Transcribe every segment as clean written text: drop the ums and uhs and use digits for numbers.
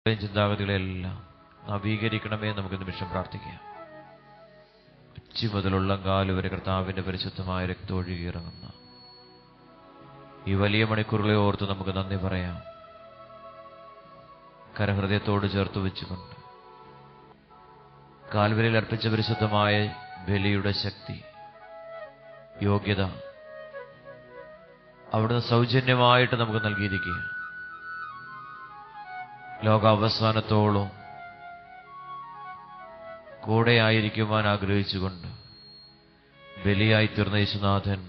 ചിന്താഗതികളെല്ലാം നവീകരിക്കണമേ. നമുക്ക് നിമിഷം പ്രാർത്ഥിക്കാം. ഉച്ചി മുതലുള്ള കാല് വരെ കർത്താവിന്റെ പരിശുദ്ധമായ രക്തം ഒഴുകിയിറങ്ങുന്ന ഈ വലിയ മണിക്കൂറുകളെ ഓർത്ത് നമുക്ക് നന്ദി പറയാം. കരഹൃദയത്തോട് ചേർത്ത് വെച്ചുകൊണ്ട് കാൽവരിയിൽ അർപ്പിച്ച പരിശുദ്ധമായ ബലിയുടെ ശക്തി, യോഗ്യത അവിടുന്ന് സൗജന്യമായിട്ട് നമുക്ക് നൽകിയിരിക്കുക. ലോകാവസാനത്തോളം കൂടെ ആയിരിക്കുവാൻ ആഗ്രഹിച്ചുകൊണ്ട് ബലിയായി തീർന്ന യേശുനാഥൻ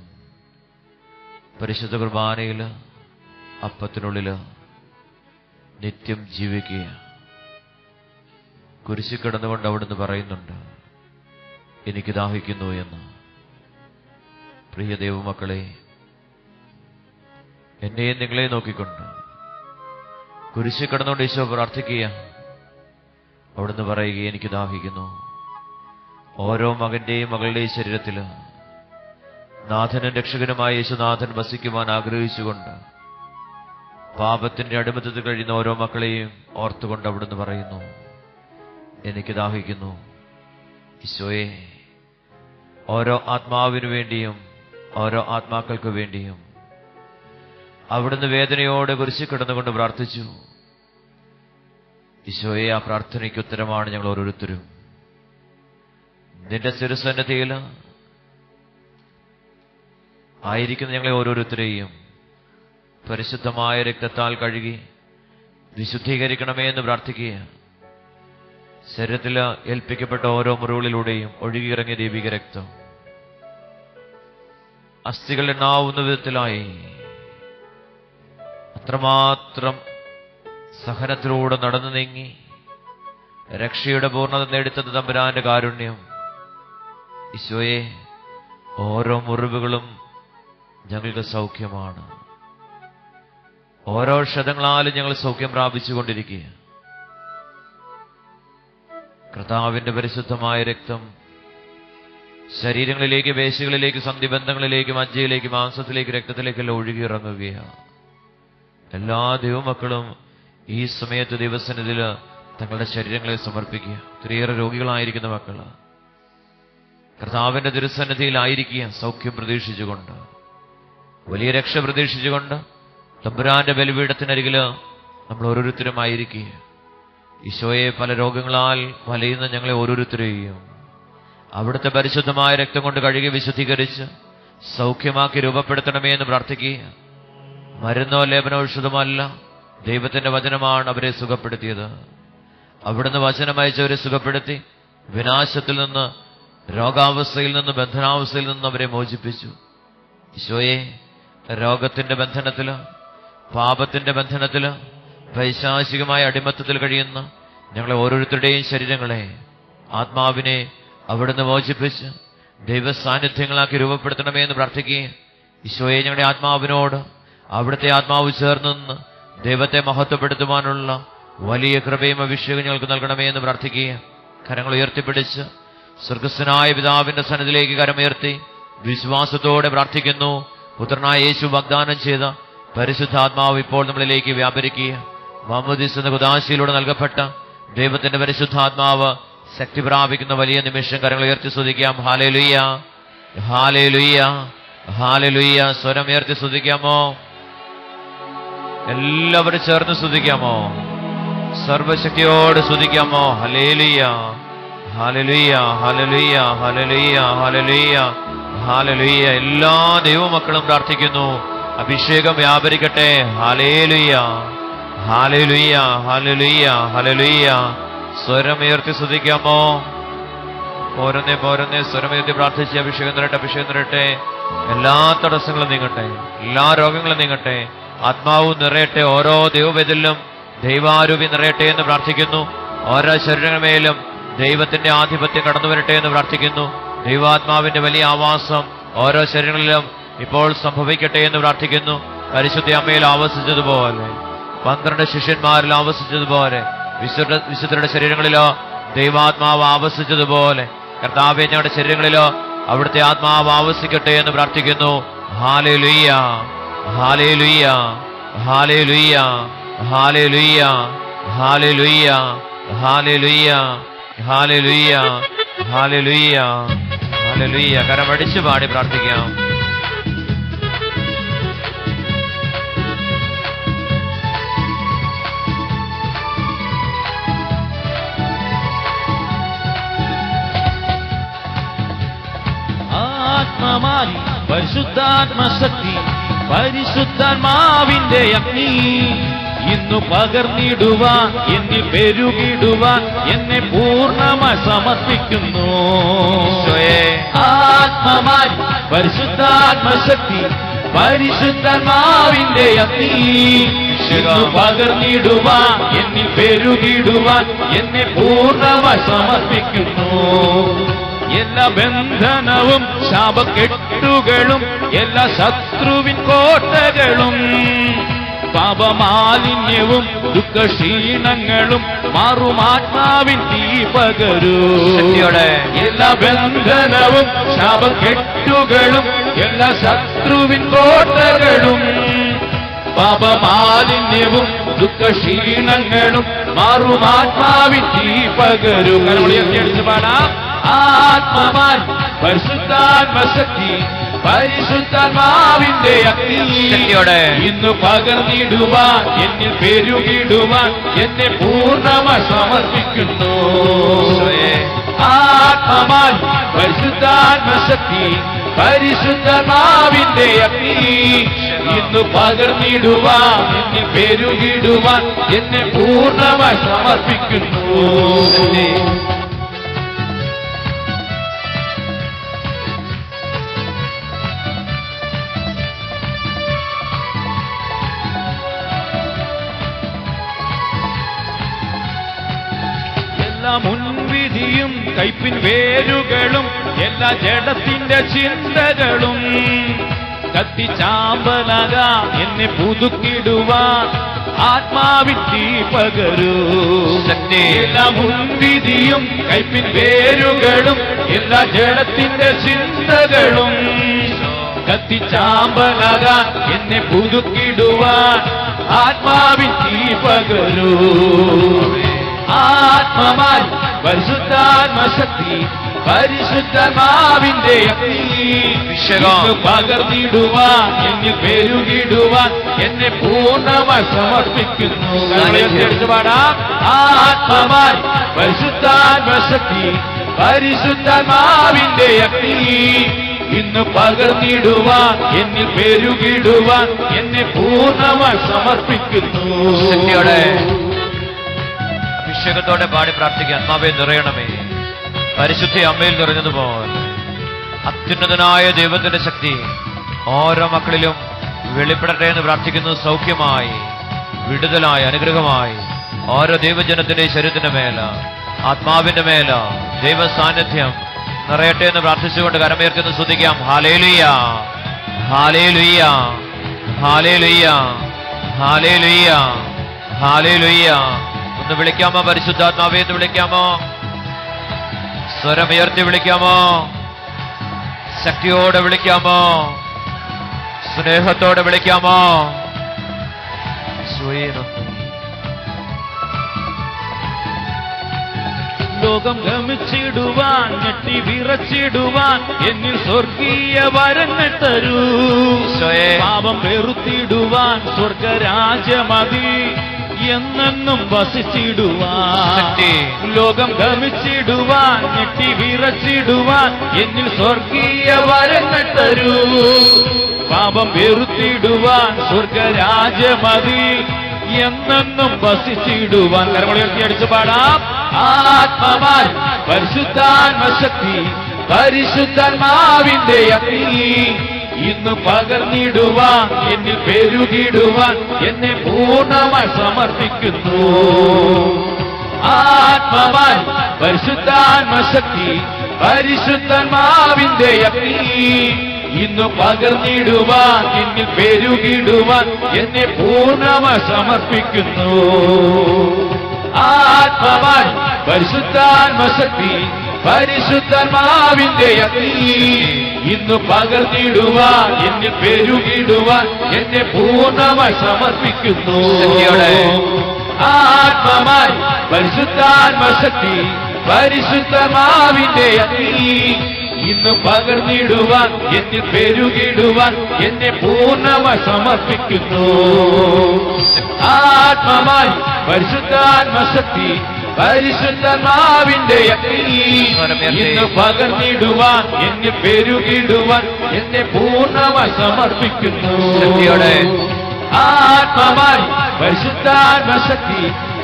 പരിശുദ്ധ കുർബാനയിൽ അപ്പത്തിനുള്ളിൽ നിത്യം ജീവിക്കുക. കുരിശിൽ കിടന്നുകൊണ്ട് അവിടുന്ന് പറയുന്നുണ്ട്, എനിക്ക് ദാഹിക്കുന്നു എന്ന്. പ്രിയ ദൈവമക്കളെ, എന്നെയും നിങ്ങളെ നോക്കിക്കൊണ്ട് കുരിശിൽ കിടന്നുകൊണ്ട് ഈശോ പ്രാർത്ഥിക്കുക. അവിടുന്ന് പറയുക, എനിക്ക് ദാഹിക്കുന്നു. ഓരോ മകന്റെയും മകളുടെയും ശരീരത്തിൽ നാഥനും രക്ഷകനുമായ യേശുനാഥൻ വസിക്കുവാൻ ആഗ്രഹിച്ചുകൊണ്ട് പാപത്തിന്റെ അടിമത്തത്തിൽ കഴിയുന്ന ഓരോ മക്കളെയും ഓർത്തുകൊണ്ട് അവിടുന്ന് പറയുന്നു, എനിക്ക് ദാഹിക്കുന്നു. ഈശോയെ, ഓരോ ആത്മാവിനു വേണ്ടിയും ഓരോ ആത്മാക്കൾക്ക് വേണ്ടിയും അവിടുന്ന് വേദനയോടെ കുരിശിൽ കിടന്നുകൊണ്ട് പ്രാർത്ഥിച്ചു. ഈശോയെ, ആ പ്രാർത്ഥനയ്ക്ക് ഉത്തരമാണ് ഞങ്ങൾ ഓരോരുത്തരും. നിന്റെ തിരുസന്നിധിയിൽ ആയിരിക്കുന്ന ഞങ്ങളെ ഓരോരുത്തരെയും പരിശുദ്ധമായ രക്തത്താൽ കഴുകി വിശുദ്ധീകരിക്കണമേ എന്ന് പ്രാർത്ഥിക്കുക. ശരീരത്തിൽ ഏൽപ്പിക്കപ്പെട്ട ഓരോ മുറിവുകളിലൂടെയും ഒഴുകിയിറങ്ങിയ ദൈവിക രക്തം അസ്ഥികൾ എണ്ണാവുന്ന വിധത്തിലായി അത്രമാത്രം സഹനത്തിലൂടെ നടന്നു നീങ്ങി രക്ഷയുടെ പൂർണ്ണത നേടിത്തന്ന തമ്പുരാന്റെ കാരുണ്യം. ഈശോയെ, ഓരോ മുറിവുകളും ഞങ്ങൾക്ക് സൗഖ്യമാണ്. ഓരോ ക്ഷതങ്ങളാലും ഞങ്ങൾ സൗഖ്യം പ്രാപിച്ചുകൊണ്ടിരിക്കുക. കർത്താവിന്റെ പരിശുദ്ധമായ രക്തം ശരീരങ്ങളിലേക്ക്, പേശികളിലേക്ക്, സന്ധിബന്ധങ്ങളിലേക്ക്, മജ്ജയിലേക്ക്, മാംസത്തിലേക്ക്, രക്തത്തിലേക്കെല്ലാം ഒഴുകിയിറങ്ങുകയാണ്. എല്ലാ ദൈവമക്കളും ഈ സമയത്ത് ദൈവസന്നിധിയിൽ തങ്ങളുടെ ശരീരങ്ങളെ സമർപ്പിക്കുക. ഒത്തിരിയേറെ രോഗികളായിരിക്കുന്ന മക്കൾ കർത്താവിന്റെ തിരുസന്നിധിയിലായിരിക്കുക, സൗഖ്യം പ്രതീക്ഷിച്ചുകൊണ്ട്, വലിയ രക്ഷ പ്രതീക്ഷിച്ചുകൊണ്ട് തമ്പുരാന്റെ ബലിപീഠത്തിനരികിൽ നമ്മൾ ഓരോരുത്തരും ആയിരിക്കുക. ഈശോയെ, പല രോഗങ്ങളാൽ വലയുന്ന ഞങ്ങളെ ഓരോരുത്തരെയും അവിടുത്തെ പരിശുദ്ധമായ രക്തം കൊണ്ട് കഴുകി വിശുദ്ധീകരിച്ച് സൗഖ്യമാക്കി രൂപപ്പെടുത്തണമേ എന്ന് പ്രാർത്ഥിക്കുക. മരുന്നോ ലേപനോ ഔഷധമല്ല, ദൈവത്തിന്റെ വചനമാണ് അവരെ സുഖപ്പെടുത്തിയത്. അവിടുന്ന് വചനമയച്ചവരെ സുഖപ്പെടുത്തി വിനാശത്തിൽ നിന്ന്, രോഗാവസ്ഥയിൽ നിന്ന്, ബന്ധനാവസ്ഥയിൽ നിന്ന് അവരെ മോചിപ്പിച്ചു. ഈശോയെ, രോഗത്തിന്റെ ബന്ധനത്തില്, പാപത്തിന്റെ ബന്ധനത്തില്, പൈശാചികമായ അടിമത്തത്തിൽ കഴിയുന്ന ഞങ്ങളെ ഓരോരുത്തരുടെയും ശരീരങ്ങളെ, ആത്മാവിനെ അവിടുന്ന് മോചിപ്പിച്ച് ദൈവസാന്നിധ്യങ്ങളാക്കി രൂപപ്പെടുത്തണമേ എന്ന് പ്രാർത്ഥിക്കുകയും, ഈശോയെ, ഞങ്ങളുടെ ആത്മാവിനോട് അവിടുത്തെ ആത്മാവ് ചേർന്ന് നിന്ന് ദൈവത്തെ മഹത്വപ്പെടുത്തുവാനുള്ള വലിയ കൃപയും അഭിഷേകം ഞങ്ങൾക്ക് നൽകണമേ എന്ന് പ്രാർത്ഥിക്കുകയും, കരങ്ങൾ ഉയർത്തിപ്പിടിച്ച് സ്വർഗസ്ഥനായ പിതാവിന്റെ സന്നിധിയിലേക്ക് കരമുയർത്തി വിശ്വാസത്തോടെ പ്രാർത്ഥിക്കുന്നു. പുത്രനായ യേശു വാഗ്ദാനം ചെയ്ത പരിശുദ്ധാത്മാവ് ഇപ്പോൾ നമ്മളിലേക്ക് വ്യാപരിക്കുക. മാമോദീസ് എന്ന കുദാശയിലൂടെ നൽകപ്പെട്ട ദൈവത്തിന്റെ പരിശുദ്ധാത്മാവ് ശക്തി പ്രാപിക്കുന്ന വലിയ നിമിഷം കരങ്ങൾ ഉയർത്തി സ്തുതിക്കാം. ഹല്ലേലൂയ, ഹല്ലേലൂയ, ഹല്ലേലൂയ. സ്വരം ഉയർത്തി സ്തുതിക്കാമോ? എല്ലാവരും ചേർന്ന് സ്തുതിക്കാമോ? സർവശക്തിയോട് സ്തുതിക്കാമോ? ഹല്ലേലൂയ, ഹല്ലേലൂയ, ഹല്ലേലൂയ, ഹല്ലേലൂയ, ഹല്ലേലൂയ, ഹല്ലേലൂയ. എല്ലാ ദൈവമക്കളും പ്രാർത്ഥിക്കുന്നു, അഭിഷേകം വ്യാപരിക്കട്ടെ. ഹല്ലേലൂയ, ഹല്ലേലൂയ, ഹല്ലേലൂയ, ഹല്ലേലൂയ. സ്വരമുയർത്തി സ്തുതിക്കാമോ? പോരന്നേ, പോരന്നേ. സ്വരമുയർത്തി പ്രാർത്ഥിച്ച് അഭിഷേകം നിറട്ടെ, അഭിഷേകം നിറട്ടെ. എല്ലാ തടസ്സങ്ങളും നീങ്ങട്ടെ, എല്ലാ രോഗങ്ങളും നീങ്ങട്ടെ, ആത്മാവ് നിറയട്ടെ. ഓരോ ദൈവവേദിലും ദൈവാരൂപി നിറയട്ടെ എന്ന് പ്രാർത്ഥിക്കുന്നു. ഓരോ ശരീരമേലും ദൈവത്തിന്റെ ആധിപത്യം കടന്നു വരട്ടെ എന്ന് പ്രാർത്ഥിക്കുന്നു. ദൈവാത്മാവിന്റെ വലിയ ആവാസം ഓരോ ശരീരങ്ങളിലും ഇപ്പോൾ സംഭവിക്കട്ടെ എന്ന് പ്രാർത്ഥിക്കുന്നു. പരിശുദ്ധ അമ്മയിൽ ആവസിച്ചതുപോലെ, 12 ശിഷ്യന്മാരിൽ ആവസിച്ചതുപോലെ, വിശുദ്ധരുടെ ശരീരങ്ങളിലോ ദൈവാത്മാവ് ആവസിച്ചതുപോലെ കർത്താവേ, ഞങ്ങളുടെ ശരീരങ്ങളിലോ അവിടുത്തെ ആത്മാവ് ആവസിക്കട്ടെ എന്ന് പ്രാർത്ഥിക്കുന്നു. ഹല്ലേലൂയ, ഹല്ലേലൂയ, ഹല്ലേലൂയ, ഹല്ലേലൂയ, ഹല്ലേലൂയ, ഹല്ലേലൂയ, ഹല്ലേലൂയ, ഹല്ലേലൂയ, ഹല്ലേലൂയ. കരമടിച്ച് പാടി പ്രാർത്ഥിക്കാം. ആത്മമായി പരിശുദ്ധാത്മശക്തി, പരിശുദ്ധാത്മാവിന്റെ അഗ്നി ഇന്നു പകർന്നിടുവാൻ, എന്നിൽ പെരുകിടുവാൻ എന്നെ പൂർണ്ണമായി സമർപ്പിക്കുന്നു. ആത്മമായി പരിശുദ്ധാത്മശക്തി, പരിശുദ്ധാത്മാവിന്റെ അഗ്നി ഇന്നു പകർന്നിടുവാൻ, എന്നിൽ പെരുകിടുവാൻ എന്നെ പൂർണ്ണമായി സമർപ്പിക്കുന്നു. എല്ലാ ബന്ധനവും ശാപക്കെട്ടുകളും എല്ലാ ശത്രുവിൻ കോട്ടകളും പാപമാലിന്യവും ദുഃഖക്ഷീണങ്ങളും മാറുമാത്മാവിൻ തീ പകരൂ. എല്ലാ ബന്ധനവും ശാപക്കെട്ടുകളും എല്ലാ ശത്രുവിൻ കോട്ടകളും പാപമാലിന്യവും ദുഃഖക്ഷീണങ്ങളും മാറുമാത്മാവിൻ തീ പകരൂ. പാടാം. ആത്മമായി പരിശുദ്ധാത്മശക്തി, പരിശുദ്ധാത്മാവിന്റെ അഗ്നി ഇന്ന് പകർന്നിടുവാൻ, എന്നിൽ പെരുകിടുവാൻ എന്നെ പൂർണ്ണമായി സമർപ്പിക്കുന്നു. ആത്മമായി പരിശുദ്ധാത്മശക്തി, പരിശുദ്ധാത്മാവിന്റെ അഗ്നി ഇന്ന് പകർന്നിടുവാൻ, എന്നിൽ പെരുകിടുവാൻ എന്നെ പൂർണ്ണമായി സമർപ്പിക്കുന്നു. മുൻവിധിയും കൈപ്പിൻ വേരുകളും എല്ലാ ജഡത്തിന്റെ ചിന്തകളും കത്തിച്ചാമ്പലക എന്നെ പുതുക്കിടുവാൻ ആത്മാവിൻ തീ പകരൂ. എല്ലാ മുൻവിധിയും കൈപ്പിൻ വേരുകളും എല്ലാ ജഡത്തിന്റെ ചിന്തകളും കത്തിച്ചാമ്പലക എന്നെ പുതുക്കിടുവാൻ ആത്മാവിൻ തീ പകരൂ. ആത്മമായി പരിശുദ്ധാത്മശക്തി, പരിശുദ്ധാത്മാവിന്റെ അഗ്നി പകർന്നിടുവാൻ, എന്നിൽ പെരുകിടുവാൻ എന്നെ പൂർണ്ണമായി സമർപ്പിക്കുന്നു. പാടാം. ആത്മമായി പരിശുദ്ധാത്മശക്തി, പരിശുദ്ധാത്മാവിന്റെ അഗ്നി ഇന്ന് പകർന്നിടുവാൻ, എന്നിൽ പെരുകിടുവാൻ എന്നെ പൂർണ്ണമായി സമർപ്പിക്കുന്നു. അഭിഷേകത്തോടെ പാടി പ്രാർത്ഥിക്കാൻ. ആത്മാവേ നിറയണമേ, പരിശുദ്ധ അമ്മയിൽ നിറഞ്ഞതുപോലെ അത്യുന്നതനായ ദൈവത്തിന്റെ ശക്തി ഓരോ മക്കളിലും വെളിപ്പെടട്ടെ എന്ന് പ്രാർത്ഥിക്കുന്നു. സൗഖ്യമായി, വിടുതലായി, അനുഗ്രഹമായി ഓരോ ദൈവജനത്തിന്റെ ശരീരത്തിന്റെ മേല, ആത്മാവിന്റെ മേല ദൈവ സാന്നിധ്യം നിറയട്ടെ എന്ന് പ്രാർത്ഥിച്ചുകൊണ്ട് കരമുയർത്തുന്നു. സ്തുതിക്കാം. ഹല്ലേലൂയ, ഹല്ലേലൂയ, ഹല്ലേലൂയ, ഹല്ലേലൂയ, ഹല്ലേലൂയ. ഒന്ന് വിളിക്കാമോ? പരിശുദ്ധാത്മാവേ എന്ന് വിളിക്കാമോ? സ്വരമുയർത്തി വിളിക്കാമോ? ശക്തിയോടെ വിളിക്കാമോ? സ്നേഹത്തോടെ വിളിക്കാമോ? ലോകം ഗമിച്ചിടുവാൻ, ഞെട്ടി വിറച്ചിടുവാൻ എന്നിൽ സ്വർഗീയ വരങ്ങൾ തരൂ. പാപം വെറുത്തിടുവാൻ സ്വർഗരാജ്യമതി എന്നെന്നും വസിച്ചിടുവാൻ. ലോകം ഗമിച്ചിടുവാൻ, ഞെട്ടി വിറച്ചിടുവാൻ എന്നിൽ സ്വർഗീയ വരങ്ങൾ തരൂ. പാപം വെറുത്തിടുവാൻ സ്വർഗരാജ്യമതി എന്നെന്നും വസിച്ചിടുവാൻ. കരമുയർത്തി അടിച്ചു പാടാം. ആത്മമായി പരിശുദ്ധാത്മശക്തി, പരിശുദ്ധാത്മാവിന്റെ അഗ്നി ഇന്ന് പകർന്നിടുവാൻ, എന്നിൽ പെരുകിടുവാൻ എന്നെ പൂർണ്ണമായി സമർപ്പിക്കുന്നു. ആത്മമായി പരിശുദ്ധാത്മശക്തി, പരിശുദ്ധാത്മാവിന്റെ അഗ്നി ഇന്ന് പകർന്നിടുവാൻ, എന്നിൽ പെരുകിടുവാൻ എന്നെ പൂർണ്ണമായി സമർപ്പിക്കുന്നു. ആത്മമായി പരിശുദ്ധാത്മശക്തി, പരിശുദ്ധാത്മാവിന്റെ അഗ്നി ഇന്ന് പകർന്നിടുവാൻ, എന്നിൽ പെരുകിടുവാൻ എന്നെ പൂർണ്ണമായി സമർപ്പിക്കുന്നു. ആത്മമായി പരിശുദ്ധാത്മശക്തി പരിശുദ്ധമാവിന്റെ അഗ്നി ഇന്ന് പകർന്നിടുവാൻ എന്നിൽ പെരുകിടുവാൻ എന്നെ പൂർണ്ണമായി സമർപ്പിക്കുന്നു. ആത്മമായി പരിശുദ്ധാത്മശക്തി പരിശുദ്ധമാവിന്റെ അഗ്നി ഇന്ന് പകർന്നിടുവാൻ എന്നെ പെരുകിടുവാൻ എന്നെ പൂർണ്ണമായി സമർപ്പിക്കുന്നു. ആത്മമായി പരിശുദ്ധാത്മശക്തി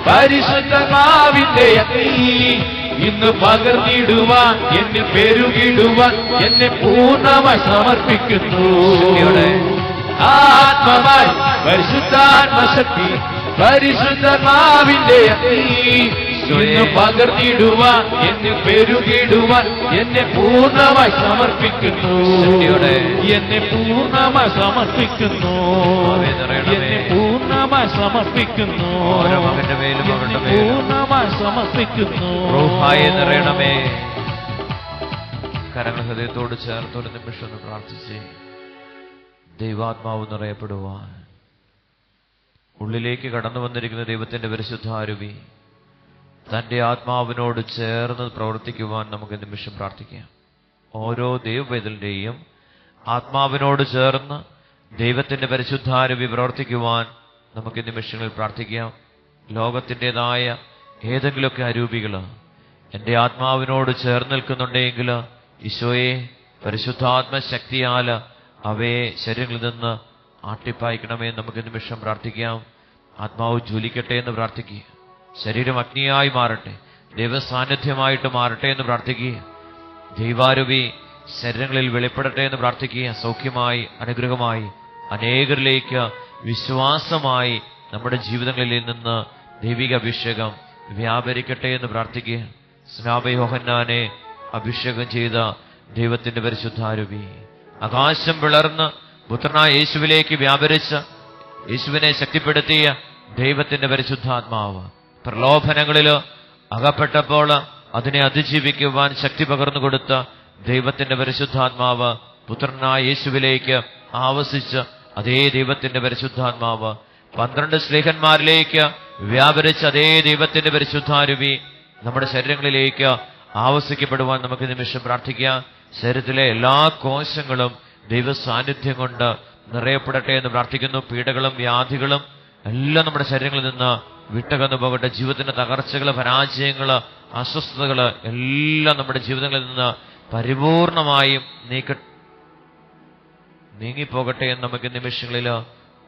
പരിശുദ്ധമാവിന്റെ അഗ്നി ഇന്ന് പകർന്നിടുവാൻ എന്നിൽ പെരുകിടുവാൻ എന്നെ പൂർണ്ണമായി സമർപ്പിക്കുന്നു. ആത്മമായി പരിശുദ്ധാത്മശക്തി പരിശുദ്ധമാവിന്റെ അഗ്നി ഇന്ന് പകർന്നിടുവാൻ എന്നിൽ പെരുകിടുവാൻ എന്നെ പൂർണ്ണമായി സമർപ്പിക്കുന്നു. എന്നെ പൂർണ്ണമായി സമർപ്പിക്കുന്നു. എന്നെ പൂർണ്ണമായി സമർപ്പിക്കുന്നു. പൂർണ്ണമായി സമർപ്പിക്കുന്നു. നിറയണമേ. കരങ്ങൾ ഹൃദയത്തോട് ചേർത്തൊരു നിമിഷം ഒന്ന് പ്രാർത്ഥിച്ച് ദൈവാത്മാവ് നിറയപ്പെടുവാൻ ഉള്ളിലേക്ക് കടന്നു വന്നിരിക്കുന്ന ദൈവത്തിന്റെ പരിശുദ്ധാരൂപി തന്റെ ആത്മാവിനോട് ചേർന്ന് പ്രവർത്തിക്കുവാൻ നമുക്ക് നിമിഷം പ്രാർത്ഥിക്കാം. ഓരോ ദൈവപൈതലിന്റെയും ആത്മാവിനോട് ചേർന്ന് ദൈവത്തിന്റെ പരിശുദ്ധാരൂപി പ്രവർത്തിക്കുവാൻ നമുക്ക് നിമിഷങ്ങളിൽ പ്രാർത്ഥിക്കാം. ലോകത്തിൻ്റെതായ ഏതെങ്കിലുമൊക്കെ അരൂപികൾ എൻ്റെ ആത്മാവിനോട് ചേർന്ന് നിൽക്കുന്നുണ്ടെങ്കിൽ ഈശോയെ പരിശുദ്ധാത്മശക്തിയാൽ അവയെ ശരീരങ്ങളിൽ നിന്ന് ആട്ടിപ്പായിക്കണമേ. നമുക്ക് നിമിഷം പ്രാർത്ഥിക്കാം. ആത്മാവ് ജ്വലിക്കട്ടെ എന്ന് പ്രാർത്ഥിക്കുക. ശരീരം അഗ്നിയായി മാറട്ടെ, ദൈവസാന്നിധ്യമായിട്ട് മാറട്ടെ എന്ന് പ്രാർത്ഥിക്കുക. ദൈവാരൂപി ശരീരങ്ങളിൽ വെളിപ്പെടട്ടെ എന്ന് പ്രാർത്ഥിക്കുക. സൗഖ്യമായി അനുഗ്രഹമായി അനേകരിലേക്ക് വിശ്വാസമായി നമ്മുടെ ജീവിതങ്ങളിൽ നിന്ന് ദൈവിക അഭിഷേകം വ്യാപരിക്കട്ടെ എന്ന് പ്രാർത്ഥിക്കുക. സ്നാപക യോഹന്നാനെ അഭിഷേകം ചെയ്ത ദൈവത്തിന്റെ പരിശുദ്ധാരൂപി ആകാശം പിളർന്ന് പുത്രനായ യേശുവിലേക്ക് വ്യാപരിച്ച യേശുവിനെ ശക്തിപ്പെടുത്തിയ ദൈവത്തിന്റെ പരിശുദ്ധാത്മാവ് പ്രലോഭനങ്ങളിൽ അകപ്പെട്ടപ്പോൾ അതിനെ അതിജീവിക്കുവാൻ ശക്തി പകർന്നു കൊടുത്ത ദൈവത്തിന്റെ പരിശുദ്ധാത്മാവ് പുത്രനായ യേശുവിലേക്ക് ആവസിച്ച അതേ ദൈവത്തിന്റെ പരിശുദ്ധാത്മാവ് 12 സ്ലേഹന്മാരിലേക്ക് വ്യാപരിച്ച അതേ ദൈവത്തിന്റെ പരിശുദ്ധാരൂപി നമ്മുടെ ശരീരങ്ങളിലേക്ക് ആവസിക്കപ്പെടുവാൻ നമുക്ക് നിമിഷം പ്രാർത്ഥിക്കാം. ശരീരത്തിലെ എല്ലാ കോശങ്ങളും ദൈവ സാന്നിധ്യം കൊണ്ട് നിറയപ്പെടട്ടെ എന്ന് പ്രാർത്ഥിക്കുന്നു. പീഡകളും വ്യാധികളും എല്ലാം നമ്മുടെ ശരീരങ്ങളിൽ നിന്ന് വിട്ടകന്നു പോകട്ടെ. ജീവിതത്തിന്റെ തകർച്ചകൾ, പരാജയങ്ങൾ, അസ്വസ്ഥതകൾ എല്ലാം നമ്മുടെ ജീവിതങ്ങളിൽ നിന്ന് പരിപൂർണമായും നീങ്ങിപ്പോകട്ടെ എന്ന് നമുക്ക് നിമിഷങ്ങളിൽ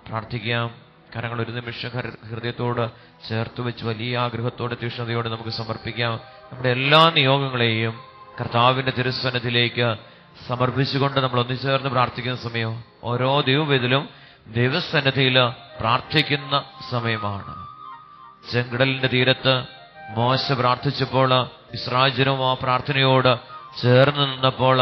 പ്രാർത്ഥിക്കാം. കരങ്ങൾ ഒരു നിമിഷം ഹൃദയത്തോട് ചേർത്ത് വെച്ച് വലിയ ആഗ്രഹത്തോടെ തീക്ഷ്ണതയോടെ നമുക്ക് സമർപ്പിക്കാം. നമ്മുടെ എല്ലാ നിയോഗങ്ങളെയും കർത്താവിന്റെ തിരുസന്നിധിയിലേക്ക് സമർപ്പിച്ചുകൊണ്ട് നമ്മൾ ഒന്നിച്ചേർന്ന് പ്രാർത്ഥിക്കുന്ന സമയം ഓരോ ദൈവവേദിലും ദൈവസന്നിധിയിൽ പ്രാർത്ഥിക്കുന്ന സമയമാണ്. ചെങ്കടലിന്റെ തീരത്ത് മോശ പ്രാർത്ഥിച്ചപ്പോൾ ഇസ്രായേലും ആ പ്രാർത്ഥനയോട് ചേർന്ന് നിന്നപ്പോൾ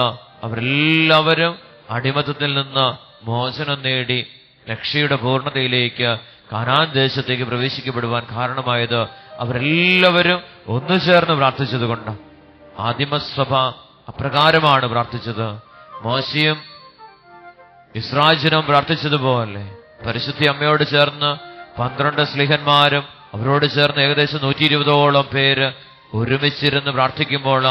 അവരെല്ലാവരും അടിമത്തത്തിൽ നിന്ന് മോചനം നേടി രക്ഷയുടെ പൂർണ്ണതയിലേക്ക് കാനാൻ ദേശത്തേക്ക് പ്രവേശിക്കപ്പെടുവാൻ കാരണമായത് അവരെല്ലാവരും ഒന്നു ചേർന്ന് പ്രാർത്ഥിച്ചതുകൊണ്ട്. ആദിമസഭ അപ്രകാരമാണ് പ്രാർത്ഥിച്ചത്. മോശയും ഇസ്രായേലും പ്രാർത്ഥിച്ചതുപോലെ പരിശുദ്ധ അമ്മയോട് ചേർന്ന് 12 സ്ലീഹന്മാരും അവരോട് ചേർന്ന് ഏകദേശം 120ഓളം പേര് ഒരുമിച്ചിരുന്ന് പ്രാർത്ഥിക്കുമ്പോൾ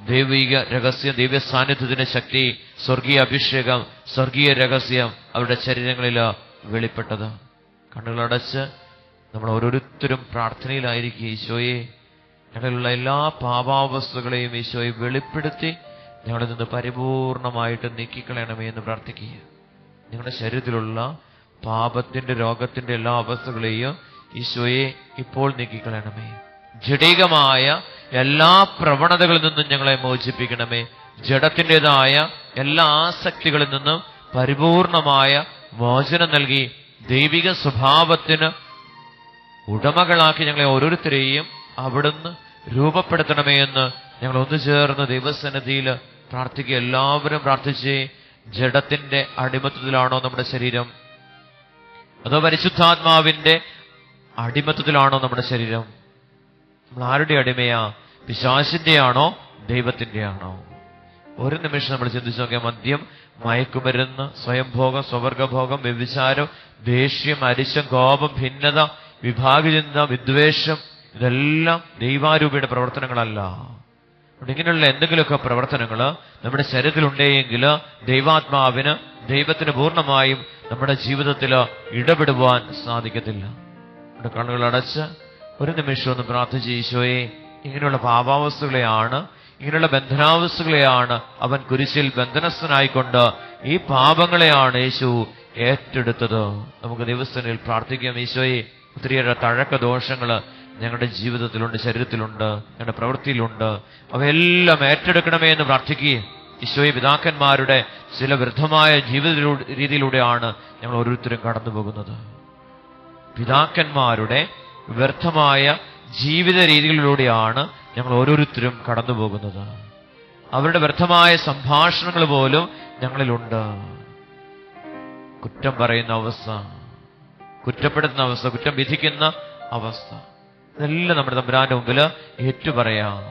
ദൈവിക രഹസ്യം, ദൈവ സാന്നിധ്യത്തിന്റെ ശക്തി, സ്വർഗീയ അഭിഷേകം, സ്വർഗീയ രഹസ്യം അവരുടെ ശരീരങ്ങളിൽ വെളിപ്പെട്ടത്. കണ്ണുകളടച്ച് നമ്മൾ ഓരോരുത്തരും പ്രാർത്ഥനയിലായിരിക്കും. ഈശോയെ ഞങ്ങളിലുള്ള എല്ലാ പാപാവസ്ഥകളെയും ഈശോയെ വെളിപ്പെടുത്തി ഞങ്ങളിൽ നിന്ന് പരിപൂർണമായിട്ട് നീക്കിക്കളയണമേ എന്ന് പ്രാർത്ഥിക്കുക. നിങ്ങളുടെ ശരീരത്തിലുള്ള പാപത്തിന്റെ, രോഗത്തിന്റെ എല്ലാ അവസ്ഥകളെയും ഈശോയെ ഇപ്പോൾ നീക്കിക്കളയണമേ. ജഡികമായ എല്ലാ പ്രവണതകളിൽ നിന്നും ഞങ്ങളെ മോചിപ്പിക്കണമേ. ജഡത്തിൻ്റെതായ എല്ലാ ആസക്തികളിൽ നിന്നും പരിപൂർണമായ മോചനം നൽകി ദൈവിക സ്വഭാവത്തിന് ഉടമകളാക്കി ഞങ്ങളെ ഓരോരുത്തരെയും അവിടുന്ന് രൂപപ്പെടുത്തണമേ എന്ന് ഞങ്ങൾ ഒന്നു ചേർന്ന് ദൈവസന്നിധിയിൽ പ്രാർത്ഥിക്കുക. എല്ലാവരും പ്രാർത്ഥിച്ച് ജഡത്തിന്റെ അടിമത്തത്തിലാണോ നമ്മുടെ ശരീരം, അതോ പരിശുദ്ധാത്മാവിന്റെ അടിമത്തത്തിലാണോ നമ്മുടെ ശരീരം? നമ്മൾ ആരുടെ അടിമയാ? പിശാചിന്റെ ആണോ ദൈവത്തിന്റെ ആണോ? ഒരു നിമിഷം നമ്മൾ ചിന്തിച്ചു നോക്കിയാൽ മദ്യം, മയക്കുമരുന്ന്, സ്വയംഭോഗം, സ്വവർഗഭോഗം, വ്യഭിചാരം, ദേഷ്യം, അരിശം, കോപം, ഭിന്നത വിഭാഗചിന്ത, വിദ്വേഷം, ഇതെല്ലാം ദൈവാരൂപിയുടെ പ്രവർത്തനങ്ങളല്ല. ഇങ്ങനെയുള്ള എന്തെങ്കിലുമൊക്കെ പ്രവർത്തനങ്ങൾ നമ്മുടെ ശരീരത്തിലുണ്ടെങ്കിൽ ദൈവാത്മാവിന്, ദൈവത്തിന് പൂർണ്ണമായും നമ്മുടെ ജീവിതത്തിൽ ഇടപെടുവാൻ സാധിക്കത്തില്ല. നമ്മുടെ കണ്ണുകൾ അടച്ച് ഒരു നിമിഷം ഒന്ന് പ്രാർത്ഥിച്ച്, ഈശോയെ, ഇങ്ങനെയുള്ള പാപാവസ്ഥകളെയാണ്, ഇങ്ങനെയുള്ള ബന്ധനാവസ്ഥകളെയാണ് അവൻ കുരിശിൽ ബന്ധനസ്ഥനായിക്കൊണ്ട് ഈ പാപങ്ങളെയാണ് യേശു ഏറ്റെടുത്തത്. നമുക്ക് ദിവസത്തിൽ പ്രാർത്ഥിക്കാം, ഈശോയെ, ഒത്തിരിയേറെ തഴക്ക ദോഷങ്ങൾ ഞങ്ങളുടെ ജീവിതത്തിലുണ്ട്, ശരീരത്തിലുണ്ട്, ഞങ്ങളുടെ പ്രവൃത്തിയിലുണ്ട്, അവയെല്ലാം ഏറ്റെടുക്കണമേ എന്ന് പ്രാർത്ഥിക്കുകയും, ഈശോയെ, പിതാക്കന്മാരുടെ ചില വൃദ്ധമായ ജീവിത രീതിയിലൂടെയാണ് ഞങ്ങൾ ഓരോരുത്തരും കടന്നു പോകുന്നത്. പിതാക്കന്മാരുടെ വ്യർത്ഥമായ ജീവിത രീതികളിലൂടെയാണ് ഞങ്ങൾ ഓരോരുത്തരും കടന്നു പോകുന്നത്. അവരുടെ വ്യർത്ഥമായ സംഭാഷണങ്ങൾ പോലും ഞങ്ങളിലുണ്ട്. കുറ്റം പറയുന്ന അവസ്ഥ, കുറ്റപ്പെടുത്തുന്ന അവസ്ഥ, കുറ്റം വിധിക്കുന്ന അവസ്ഥ, ഇതെല്ലാം നമ്മുടെ തമ്പുരാന്റെ മുമ്പിൽ ഏറ്റുപറയാം.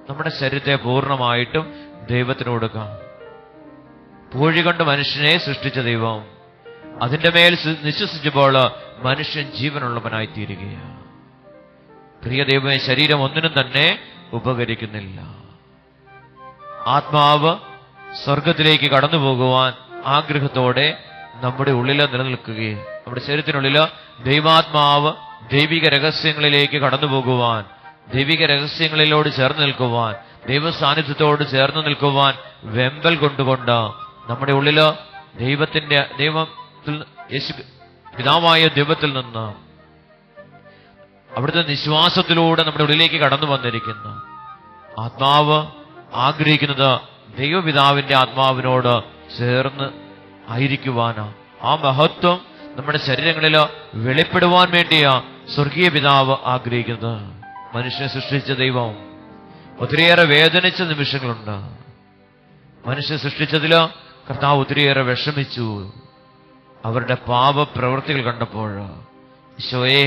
നമ്മുടെ ശരീരത്തെ പൂർണ്ണമായിട്ടും ദൈവത്തിന് കൊടുക്കാം. പൂഴി കൊണ്ട് മനുഷ്യനെ സൃഷ്ടിച്ച ദൈവം അതിന്റെ മേൽ നിശ്വസിച്ചപ്പോൾ മനുഷ്യൻ ജീവനുള്ളവനായി തീരുകയാണ്. പ്രിയ ദൈവമേ, ശരീരം ഒന്നിനും തന്നെ ഉപകരിക്കുന്നില്ല. ആത്മാവ് സ്വർഗത്തിലേക്ക് കടന്നു പോകുവാൻ ആഗ്രഹത്തോടെ നമ്മുടെ ഉള്ളിൽ നിലനിൽക്കുകയും, നമ്മുടെ ശരീരത്തിനുള്ളിൽ ദൈവാത്മാവ് ദൈവിക രഹസ്യങ്ങളിലേക്ക് കടന്നു പോകുവാൻ, ദൈവിക രഹസ്യങ്ങളിലോട് ചേർന്ന് നിൽക്കുവാൻ, ദൈവ സാന്നിധ്യത്തോട് ചേർന്ന് നിൽക്കുവാൻ വെമ്പൽ കൊണ്ടുകൊണ്ട് നമ്മുടെ ഉള്ളില് ദൈവത്തിൽ യേശു പിതാവായ ദൈവത്തിൽ നിന്ന് അവിടുത്തെ നിശ്വാസത്തിലൂടെ നമ്മുടെ ഉള്ളിലേക്ക് കടന്നു വന്നിരിക്കുന്നു. ആത്മാവ് ആഗ്രഹിക്കുന്നത് ദൈവപിതാവിന്റെ ആത്മാവിനോട് ചേർന്ന് ആയിരിക്കുവാനാ. ആ മഹത്വം നമ്മുടെ ശരീരങ്ങളിൽ വെളിപ്പെടുവാൻ വേണ്ടിയാ സ്വർഗീയ പിതാവ് ആഗ്രഹിക്കുന്നത്. മനുഷ്യനെ സൃഷ്ടിച്ച ദൈവം ഒത്തിരിയേറെ വേദനിച്ച നിമിഷങ്ങളുണ്ട്. മനുഷ്യനെ സൃഷ്ടിച്ചതില് കർത്താവ് ഒത്തിരിയേറെ വിഷമിച്ചു. അവരുടെ പാപപ്രവൃത്തികൾ കണ്ടപ്പോൾ, ഈശോയെ,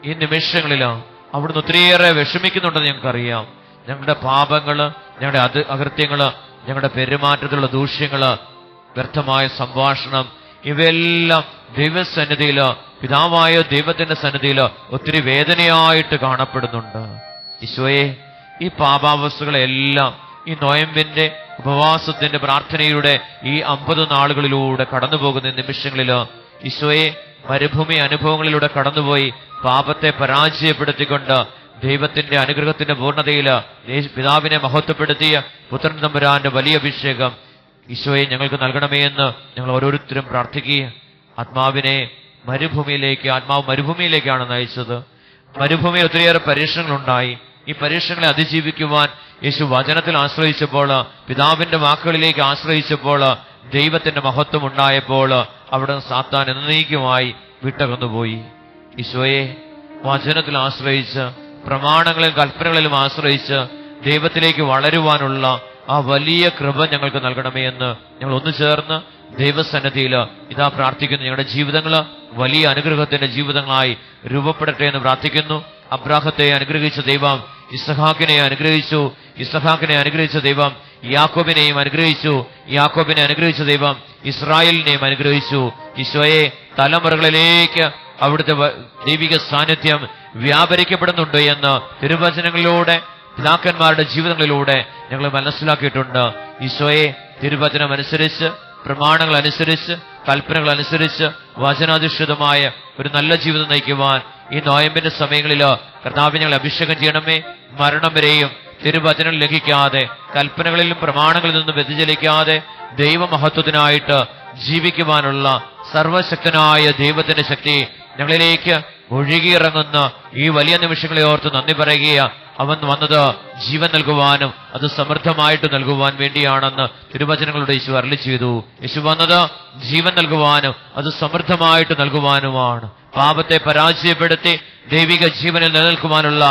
ഈ നിമിഷങ്ങളിൽ അവിടുന്ന് ഒത്തിരിയേറെ വിഷമിക്കുന്നുണ്ടെന്ന് ഞങ്ങൾക്കറിയാം. ഞങ്ങളുടെ പാപങ്ങള്, ഞങ്ങളുടെ അകൃത്യങ്ങള്, ഞങ്ങളുടെ പെരുമാറ്റത്തിലുള്ള ദൂഷ്യങ്ങള്, വ്യർത്ഥമായ സംഭാഷണം, ഇവയെല്ലാം ദൈവസന്നിധിയില്, പിതാവായ ദൈവത്തിന്റെ സന്നിധിയില് ഒത്തിരി വേദനയായിട്ട് കാണപ്പെടുന്നുണ്ട്. ഈശോയെ, ഈ പാപാവസ്ഥകളെല്ലാം ഈ നോയമ്പിന്റെ, ഉപവാസത്തിന്റെ, പ്രാർത്ഥനയുടെ ഈ 50 നാളുകളിലൂടെ കടന്നു പോകുന്ന നിമിഷങ്ങളില് ഈശോയെ, മരുഭൂമി അനുഭവങ്ങളിലൂടെ കടന്നുപോയി പാപത്തെ പരാജയപ്പെടുത്തിക്കൊണ്ട് ദൈവത്തിന്റെ അനുഗ്രഹത്തിന്റെ പൂർണ്ണതയില് പിതാവിനെ മഹത്വപ്പെടുത്തിയ പുത്രൻ തമ്പുരാന്റെ വലിയ അഭിഷേകം ഈശോയെ ഞങ്ങൾക്ക് നൽകണമേ എന്ന് ഞങ്ങൾ ഓരോരുത്തരും പ്രാർത്ഥിക്കുക. ആത്മാവ് മരുഭൂമിയിലേക്കാണ് നയിച്ചത്. മരുഭൂമിയിൽ ഒത്തിരിയേറെ പരീക്ഷണങ്ങളുണ്ടായി. ഈ പരീക്ഷണങ്ങളെ അതിജീവിക്കുവാൻ യേശു വചനത്തിൽ ആശ്രയിച്ചപ്പോൾ, പിതാവിന്റെ വാക്കുകളിലേക്ക് ആശ്രയിച്ചപ്പോൾ, ദൈവത്തിന്റെ മഹത്വം ഉണ്ടായപ്പോൾ അവിടെ സാത്താൻ എന്നേക്കുമായി വിട്ടകന്നുപോയി. ഈശോയെ, വചനത്തിൽ ആശ്രയിച്ച്, പ്രമാണങ്ങളിലും കൽപ്പനകളിലും ആശ്രയിച്ച് ദൈവത്തിലേക്ക് വളരുവാനുള്ള ആ വലിയ കൃപ ഞങ്ങൾക്ക് നൽകണമേ എന്ന് ഞങ്ങൾ ഒന്നു ചേർന്ന് ദൈവസന്നിധിയിൽ ഇതാ പ്രാർത്ഥിക്കുന്നു. ഞങ്ങളുടെ ജീവിതങ്ങൾ വലിയ അനുഗ്രഹത്തിന്റെ ജീവിതങ്ങളായി രൂപപ്പെടട്ടെ എന്ന് പ്രാർത്ഥിക്കുന്നു. അബ്രാഹത്തെ അനുഗ്രഹിച്ച ദൈവം ഇസഹാക്കിനെ അനുഗ്രഹിച്ചു. ഇസഹാക്കിനെ അനുഗ്രഹിച്ച ദൈവം യാക്കോബിനെയും അനുഗ്രഹിച്ചു. യാക്കോബിനെ അനുഗ്രഹിച്ച ദൈവം ഇസ്രായേലിനെയും അനുഗ്രഹിച്ചു. ഈശോയെ, തലമുറകളിലേക്ക് അവിടുത്തെ ദൈവിക സാന്നിധ്യം വ്യാപരിക്കപ്പെടുന്നുണ്ട് എന്ന് തിരുവചനങ്ങളിലൂടെ, പിതാക്കന്മാരുടെ ജീവിതങ്ങളിലൂടെ ഞങ്ങൾ മനസ്സിലാക്കിയിട്ടുണ്ട്. ഈശോയെ, തിരുവചനം അനുസരിച്ച്, പ്രമാണങ്ങൾ അനുസരിച്ച്, കൽപ്പനകൾ അനുസരിച്ച് വചനാധിഷ്ഠിതമായ ഒരു നല്ല ജീവിതം നയിക്കുവാൻ ഈ നോയമ്പിന്റെ സമയങ്ങളിൽ കർത്താവേ ഞങ്ങളെ അഭിഷേകം ചെയ്യണമേ. മരണം വരെയും തിരുവചനം ലംഘിക്കാതെ, കൽപ്പനകളിലും പ്രമാണങ്ങളിൽ നിന്നും വ്യതിചലിക്കാതെ ദൈവമഹത്വത്തിനായിട്ട് ജീവിക്കുവാനുള്ള സർവശക്തനായ ദൈവത്തിന്റെ ശക്തി ഞങ്ങളിലേക്ക് ഒഴുകിയിറങ്ങുന്ന ഈ വലിയ നിമിഷങ്ങളെ ഓർത്ത് നന്ദി പറയുക. അവൻ വന്നത് ജീവൻ നൽകുവാനും അത് സമൃദ്ധമായിട്ട് നൽകുവാൻ വേണ്ടിയാണെന്ന് തിരുവചനങ്ങളുടെ യേശു അരുളി ചെയ്തു. യേശു വന്നത് ജീവൻ നൽകുവാനും അത് സമൃദ്ധമായിട്ട് നൽകുവാനുമാണ്. പാപത്തെ പരാജയപ്പെടുത്തി ദൈവിക ജീവനിൽ നിലനിൽക്കുവാനുള്ള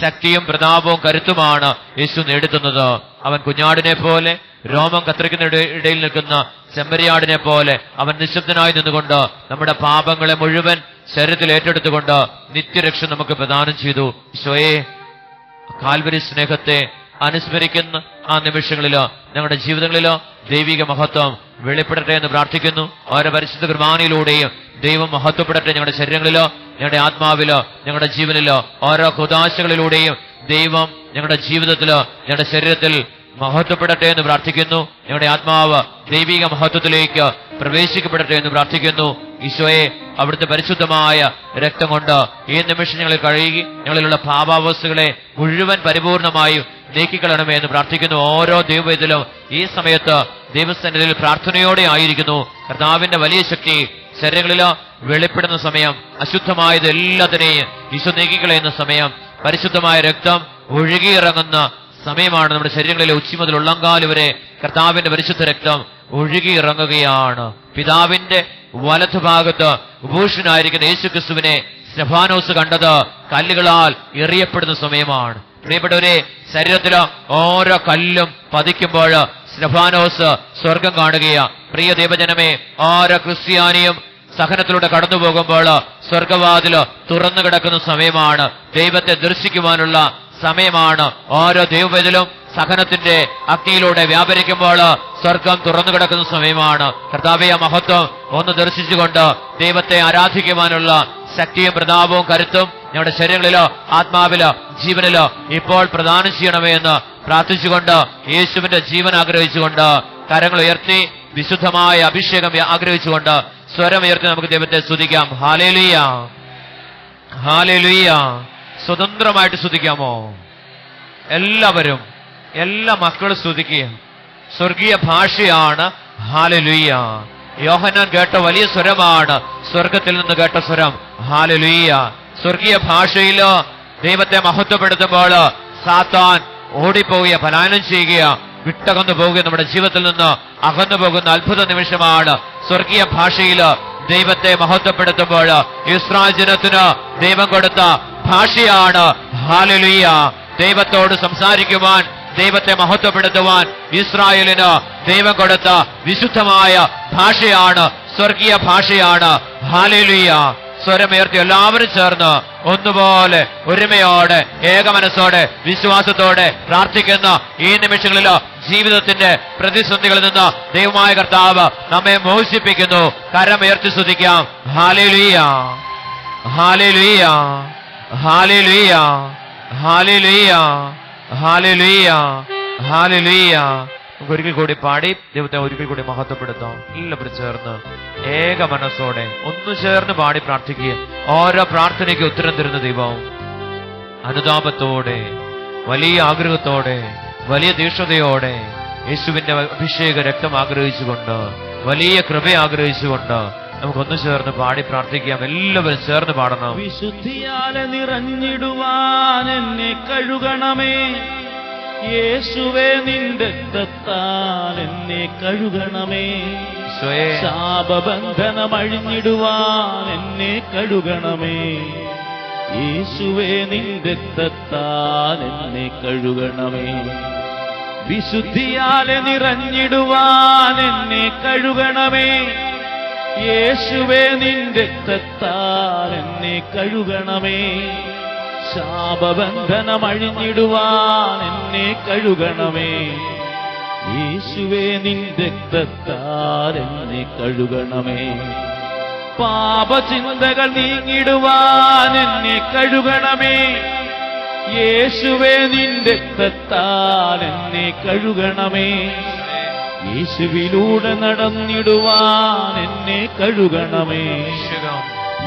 ശക്തിയും പ്രതാപവും കരുത്തുമാണ് യേശു നേടുന്നത്. അവൻ കുഞ്ഞാടിനെ പോലെ, രോമം കത്രിക്കുന്ന ഇടയിൽ നിൽക്കുന്ന ചെമ്മരിയാടിനെ പോലെ അവൻ നിശബ്ദനായി നിന്നുകൊണ്ട് നമ്മുടെ പാപങ്ങളെ മുഴുവൻ ശരീരത്തിൽ ഏറ്റെടുത്തുകൊണ്ട് നിത്യരക്ഷ നമുക്ക് പ്രദാനം ചെയ്തു. ഈശോയെ, കാൽവരി സ്നേഹത്തെ അനുസ്മരിക്കുന്ന ആ നിമിഷങ്ങളിലോ ഞങ്ങളുടെ ജീവിതങ്ങളിലോ ദൈവിക മഹത്വം വെളിപ്പെടട്ടെ എന്ന് പ്രാർത്ഥിക്കുന്നു. ഓരോ പരിശുദ്ധ കുർബാനയിലൂടെയും ദൈവം മഹത്വപ്പെടട്ടെ ഞങ്ങളുടെ ശരീരങ്ങളിലോ ഞങ്ങളുടെ ആത്മാവിലോ ഞങ്ങളുടെ ജീവനിലോ ഓരോ കുദാശകളിലൂടെയും ദൈവം ഞങ്ങളുടെ ജീവിതത്തിലോ ഞങ്ങളുടെ ശരീരത്തിൽ മഹത്വപ്പെടട്ടെ എന്ന് പ്രാർത്ഥിക്കുന്നു. ഞങ്ങളുടെ ആത്മാവ് ദൈവിക മഹത്വത്തിലേക്ക് പ്രവേശിക്കപ്പെടട്ടെ എന്ന് പ്രാർത്ഥിക്കുന്നു. ഈശോയെ, അവിടുത്തെ പരിശുദ്ധമായ രക്തം കൊണ്ട് ഈ നിമിഷം ഞങ്ങൾ കഴുകി ഞങ്ങളിലുള്ള പാപാവസ്ഥകളെ മുഴുവൻ പരിപൂർണമായും നീക്കിക്കളയണമേ എന്ന് പ്രാർത്ഥിക്കുന്നു. ഓരോ ദൈവവേദിലും ഈ സമയത്ത് ദൈവസന്നിധിയിൽ പ്രാർത്ഥനയോടെ ആയിരിക്കുന്നു. കർത്താവിന്റെ വലിയ ശക്തി ശരീരങ്ങളിലോ വെളിപ്പെടുന്ന സമയം, അശുദ്ധമായത് എല്ലാത്തിനെയും ഈശോ നീക്കിക്കളയുന്ന സമയം, പരിശുദ്ധമായ രക്തം ഒഴുകിയിറങ്ങുന്ന സമയമാണ്. നമ്മുടെ ശരീരങ്ങളിലെ ഉച്ചി മുതൽ ഉള്ളങ്കാല് വരെ കർത്താവിന്റെ പരിശുദ്ധ രക്തം ഒഴുകിയിറങ്ങുകയാണ്. പിതാവിന്റെ വലതുഭാഗത്ത് ഉപൂഷനായിരിക്കുന്ന യേശുക്രിസ്തുവിനെ സ്തെഫാനോസ് കണ്ടത് കല്ലുകളാൽ എറിയപ്പെടുന്ന സമയമാണ്. പ്രിയപ്പെട്ടവരെ, ശരീരത്തില് ഓരോ കല്ലും പതിക്കുമ്പോൾ സ്തെഫാനോസ് സ്വർഗം കാണുകയാ. പ്രിയ ദൈവജനമേ, ഓരോ ക്രിസ്ത്യാനിയും സഹനത്തിലൂടെ കടന്നു പോകുമ്പോൾ സ്വർഗവാതില് തുറന്നു കിടക്കുന്ന സമയമാണ്. ദൈവത്തെ ദർശിക്കുവാനുള്ള സമയമാണ്. ഓരോ ദൈവവേദിലും സഹനത്തിന്റെ അഗ്നിയിലൂടെ വ്യാപരിക്കുമ്പോൾ സ്വർഗം തുറന്നു കിടക്കുന്ന സമയമാണ്. കർത്താവേ, മഹത്വം ഒന്ന് ദർശിച്ചുകൊണ്ട് ദൈവത്തെ ആരാധിക്കുവാനുള്ള ശക്തിയും പ്രതാപവും കരുത്തും ഞങ്ങളുടെ ശരീരങ്ങളിലോ ആത്മാവിലോ ജീവനിലോ ഇപ്പോൾ പ്രദാനം ചെയ്യണമേ എന്ന് പ്രാർത്ഥിച്ചുകൊണ്ട്, യേശുവിന്റെ ജീവൻ ആഗ്രഹിച്ചുകൊണ്ട്, കരങ്ങൾ ഉയർത്തി വിശുദ്ധമായ അഭിഷേകം ആഗ്രഹിച്ചുകൊണ്ട് സ്വരമുയർത്തി നമുക്ക് ദൈവത്തെ സ്തുതിക്കാം. ഹല്ലേലൂയ, ഹല്ലേലൂയ. സ്വതന്ത്രമായിട്ട് സ്തുതിക്കാമോ? എല്ലാവരും, എല്ലാ മക്കളും സ്തുതിക്കുക. സ്വർഗീയ ഭാഷയാണ് ഹല്ലേലൂയ. യോഹന്നാൻ കേട്ട വലിയ സ്വരമാണ് സ്വർഗത്തിൽ നിന്ന് കേട്ട സ്വരം. ഹല്ലേലൂയ. സ്വർഗീയ ഭാഷയിലോ ദൈവത്തെ മഹത്വപ്പെടുത്തുമ്പോൾ സാത്താൻ ഓടിപ്പോവുക, പലായനം ചെയ്യുക, വിട്ടകന്നു പോവുക, നമ്മുടെ ജീവിതത്തിൽ നിന്ന് അകന്നു പോകുന്ന അത്ഭുത നിമിഷമാണ്. സ്വർഗീയ ഭാഷയിൽ ദൈവത്തെ മഹത്വപ്പെടുത്തുമ്പോൾ ഇസ്രായേൽ ജനത്തിന് ദൈവം കൊടുത്ത ഭാഷയാണ് ഹല്ലേലൂയ. ദൈവത്തോട് സംസാരിക്കുവാൻ, ദൈവത്തെ മഹത്വപ്പെടുത്തുവാൻ ഇസ്രായേലിന് ദൈവം കൊടുത്ത വിശുദ്ധമായ ഭാഷയാണ്, സ്വർഗീയ ഭാഷയാണ് ഹല്ലേലൂയ. സ്വരമുയർത്തി എല്ലാവരും ചേർന്ന് ഒന്നുപോലെ ഒരുമയോടെ ഏകമനസ്സോടെ വിശ്വാസത്തോടെ പ്രാർത്ഥിക്കുന്ന ഈ നിമിഷങ്ങളിൽ ജീവിതത്തിന്റെ പ്രതിസന്ധികളിൽ നിന്ന് ദൈവമായ കർത്താവ് നമ്മെ മോചിപ്പിക്കുന്നു. കരമുയർത്തി സ്തുതിക്കാം. ഹല്ലേലൂയ, ഹല്ലേലൂയ, ഹല്ലേലൂയ, ഹല്ലേലൂയ, ഹല്ലേലൂയ, ഹല്ലേലൂയ. നമുക്ക് ഒരിക്കൽ കൂടി പാടി ദൈവത്തെ ഒരിക്കൽ കൂടി മഹത്വപ്പെടുത്താം. എല്ലാവരും ചേർന്ന് ഏക മനസ്സോടെ ഒന്ന് ചേർന്ന് പാടി പ്രാർത്ഥിക്കുക. ഓരോ പ്രാർത്ഥനയ്ക്ക് ഉത്തരം തരുന്ന ദൈവം അനുതാപത്തോടെ, വലിയ ആഗ്രഹത്തോടെ, വലിയ തീക്ഷ്ണതയോടെ യേശുവിന്റെ അഭിഷേക രക്തം ആഗ്രഹിച്ചുകൊണ്ട്, വലിയ കൃപ ആഗ്രഹിച്ചുകൊണ്ട് നമുക്കൊന്ന് ചേർന്ന് പാടി പ്രാർത്ഥിക്കാം. എല്ലാവരും ചേർന്ന് പാടണം. വിശുദ്ധിയാലെ നിറഞ്ഞിടുവാൻ എന്നെ കഴുകണമേ യേശുവേ, നിന്റെ രക്തത്താൽ എന്നെ കഴുകണമേ. ശാപബന്ധനമഴിഞ്ഞിടുവാൻ എന്നെ കഴുകണമേ യേശുവേ, നിന്റെ രക്തത്താൽ എന്നെ കഴുകണമേ. വിശുദ്ധിയാലെ നിറഞ്ഞിടുവാൻ എന്നെ കഴുകണമേ യേശുവേ, നിന്റെ രക്തത്താൽ എന്നെ കഴുകണമേ. ശാപബന്ധനമഴിഞ്ഞിടുവാൻ എന്നെ കഴുകണമേ യേശുവേ, നിന്റെ രക്തത്താൽ എന്നെ കഴുകണമേ. പാപചിന്തകൾ നീങ്ങിടുവാൻ എന്നെ കഴുകണമേ യേശുവേ, നിന്റെ രക്തത്താൽ എന്നെ കഴുകണമേ. യേശുവിലൂടെ നടന്നിടുവാൻ എന്നെ കഴുകണമേ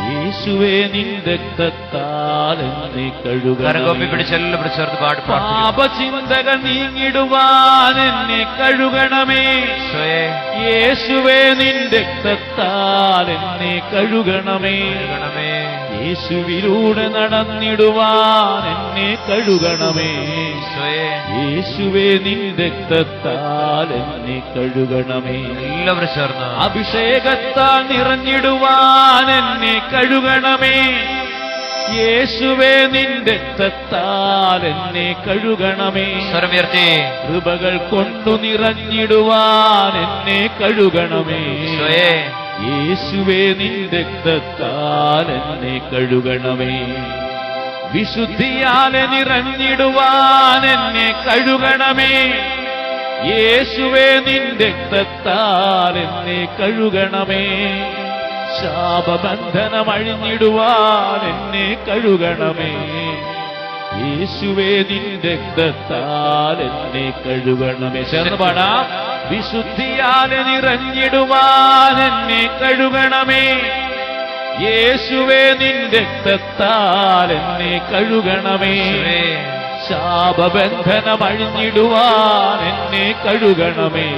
യേശുവേ, നിന്റെ രക്തത്താൽ എന്നെ കഴുകണമേ. പാപചിന്തകൾ നീങ്ങിടുവാൻ എന്നെ കഴുകണമേ യേശുവേ, നിന്റെ രക്തത്താൽ എന്നെ കഴുകണമേ. യേശുവിലൂടെ നടന്നിടുവാൻ എന്നെ കഴുകണമേ യേശുവേ, നിന്റെ രക്തത്താൽ എന്നെ കഴുകണമേ. എല്ലാവരും ചേർന്ന് അഭിഷേകത്താൽ നിറഞ്ഞിടുവാൻ എന്നെ കഴുകണമേ യേശുവേ, നിന്റെ രക്തത്താൽ എന്നെ കഴുകണമേ. സ്വരമുയർത്തി കൃപകൾ കൊണ്ടു നിറഞ്ഞിടുവാൻ എന്നെ കഴുകണമേ യേശുവേ, നിന്റെ രക്തത്താൽ എന്നെ കഴുകണമേ. വിശുദ്ധിയാലെ നിറഞ്ഞിടുവാൻ എന്നെ കഴുകണമേ യേശുവേ, നിന്റെ രക്തത്താൽ എന്നെ കഴുകണമേ. ശാപബന്ധനം അഴിഞ്ഞിടുവാൻ എന്നെ കഴുകണമേ. യേശുവേ നിന്റെ രക്തത്താൽ എന്നെ കഴുകണമേ. ചേർന്ന് പാടാം. വിശുദ്ധിയാലെ നിറഞ്ഞിടുവാൻ എന്നെ കഴുകണമേ. യേശുവേ നിന്റെ രക്തത്താൽ എന്നെ കഴുകണമേ. ശാപബന്ധനം അഴിഞ്ഞിടുവാൻ എന്നെ കഴുകണമേ.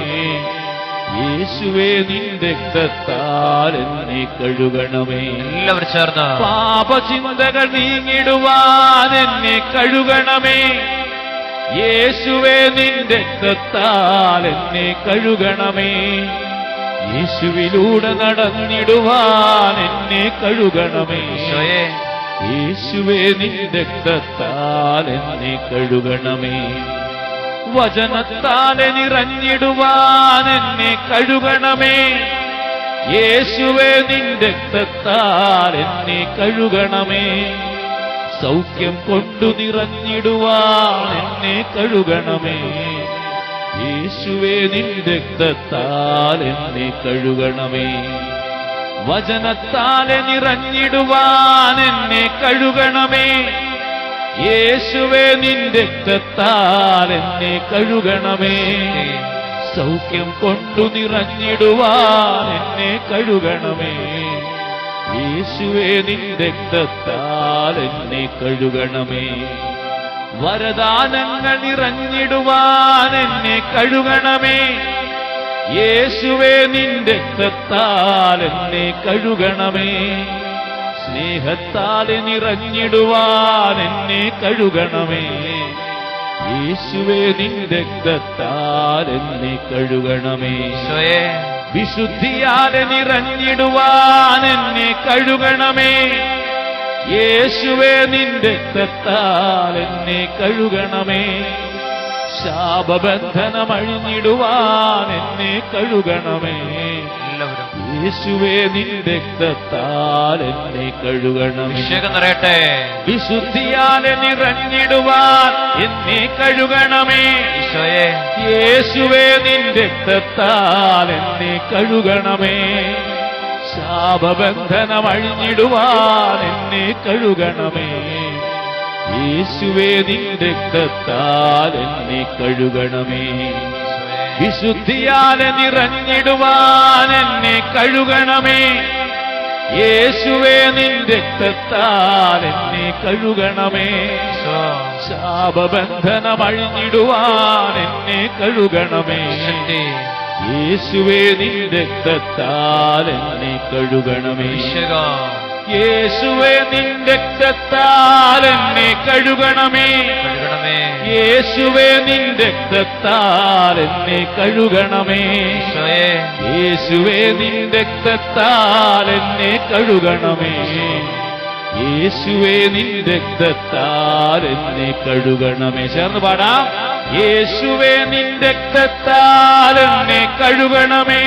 യേശുവേ നിന്റെ രക്തത്താൽ എന്നെ കഴുകണമേ. എല്ലാവരും ചേർന്ന്. പാപചിന്തകൾ നീങ്ങിടുവാൻ എന്നെ കഴുകണമേ. യേശുവേ നിന്റെ രക്തത്താൽ എന്നെ കഴുകണമേ. യേശുവിലൂടെ നടന്നിടുവാൻ എന്നെ കഴുകണമേ. യേശുവേ നിന്റെ രക്തത്താൽ എന്നെ കഴുകണമേ. വചനത്താലെ നിറഞ്ഞിടുവാൻ എന്നെ കഴുകണമേ. യേശുവേ നിന്റെ രക്തത്താൽ എന്നെ കഴുകണമേ. സൗഖ്യം കൊണ്ടു നിറഞ്ഞിടുവാൻ എന്നെ കഴുകണമേ. യേശുവേ നിന്റെ രക്തത്താൽ എന്നെ കഴുകണമേ. വചനത്താലെ നിറഞ്ഞിടുവാൻ എന്നെ കഴുകണമേ. യേശുവേ നിന്റെ രക്തത്താൽ എന്നെ കഴുകണമേ. സൗഖ്യം കൊണ്ടു നിറഞ്ഞിടുവാൻ എന്നെ കഴുകണമേ. യേശുവേ നിന്റെ രക്തത്താൽ എന്നെ കഴുകണമേ. വരദാനങ്ങൾ നിറഞ്ഞിടുവാൻ എന്നെ കഴുകണമേ. യേശുവേ നിന്റെ രക്തത്താൽ എന്നെ കഴുകണമേ. സ്നേഹത്താൽ നിറഞ്ഞിടുവാൻ എന്നെ കഴുകണമേ. യേശുവേ നിന്റെ രക്തത്താൽ എന്നെ കഴുകണമേ. വിശുദ്ധിയാലെ നിറഞ്ഞിടുവാൻ എന്നെ കഴുകണമേ. യേശുവേ നിന്റെ രക്തത്താൽ എന്നെ കഴുകണമേ. ശാപബന്ധനം അഴിഞ്ഞിടുവാൻ എന്നെ കഴുകണമേ. യേശുവേ നിന്റെ രക്തത്താൽ എന്നെ കഴുകണമേ. വിശുദ്ധിയാലെ നിറഞ്ഞിടുവാൻ എന്നെ കഴുകണമേ. യേശുവേ നിന്റെ രക്തത്താൽ എന്നെ കഴുകണമേ. ശാപബന്ധനം അഴിഞ്ഞിടുവാൻ എന്നെ കഴുകണമേ. യേശുവേ നിന്റെ രക്തത്താൽ എന്നെ കഴുകണമേ. വിശുദ്ധിയാലെ നിറഞ്ഞിടുവാൻ എന്നെ കഴുകണമേ. യേശുവേ നിന്റെ രക്തത്താൽ എന്നെ കഴുകണമേ. ശാപബന്ധനം അഴിഞ്ഞിടുവാൻ എന്നെ കഴുകണമേ. യേശുവേ നിന്റെ രക്തത്താൽ എന്നെ കഴുകണമേ. യേശുവേ നിന്റെ രക്തത്താൽ എന്നെ കഴുകണമേ. യേശുവേ നിന്റെ രക്തത്താൽ എന്നെ കഴുകണമേ. യേശുവേ നിന്റെ രക്തത്താൽ എന്നെ കഴുകണമേ. യേശുവേ നിന്റെ രക്തത്താൽ എന്നെ കഴുകണമേ. ചേർന്ന് പാടാം. യേശുവേ നിന്റെ രക്തത്താൽ എന്നെ കഴുകണമേ.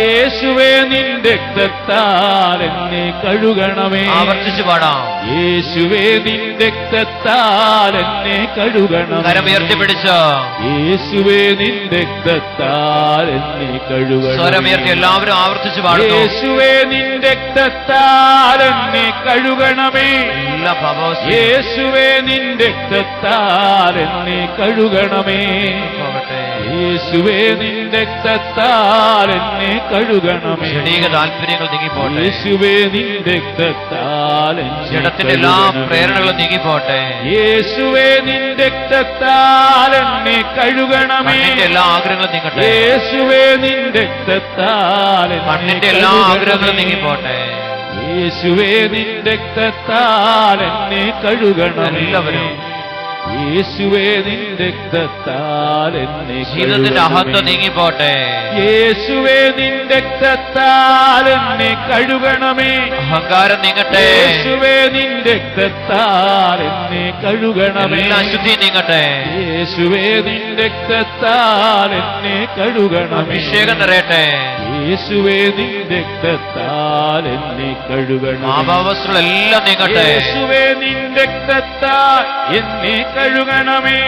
യേശുവേ നിന്റെ രക്തത്താൽ എന്നെ കഴുകണമേ. ആവർത്തിച്ച് പാടാം. യേശുവേ നിന്റെ രക്തത്താൽ എന്നെ കഴുകണമേ. കരമുയർത്തി പിടിച്ചോ. യേശുവേ നിന്റെ രക്തത്താൽ എന്നെ കഴുകണമേ. സ്വരമുയർത്തി എല്ലാവരും ആവർത്തിച്ച് പാടുന്നു. യേശുവേ നിന്റെ രക്തത്താൽ എന്നെ കഴുകണമേ. യേശുവേ നിന്റെ രക്തത്താൽ എന്നെ കഴുകണമേ. യേശുവേ നിന്റെ രക്തത്താൽ എന്നെ കഴുകണമേ. താല്പര്യങ്ങൾ നീങ്ങിപ്പോട്ടെ. യേശുവേ നിന്റെ രക്തത്താൽ ജഡത്തിന്റെ എല്ലാ പ്രേരണകളും നീങ്ങിപ്പോട്ടെ. യേശുവേ നിന്റെ രക്തത്താൽ എന്നെ കഴുകണമേ. എല്ലാ ആഗ്രഹങ്ങളും നീങ്ങട്ടെ. യേശുവേ നിന്റെ രക്തത്താൽ മണ്ണിന്റെ എല്ലാ ആഗ്രഹങ്ങളും നീങ്ങിപ്പോട്ടെ. യേശുവേ നിന്റെ രക്തത്താൽ എന്നെ കഴുകണമേ. എല്ലാവരും യേശുവേ നിന്റെ രക്തത്താൽ എന്നെ ജീവിതത്തിന്റെ അഹന്ത നീങ്ങിപ്പോട്ടെ. യേശുവേ നിന്റെ രക്തത്താൽ എന്നെ കഴുകണമേ. അഹങ്കാരം നീങ്ങട്ടെ. യേശുവേ നിന്റെ രക്തത്താൽ എന്നെ കഴുകണമേ. അശുദ്ധി നീങ്ങട്ടെ. യേശുവേ നിന്റെ രക്തത്താൽ എന്നെ കഴുകണമേ. അഭിഷേകം നിറയട്ടെ. യേശുവേ നിന്റെ രക്തത്താൽ എന്നെ കഴുകണമേ. പാപാവസ്ഥകളെല്ലാം നീങ്ങട്ടെ. യേശുവേ നിന്റെ രക്തത്താൽ എന്നെ കഴുകണമേ.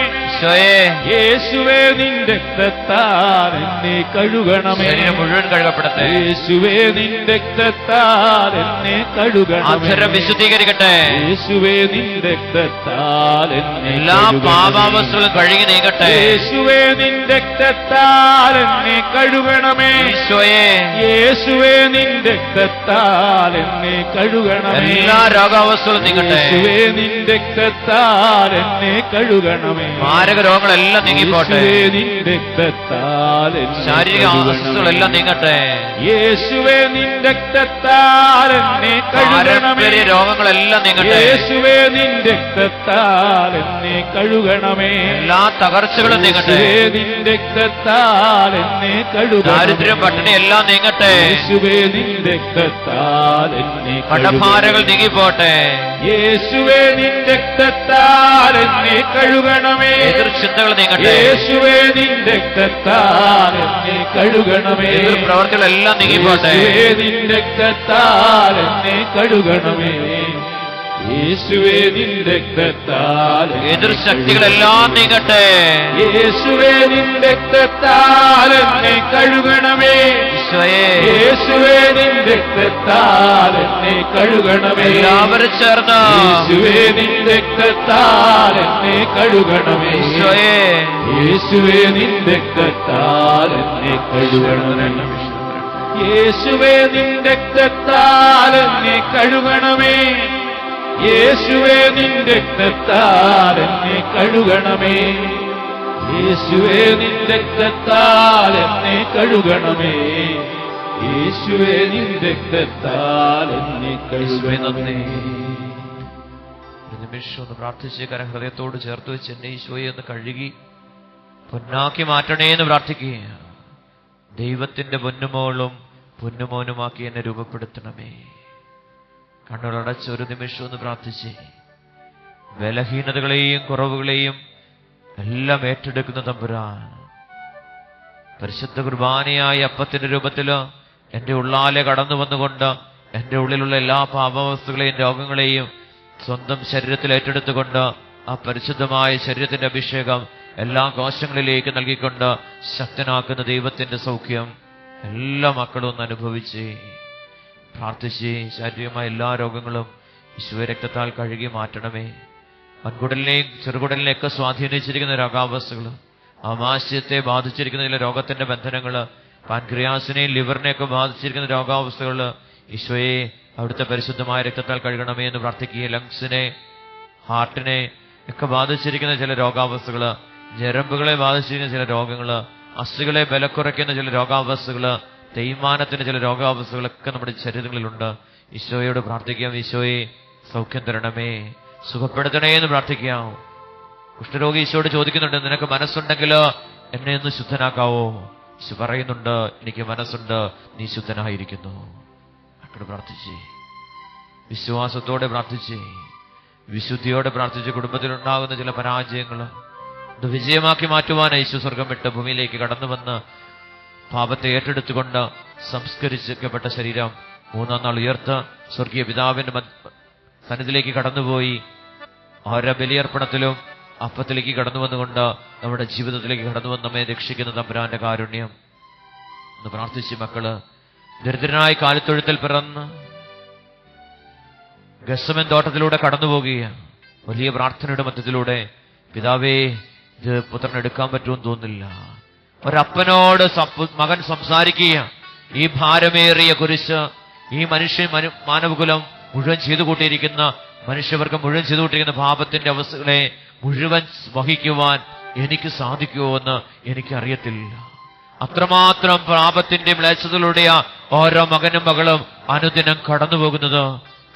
യേശുവേ നിൻ രക്തത്താൽ എന്നെ കഴുകണമേ. മുഴുവൻ കഴുകപ്പെടട്ടെ. യേശുവേ നിൻ രക്തത്താൽ എന്നെ കഴുകണമേ. വിശുദ്ധീകരിക്കട്ടെ. യേശുവേ നിൻ രക്തത്താൽ എന്നെ എല്ലാ പാപാവസ്ഥകളും കഴുകി നീക്കട്ടെ. യേശുവേ നിൻ രക്തത്താൽ എന്നെ കഴുകണമേ. യേശുവേ നിൻ രക്തത്താൽ എന്നെ കഴുകണമേ. എല്ലാ രോഗാവസ്ഥകളും നീങ്ങട്ടെ. യേശുവേ നിൻ രക്തത്താൽ എന്നെ കഴുകണമേ. മാരക രോഗങ്ങളെല്ലാം നീങ്ങിപ്പോട്ടെ. യേശുവേ നിൻ രക്തത്താൽ ശാരീരിക അവസ്ഥകളെല്ലാം നീങ്ങട്ടെ. യേശുവേ നിൻ രക്തത്താൽ എന്നെ കഴുകണമേ. രോഗങ്ങളെല്ലാം നീങ്ങട്ടെ. യേശുവേ നിൻ രക്തത്താൽ എന്നെ കഴുകണമേ. എല്ലാ തകർച്ചകളും നീങ്ങട്ടെ. നിൻ രക്തത്താൽ എന്നെ കഴുകണമേ. ദാരിദ്ര്യം പട്ടിണി എല്ലാം നീങ്ങട്ടെ. യേശുവേ നിൻ രക്തത്താൽ എന്നെ കടഭാരങ്ങൾ നീങ്ങിപ്പോട്ടെ. യേശുവേ നിൻ രക്തത്താൽ എന്നെ കഴുകണമേ. എതിർചിന്തകൾ നീങ്ങട്ടെ. യേശുവേ നിൻ രക്തത്താൽ എന്നെ കഴുകണമേ. പ്രവർത്തികളെല്ലാം നീങ്ങിപ്പോട്ടെ. യേശുവേ നിൻ രക്തത്താൽ എന്നെ കഴുകണമേ. യേശുവേ നിൻ രക്തത്താൽ എതിർശക്തികളെല്ലാം നീങ്ങട്ടെ. യേശുവേ നിൻ രക്തത്താൽ എന്നെ കഴുകണമേ. യേശുവേ നിൻ രക്തത്താൽ എന്നെ കഴുകണമേ. എല്ലാവരും ചേർന്ന് യേശുവേ നിൻ രക്തത്താൽ എന്നെ കഴുകണമേ. യേശുവേ നിൻ രക്തത്താൽ എന്നെ കഴുകണമേ. യേശുവേ നിൻ രക്തത്താൽ എന്നെ കഴുകണമേ. യേശുവേ നിൻ രക്തത്താൽ എന്നെ കഴുകണമേ. യേശുവേ നിൻ രക്തത്താൽ എന്നെ കഴുകണമേ. യേശുവേ നിൻ രക്തത്താൽ എന്നെ കഴുകണമേ. ഒരു നിമിഷം ഒന്ന് പ്രാർത്ഥിച്ച് കരഹൃദയത്തോട് ചേർത്ത് വെച്ച് എന്നെ ഈശോയെ ഒന്ന് കഴുകി പൊന്നാക്കി മാറ്റണേ എന്ന് പ്രാർത്ഥിക്കുക. ദൈവത്തിന്റെ പൊന്നുമോളും പൊന്നുമോനുമാക്കി എന്നെ രൂപപ്പെടുത്തണമേ. കണ്ണുകളടച്ച് ഒരു നിമിഷം ഒന്ന് പ്രാർത്ഥിച്ച് ബലഹീനതകളെയും കുറവുകളെയും എല്ലാം ഏറ്റെടുക്കുന്ന തമ്പുരാൻ, പരിശുദ്ധ കുർബാനയായ അപ്പത്തിന്റെ രൂപത്തില് എന്റെ ഉള്ളാലെ കടന്നു വന്നുകൊണ്ട് എന്റെ ഉള്ളിലുള്ള എല്ലാ പാപാവസ്ഥകളെയും രോഗങ്ങളെയും സ്വന്തം ശരീരത്തിൽ ഏറ്റെടുത്തുകൊണ്ട് ആ പരിശുദ്ധമായ ശരീരത്തിന്റെ അഭിഷേകം എല്ലാ കോശങ്ങളിലേക്ക് നൽകിക്കൊണ്ട് ശക്തനാക്കുന്ന ദൈവത്തിന്റെ സൗഖ്യം എല്ലാ മക്കളും ഒന്ന് അനുഭവിച്ച് പ്രാർത്ഥിച്ച് ശാരീരികമായ എല്ലാ രോഗങ്ങളും ഈശോ രക്തത്താൽ കഴുകി മാറ്റണമേ. വൻകുടലിനെയും ചെറുകുടലിനെയൊക്കെ സ്വാധീനിച്ചിരിക്കുന്ന രോഗാവസ്ഥകൾ, ആമാശയത്തെ ബാധിച്ചിരിക്കുന്ന ചില രോഗത്തിന്റെ ബന്ധനങ്ങൾ, പാൻക്രിയാസിനെയും ലിവറിനെയൊക്കെ ബാധിച്ചിരിക്കുന്ന രോഗാവസ്ഥകൾ ഈശോയെ അവിടുത്തെ പരിശുദ്ധമായ രക്തത്താൽ കഴുകണമേ എന്ന് പ്രാർത്ഥിക്കുക. ലങ്സിനെ, ഹാർട്ടിനെ ഒക്കെ ബാധിച്ചിരിക്കുന്ന ചില രോഗാവസ്ഥകൾ, ഞരമ്പുകളെ ബാധിച്ചിരിക്കുന്ന ചില രോഗങ്ങൾ, അസ്ഥികളെ ബലക്കുറയ്ക്കുന്ന ചില രോഗാവസ്ഥകൾ, തേയ്മാനത്തിന്റെ ചില രോഗാവസ്ഥകളൊക്കെ നമ്മുടെ ശരീരങ്ങളിലുണ്ട്. ഈശോയോട് പ്രാർത്ഥിക്കാം, ഈശോയെ സൗഖ്യം തരണമേ, സുഖപ്പെടുത്തണേ എന്ന് പ്രാർത്ഥിക്കാം. കുഷ്ഠരോഗി ഈശോയോട് ചോദിക്കുന്നുണ്ട്, നിനക്ക് മനസ്സുണ്ടെങ്കിൽ എന്നെ ഒന്ന് ശുദ്ധനാക്കാവോ? ഈശോ പറയുന്നുണ്ട്, എനിക്ക് മനസ്സുണ്ട്, നീ ശുദ്ധനായിരിക്കുന്നു. അങ്ങോട്ട് പ്രാർത്ഥിച്ചേ, വിശ്വാസത്തോടെ പ്രാർത്ഥിച്ചേ, വിശുദ്ധിയോടെ പ്രാർത്ഥിച്ച് കുടുംബത്തിലുണ്ടാകുന്ന ചില പരാജയങ്ങൾ ഇത് വിജയമാക്കി മാറ്റുവാൻ ഈശോ സ്വർഗം വിട്ട് ഭൂമിയിലേക്ക് കടന്നു വന്ന് പാപത്തെ ഏറ്റെടുത്തുകൊണ്ട് സംസ്കരിക്കപ്പെട്ട ശരീരം മൂന്നാം നാൾ ഉയർത്ത് സ്വർഗീയ പിതാവിന്റെ സന്നിധിയിലേക്ക് കടന്നുപോയി ഓരോ ബലിയർപ്പണത്തിലും അപ്പത്തിലേക്ക് കടന്നു വന്നുകൊണ്ട് നമ്മുടെ ജീവിതത്തിലേക്ക് കടന്നു വന്ന് നമ്മെ രക്ഷിക്കുന്ന തമ്പുരാന്റെ കാരുണ്യം ഒന്ന് പ്രാർത്ഥിച്ച് മക്കള് ദരിദ്രനായി കാലിത്തൊഴുത്തിൽ പിറന്ന് ഗസമൻ തോട്ടത്തിലൂടെ കടന്നു പോകുകയാണ്. വലിയ പ്രാർത്ഥനയുടെ മധ്യത്തിലൂടെ പിതാവേ ഇത് പുത്രൻ എടുക്കാൻ പറ്റുമെന്ന് തോന്നുന്നില്ല. ഒരപ്പനോട് മകൻ സംസാരിക്കുക, ഈ ഭാരമേറിയ കുരിശ് ഈ മാനവകുലം മുഴുവൻ ചെയ്തു കൂട്ടിയിരിക്കുന്ന മനുഷ്യവർഗം മുഴുവൻ ചെയ്തു കൂട്ടിയിരിക്കുന്ന പാപത്തിന്റെ അവസ്ഥകളെ മുഴുവൻ വഹിക്കുവാൻ എനിക്ക് സാധിക്കുമോ എന്ന് എനിക്കറിയത്തില്ല. അത്രമാത്രം പാപത്തിന്റെ മ്ലേച്ഛതയിലൂടെയാ ഓരോ മകനും മകളും അനുദിനം കടന്നു പോകുന്നത്.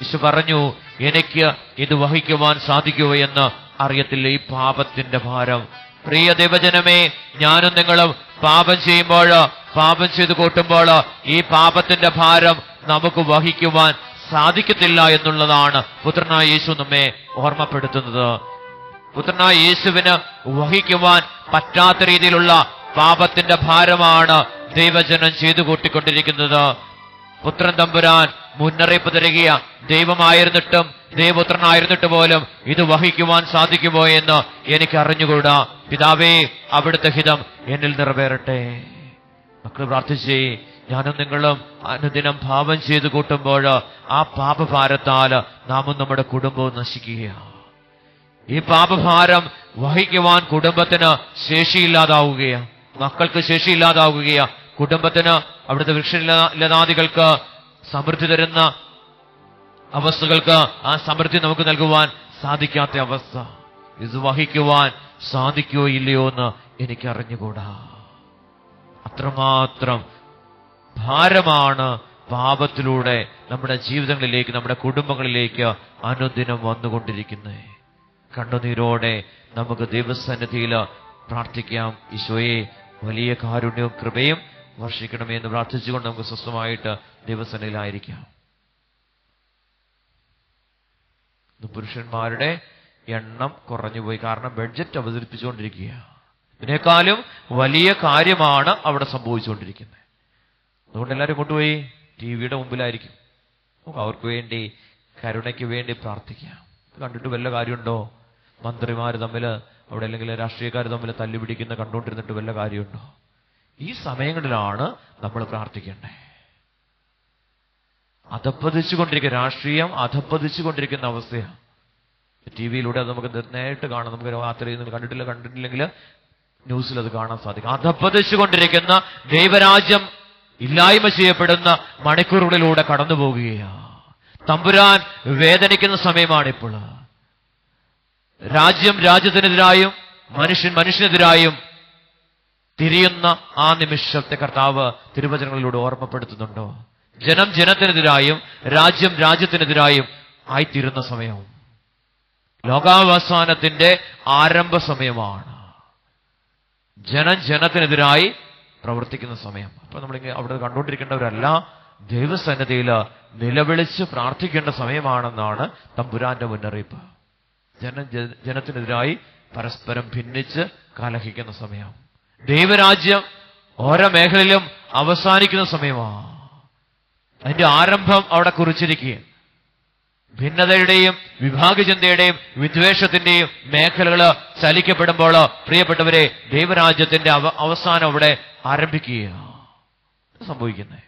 ഈശോ പറഞ്ഞു, എനിക്ക് ഇത് വഹിക്കുവാൻ സാധിക്കുമോ എന്ന് അറിയത്തില്ല ഈ പാപത്തിന്റെ ഭാരം. പ്രിയ ദൈവജനമേ, ഞാനും നിങ്ങളും പാപം ചെയ്യുമ്പോൾ, പാപം ചെയ്ത് കൂട്ടുമ്പോൾ ഈ പാപത്തിന്റെ ഭാരം നമുക്ക് വഹിക്കുവാൻ സാധിക്കത്തില്ല എന്നുള്ളതാണ് പുത്രനായ യേശു നമ്മെ ഓർമ്മപ്പെടുത്തുന്നത്. പുത്രനായ യേശുവിന് വഹിക്കുവാൻ പറ്റാത്ത രീതിയിലുള്ള പാപത്തിന്റെ ഭാരമാണ് ദൈവജനം ചെയ്തു കൂട്ടിക്കൊണ്ടിരിക്കുന്നത്. പുത്രൻ തമ്പുരാൻ മുന്നറിയിപ്പ് തരികയ, ദൈവമായിരുന്നിട്ടും ദൈവപുത്രനായിരുന്നിട്ട് പോലും ഇത് വഹിക്കുവാൻ സാധിക്കുമോ എന്ന് എനിക്ക് അറിഞ്ഞുകൂടാ. പിതാവേ, അവിടുത്തെ ഹിതം എന്നിൽ നിറവേറട്ടെ. മക്കൾ പ്രാർത്ഥിച്ചേ. ഞാനും നിങ്ങളും അനുദിനം പാപം ചെയ്ത് കൂട്ടുമ്പോൾ ആ പാപഭാരത്താൽ നാമും നമ്മുടെ കുടുംബവും നശിക്കുകയാണ്. ഈ പാപഭാരം വഹിക്കുവാൻ കുടുംബത്തിന് ശേഷിയില്ലാതാവുകയാണ്, മക്കൾക്ക് ശേഷിയില്ലാതാവുകയാണ്, കുടുംബത്തിന് അവിടുത്തെ വൃക്ഷലതാദികൾക്ക് സമൃദ്ധി തരുന്ന അവസ്ഥകൾക്ക് ആ സമൃദ്ധി നമുക്ക് നൽകുവാൻ സാധിക്കാത്ത അവസ്ഥ. ഇത് വഹിക്കുവാൻ സാധിക്കുകയോ ഇല്ലയോ എന്ന് എനിക്ക് അറിഞ്ഞുകൂടാ. അത്രമാത്രം ഭാരമാണ് പാപത്തിലൂടെ നമ്മുടെ ജീവിതങ്ങളിലേക്ക്, നമ്മുടെ കുടുംബങ്ങളിലേക്ക് അനുദിനം വന്നുകൊണ്ടിരിക്കുന്നത്. കണ്ണുനീരോടെ നമുക്ക് ദൈവസന്നിധിയിൽ പ്രാർത്ഥിക്കാം. ഈശോയെ, വലിയ കാരുണ്യവും കൃപയും വർഷിക്കണമേ എന്ന് പ്രാർത്ഥിച്ചുകൊണ്ട് നമുക്ക് സ്വസ്ഥമായിട്ട് ദൈവസന്നിധിയിലായിരിക്കാം. പുരുഷന്മാരുടെ എണ്ണം കുറഞ്ഞുപോയി, കാരണം ബഡ്ജറ്റ് അവതരിപ്പിച്ചുകൊണ്ടിരിക്കുക. ഇതിനേക്കാളും വലിയ കാര്യമാണ് അവിടെ സംഭവിച്ചുകൊണ്ടിരിക്കുന്നത്. അതുകൊണ്ട് എല്ലാവരും കൊണ്ടുപോയി ടിവിയുടെ മുമ്പിലായിരിക്കും. അവർക്ക് വേണ്ടി, കരുണയ്ക്ക് വേണ്ടി പ്രാർത്ഥിക്കാം. കണ്ടിട്ട് വല്ല കാര്യമുണ്ടോ? മന്ത്രിമാർ തമ്മിൽ അവിടെ, അല്ലെങ്കിൽ രാഷ്ട്രീയക്കാർ തമ്മിൽ തല്ലുപിടിക്കുന്ന കണ്ടുകൊണ്ടിരുന്നിട്ട് വല്ല കാര്യമുണ്ടോ? ഈ സമയങ്ങളിലാണ് നമ്മൾ പ്രാർത്ഥിക്കേണ്ടത്. അധപ്പതിച്ചുകൊണ്ടിരിക്കുക, രാഷ്ട്രീയം അധപ്പതിച്ചുകൊണ്ടിരിക്കുന്ന അവസ്ഥയാണ്. ടിവിയിലൂടെ അത് നമുക്ക് നേരിട്ട് കാണാം. നമുക്ക് രാത്രി കണ്ടിട്ടില്ലെങ്കിൽ ന്യൂസിൽ അത് കാണാൻ സാധിക്കും. അധപ്പതിച്ചുകൊണ്ടിരിക്കുന്ന ദൈവരാജ്യം ഇല്ലായ്മ ചെയ്യപ്പെടുന്ന മണിക്കൂറുകളിലൂടെ കടന്നു പോകുകയാണ്. തമ്പുരാൻ വേദനിക്കുന്ന സമയമാണിപ്പോൾ. രാജ്യം രാജ്യത്തിനെതിരായും മനുഷ്യൻ മനുഷ്യനെതിരായും തിരിയുന്ന ആ നിമിഷത്തെ കർത്താവ് തിരുവചനങ്ങളിലൂടെ ഓർമ്മപ്പെടുത്തുന്നുണ്ടോ? ജനം ജനത്തിനെതിരായും രാജ്യം രാജ്യത്തിനെതിരായും ആയിത്തീരുന്ന സമയവും ലോകാവസാനത്തിന്റെ ആരംഭ സമയമാണ്. ജനം ജനത്തിനെതിരായി പ്രവർത്തിക്കുന്ന സമയം. അപ്പൊ നമ്മളിങ്ങനെ അവിടെ കണ്ടുകൊണ്ടിരിക്കേണ്ടവരല്ല, ദൈവസന്നിധിയിൽ നിലവിളിച്ച് പ്രാർത്ഥിക്കേണ്ട സമയമാണെന്നാണ് തമ്പുരാന്റെ മുന്നറിയിപ്പ്. ജനത്തിനെതിരായി പരസ്പരം ഭിന്നിച്ച് കലഹിക്കുന്ന സമയം. ദൈവരാജ്യം ഓരോ മേഖലയിലും അവസാനിക്കുന്ന സമയമാണ്. അതിന്റെ ആരംഭം അവിടെ കുറിച്ചിരിക്കുക. ഭിന്നതയുടെയും വിഭാഗചിന്തയുടെയും വിദ്വേഷത്തിന്റെയും മേഖലകൾ ചലിക്കപ്പെടുമ്പോൾ പ്രിയപ്പെട്ടവരെ, ദൈവരാജ്യത്തിന്റെ അവസാനം അവിടെ ആരംഭിക്കുകയാണ് സംഭവിക്കുന്നത്.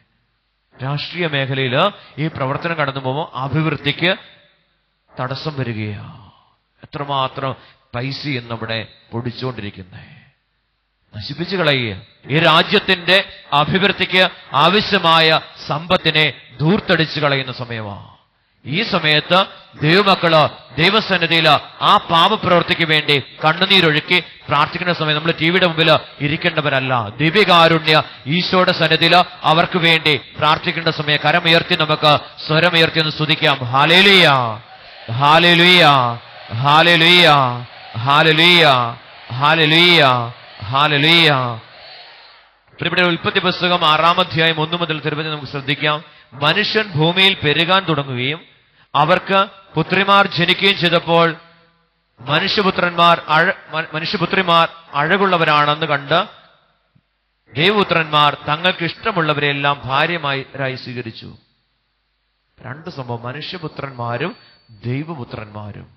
രാഷ്ട്രീയ മേഖലയിൽ ഈ പ്രവർത്തനം കടന്നു പോകുമ്പോൾ അഭിവൃദ്ധിക്ക് തടസ്സം വരികയാണ്. എത്രമാത്രം പൈസയും നമ്മുടെ പൊടിച്ചുകൊണ്ടിരിക്കുന്നത്, നശിപ്പിച്ചു കളയുക. ഈ രാജ്യത്തിന്റെ അഭിവൃദ്ധിക്ക് ആവശ്യമായ സമ്പത്തിനെ ധൂർത്തടിച്ചു കളയുന്ന സമയമാണ്. ഈ സമയത്ത് ദൈവമക്കള് ദൈവസന്നിധിയിൽ ആ പാപപ്രവൃത്തിക്ക് വേണ്ടി കണ്ണുനീരൊഴുക്കി പ്രാർത്ഥിക്കുന്ന സമയം നമ്മൾ ടിവിയുടെ മുമ്പിൽ ഇരിക്കേണ്ടവരല്ല. ദിവ്യകാരുണ്യ ഈശോയുടെ സന്നിധിയിൽ അവർക്ക് വേണ്ടി പ്രാർത്ഥിക്കേണ്ട സമയം. കരമുയർത്തി നമുക്ക് സ്വരമുയർത്തി ഒന്ന് സ്തുതിക്കാം. ഹല്ലേലൂയ, ഹല്ലേലൂയ, ഹല്ലേലൂയ, ഹല്ലേലൂയ, ഹല്ലേലൂയ, ഹല്ലേലൂയ. പ്രിയപ്പെട്ട ഉൽപ്പത്തി പുസ്തകം 6-ാം അധ്യായം 1 മുതൽ തിരുവചനം നമുക്ക് ശ്രദ്ധിക്കാം. മനുഷ്യൻ ഭൂമിയിൽ പെരുകാൻ തുടങ്ങുകയും അവർക്ക് പുത്രിമാർ ജനിക്കുകയും ചെയ്തപ്പോൾ മനുഷ്യപുത്രിമാർ അഴകുള്ളവരാണെന്ന് കണ്ട് ദൈവപുത്രന്മാർ തങ്ങൾക്ക് ഇഷ്ടമുള്ളവരെല്ലാം ഭാര്യമാരായി സ്വീകരിച്ചു. രണ്ട് സംഭവം, മനുഷ്യപുത്രന്മാരും ദൈവപുത്രന്മാരും.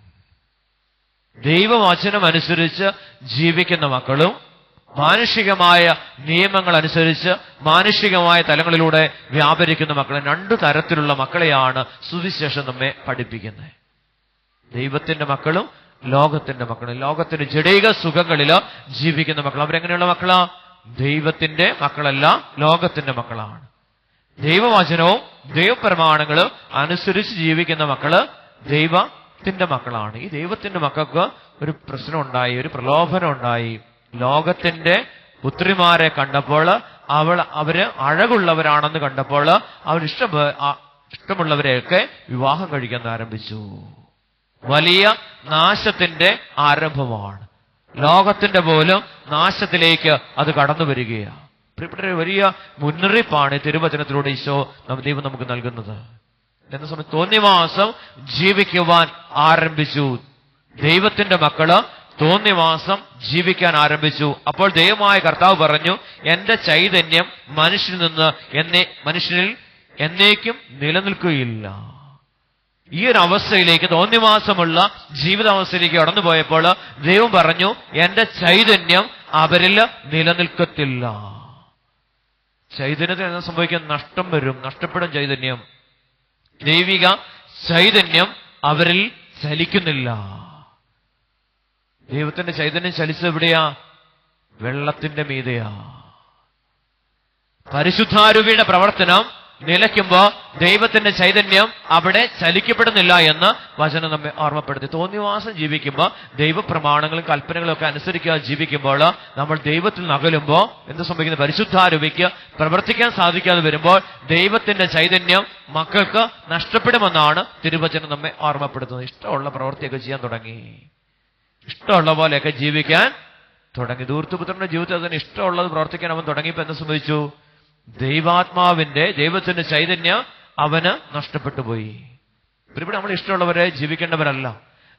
ദൈവവചനം അനുസരിച്ച് ജീവിക്കുന്ന മക്കളും മാനുഷികമായ നിയമങ്ങൾ അനുസരിച്ച് മാനുഷികമായ തലങ്ങളിലൂടെ വ്യാപരിക്കുന്ന മക്കളും, രണ്ടു തരത്തിലുള്ള മക്കളെയാണ് സുവിശേഷം നമ്മെ പഠിപ്പിക്കുന്നത്. ദൈവത്തിന്റെ മക്കളും ലോകത്തിന്റെ മക്കളും. ലോകത്തിന്റെ ജഡിക സുഖങ്ങളില് ജീവിക്കുന്ന മക്കൾ. അവരെങ്ങനെയുള്ള മക്കളാ? ദൈവത്തിന്റെ മക്കളല്ല, ലോകത്തിന്റെ മക്കളാണ്. ദൈവവചനവും ദൈവപ്രമാണങ്ങളും അനുസരിച്ച് ജീവിക്കുന്ന മക്കള് ദൈവത്തിന്റെ മക്കളാണ്. ഈ ദൈവത്തിന്റെ മക്കൾക്ക് ഒരു പ്രശ്നം ഉണ്ടായി, ഒരു പ്രലോഭനം ഉണ്ടായി. ലോകത്തിന്റെ പുത്രിമാരെ കണ്ടപ്പോൾ അവര് അഴകുള്ളവരാണെന്ന് കണ്ടപ്പോൾ ഇഷ്ടമുള്ളവരെയൊക്കെ വിവാഹം കഴിക്കാൻ ആരംഭിച്ചു. വലിയ നാശത്തിന്റെ ആരംഭമാണ്. ലോകത്തിന്റെ പോലും നാശത്തിലേക്ക് അത് കടന്നു വരികയാണ്. പ്രിയപ്പെട്ട വലിയ മുന്നറിയിപ്പാണ് തിരുവചനത്തിലൂടെ ഈശോ ദൈവം നമുക്ക് നൽകുന്നത്. എന്ന സമയത്ത് തോന്നിവാസം ജീവിക്കുവാൻ ആരംഭിച്ചു. ദൈവത്തിന്റെ മക്കള് തോന്നിവാസം ജീവിക്കാൻ ആരംഭിച്ചു. അപ്പോൾ ദൈവമായ കർത്താവ് പറഞ്ഞു, എന്റെ ചൈതന്യം മനുഷ്യനിൽ എന്നേക്കും നിലനിൽക്കുകയില്ല. ഈ ഒരു അവസ്ഥയിലേക്ക്, തോന്നിവാസമുള്ള ജീവിതാവസ്ഥയിലേക്ക് കടന്നുപോയപ്പോൾ ദൈവം പറഞ്ഞു, എന്റെ ചൈതന്യം അവരിൽ നിലനിൽക്കത്തില്ല. ചൈതന്യത്തിന് എന്താ സംഭവിക്കാൻ? നഷ്ടം വരും, നഷ്ടപ്പെടും ചൈതന്യം. ദൈവിക ചൈതന്യം അവരിൽ ചലിക്കുന്നില്ല. ദൈവത്തിന്റെ ചൈതന്യം ചലിച്ചത് എവിടെയാ? വെള്ളത്തിന്റെ മീതെയാ. പരിശുദ്ധാരൂപിയുടെ പ്രവർത്തനം നിലയ്ക്കുമ്പോ ദൈവത്തിന്റെ ചൈതന്യം അവിടെ ചലിക്കപ്പെടുന്നില്ല എന്ന് വചനം നമ്മെ ഓർമ്മപ്പെടുത്തി. തോന്നിവാസം ജീവിക്കുമ്പോൾ, ദൈവപ്രമാണങ്ങളും കൽപ്പനകളും ഒക്കെ അനുസരിക്കാതെ ജീവിക്കുമ്പോൾ നമ്മൾ ദൈവത്തിൽ നകലുമ്പോ എന്ത് സംഭവിക്കുന്നത്? പരിശുദ്ധാരൂപിക്ക് പ്രവർത്തിക്കാൻ സാധിക്കാതെ വരുമ്പോൾ ദൈവത്തിന്റെ ചൈതന്യം മക്കൾക്ക് നഷ്ടപ്പെടുമെന്നാണ് തിരുവചനം നമ്മെ ഓർമ്മപ്പെടുത്തുന്നത്. ഇഷ്ടമുള്ള പ്രവൃത്തിയൊക്കെ ചെയ്യാൻ തുടങ്ങി, ഇഷ്ടമുള്ള പോലെയൊക്കെ ജീവിക്കാൻ തുടങ്ങി. ധൂർത്തുപുത്രന്റെ ജീവിതത്തിൽ അതിന് ഇഷ്ടമുള്ളത് പ്രവർത്തിക്കാൻ അവൻ തുടങ്ങിയപ്പോൾ എന്ത് സംഭവിച്ചു? ദൈവത്തിന്റെ ചൈതന്യം അവന് നഷ്ടപ്പെട്ടു പോയി. ഇവിടെ നമ്മൾ ഇഷ്ടമുള്ളവരെ ജീവിക്കേണ്ടവരല്ല.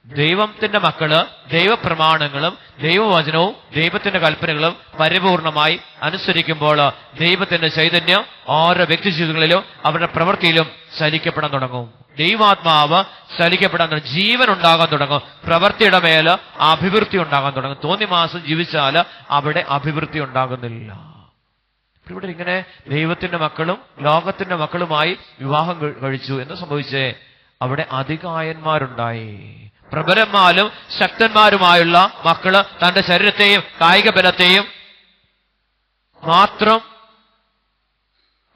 ദൈവത്തിന്റെ മക്കള് ദൈവപ്രമാണങ്ങളും ദൈവവചനവും ദൈവത്തിന്റെ കൽപ്പനകളും പരിപൂർണമായി അനുസരിക്കുമ്പോൾ ദൈവത്തിന്റെ ചൈതന്യം ഓരോ വ്യക്തി ജീവിതങ്ങളിലും അവരുടെ പ്രവൃത്തിയിലും ചലിക്കപ്പെടാൻ തുടങ്ങും. ദൈവാത്മാവ് ചലിക്കപ്പെടാൻ തുടങ്ങും, ജീവൻ ഉണ്ടാകാൻ തുടങ്ങും, പ്രവൃത്തിയുടെ മേൽ അഭിവൃദ്ധി ഉണ്ടാകാൻ തുടങ്ങും. തോന്നിമാസം ജീവിച്ചാൽ അവിടെ അഭിവൃദ്ധി ഉണ്ടാകുന്നില്ല. ഇവിടെ ഇങ്ങനെ ദൈവത്തിന്റെ മക്കളും ലോകത്തിന്റെ മക്കളുമായി വിവാഹം കഴിച്ചു. എന്ന് സംഭവിച്ചേ? അവിടെ അധികായന്മാരുണ്ടായി. പ്രബലന്മാരും ശക്തന്മാരുമായുള്ള മക്കള് തന്റെ ശരീരത്തെയും കായിക ബലത്തെയും മാത്രം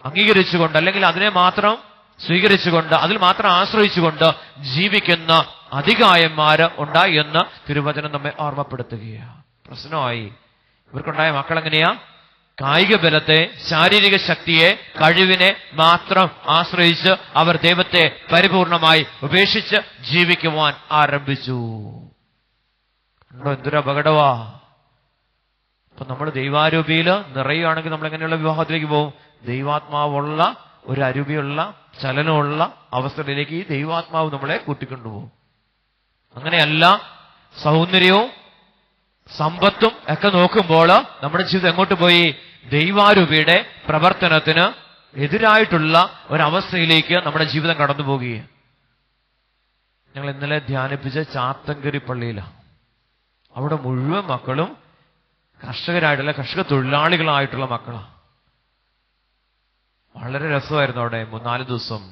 അംഗീകരിച്ചുകൊണ്ട്, അല്ലെങ്കിൽ അതിനെ മാത്രം സ്വീകരിച്ചുകൊണ്ട്, അതിൽ മാത്രം ആശ്രയിച്ചുകൊണ്ട് ജീവിക്കുന്ന അധികായന്മാര് ഉണ്ടായി എന്ന് തിരുവചനം നമ്മെ ഓർമ്മപ്പെടുത്തുകയാണ്. പ്രശ്നമായി. ഇവർക്കുണ്ടായ മക്കൾ എങ്ങനെയാ? കായിക ബലത്തെ, ശാരീരിക ശക്തിയെ, കഴിവിനെ മാത്രം ആശ്രയിച്ച് അവർ ദൈവത്തെ പരിപൂർണമായി ഉപേക്ഷിച്ച് ജീവിക്കുവാൻ ആരംഭിച്ചു. എന്തൊരു അപകടവാ! അപ്പൊ നമ്മൾ ദൈവാരൂപിയിൽ നിറയുകയാണെങ്കിൽ നമ്മൾ എങ്ങനെയുള്ള വിവാഹത്തിലേക്ക് പോകും? ദൈവാത്മാവുള്ള ഒരു അരൂപിയുള്ള ചലനമുള്ള അവസ്ഥയിലേക്ക് ഈ ദൈവാത്മാവ് നമ്മളെ കൂട്ടിക്കൊണ്ടുപോകും. അങ്ങനെയല്ല, സൗന്ദര്യവും സമ്പത്തും ഒക്കെ നോക്കുമ്പോൾ നമ്മുടെ ജീവിതം എങ്ങോട്ട് പോയി? ദൈവാരൂപിയുടെ പ്രവർത്തനത്തിന് എതിരായിട്ടുള്ള ഒരവസ്ഥയിലേക്ക് നമ്മുടെ ജീവിതം കടന്നു പോകുകയാണ്. ഞങ്ങൾ ഇന്നലെ ധ്യാനിപ്പിച്ച ചാത്തങ്കരി പള്ളിയിലാണ്. അവിടെ മുഴുവൻ മക്കളും കർഷകരായിട്ടുള്ള, കർഷക തൊഴിലാളികളായിട്ടുള്ള മക്കളാണ്. വളരെ രസമായിരുന്നു അവിടെ 3-4 ദിവസം.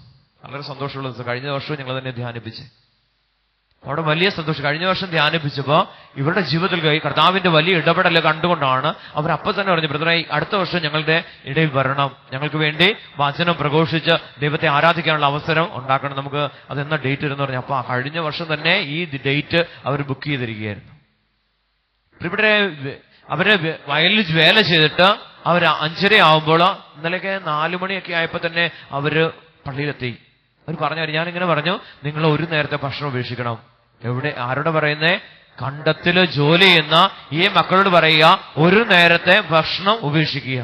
വളരെ സന്തോഷമുള്ള ദിവസം. കഴിഞ്ഞ വർഷവും ഞങ്ങൾ തന്നെ ധ്യാനിപ്പിച്ച് അവിടെ വലിയ സന്തോഷം. കഴിഞ്ഞ വർഷം ധ്യാനിപ്പിച്ചപ്പോ ഇവരുടെ ജീവിതത്തിൽ കർത്താവിന്റെ വലിയ ഇടപെടൽ കണ്ടുകൊണ്ടാണ് അവർ അപ്പം തന്നെ പറഞ്ഞു, ബ്രദറെ അടുത്ത വർഷം ഞങ്ങളുടെ ഇടയിൽ വരണം, ഞങ്ങൾക്ക് വേണ്ടി വചനം പ്രഘോഷിച്ച് ദൈവത്തെ ആരാധിക്കാനുള്ള അവസരം ഉണ്ടാക്കണം, നമുക്ക് അതെന്ന ഡേറ്റ് എന്ന് പറഞ്ഞു. അപ്പൊ കഴിഞ്ഞ വർഷം തന്നെ ഈ ഡേറ്റ് അവർ ബുക്ക് ചെയ്തിരിക്കുകയായിരുന്നു. ഇവിടെ അവര് വയലിൽ വേല ചെയ്തിട്ട് അവർ 5:30 ആവുമ്പോൾ, ഇന്നലെയൊക്കെ 4 മണിയൊക്കെ ആയപ്പോ തന്നെ അവര് പള്ളിയിലെത്തി. അവർ പറഞ്ഞു, ഞാനിങ്ങനെ പറഞ്ഞു, നിങ്ങൾ ഒരു നേരത്തെ ഭക്ഷണം ഉപേക്ഷിക്കണം. എവിടെ? ആരോടെ പറയുന്നേ? കണ്ടത്തില് ജോലി ചെയ്യുന്ന ഈ മക്കളോട് പറയുക, ഒരു നേരത്തെ ഭക്ഷണം ഉപേക്ഷിക്കുക.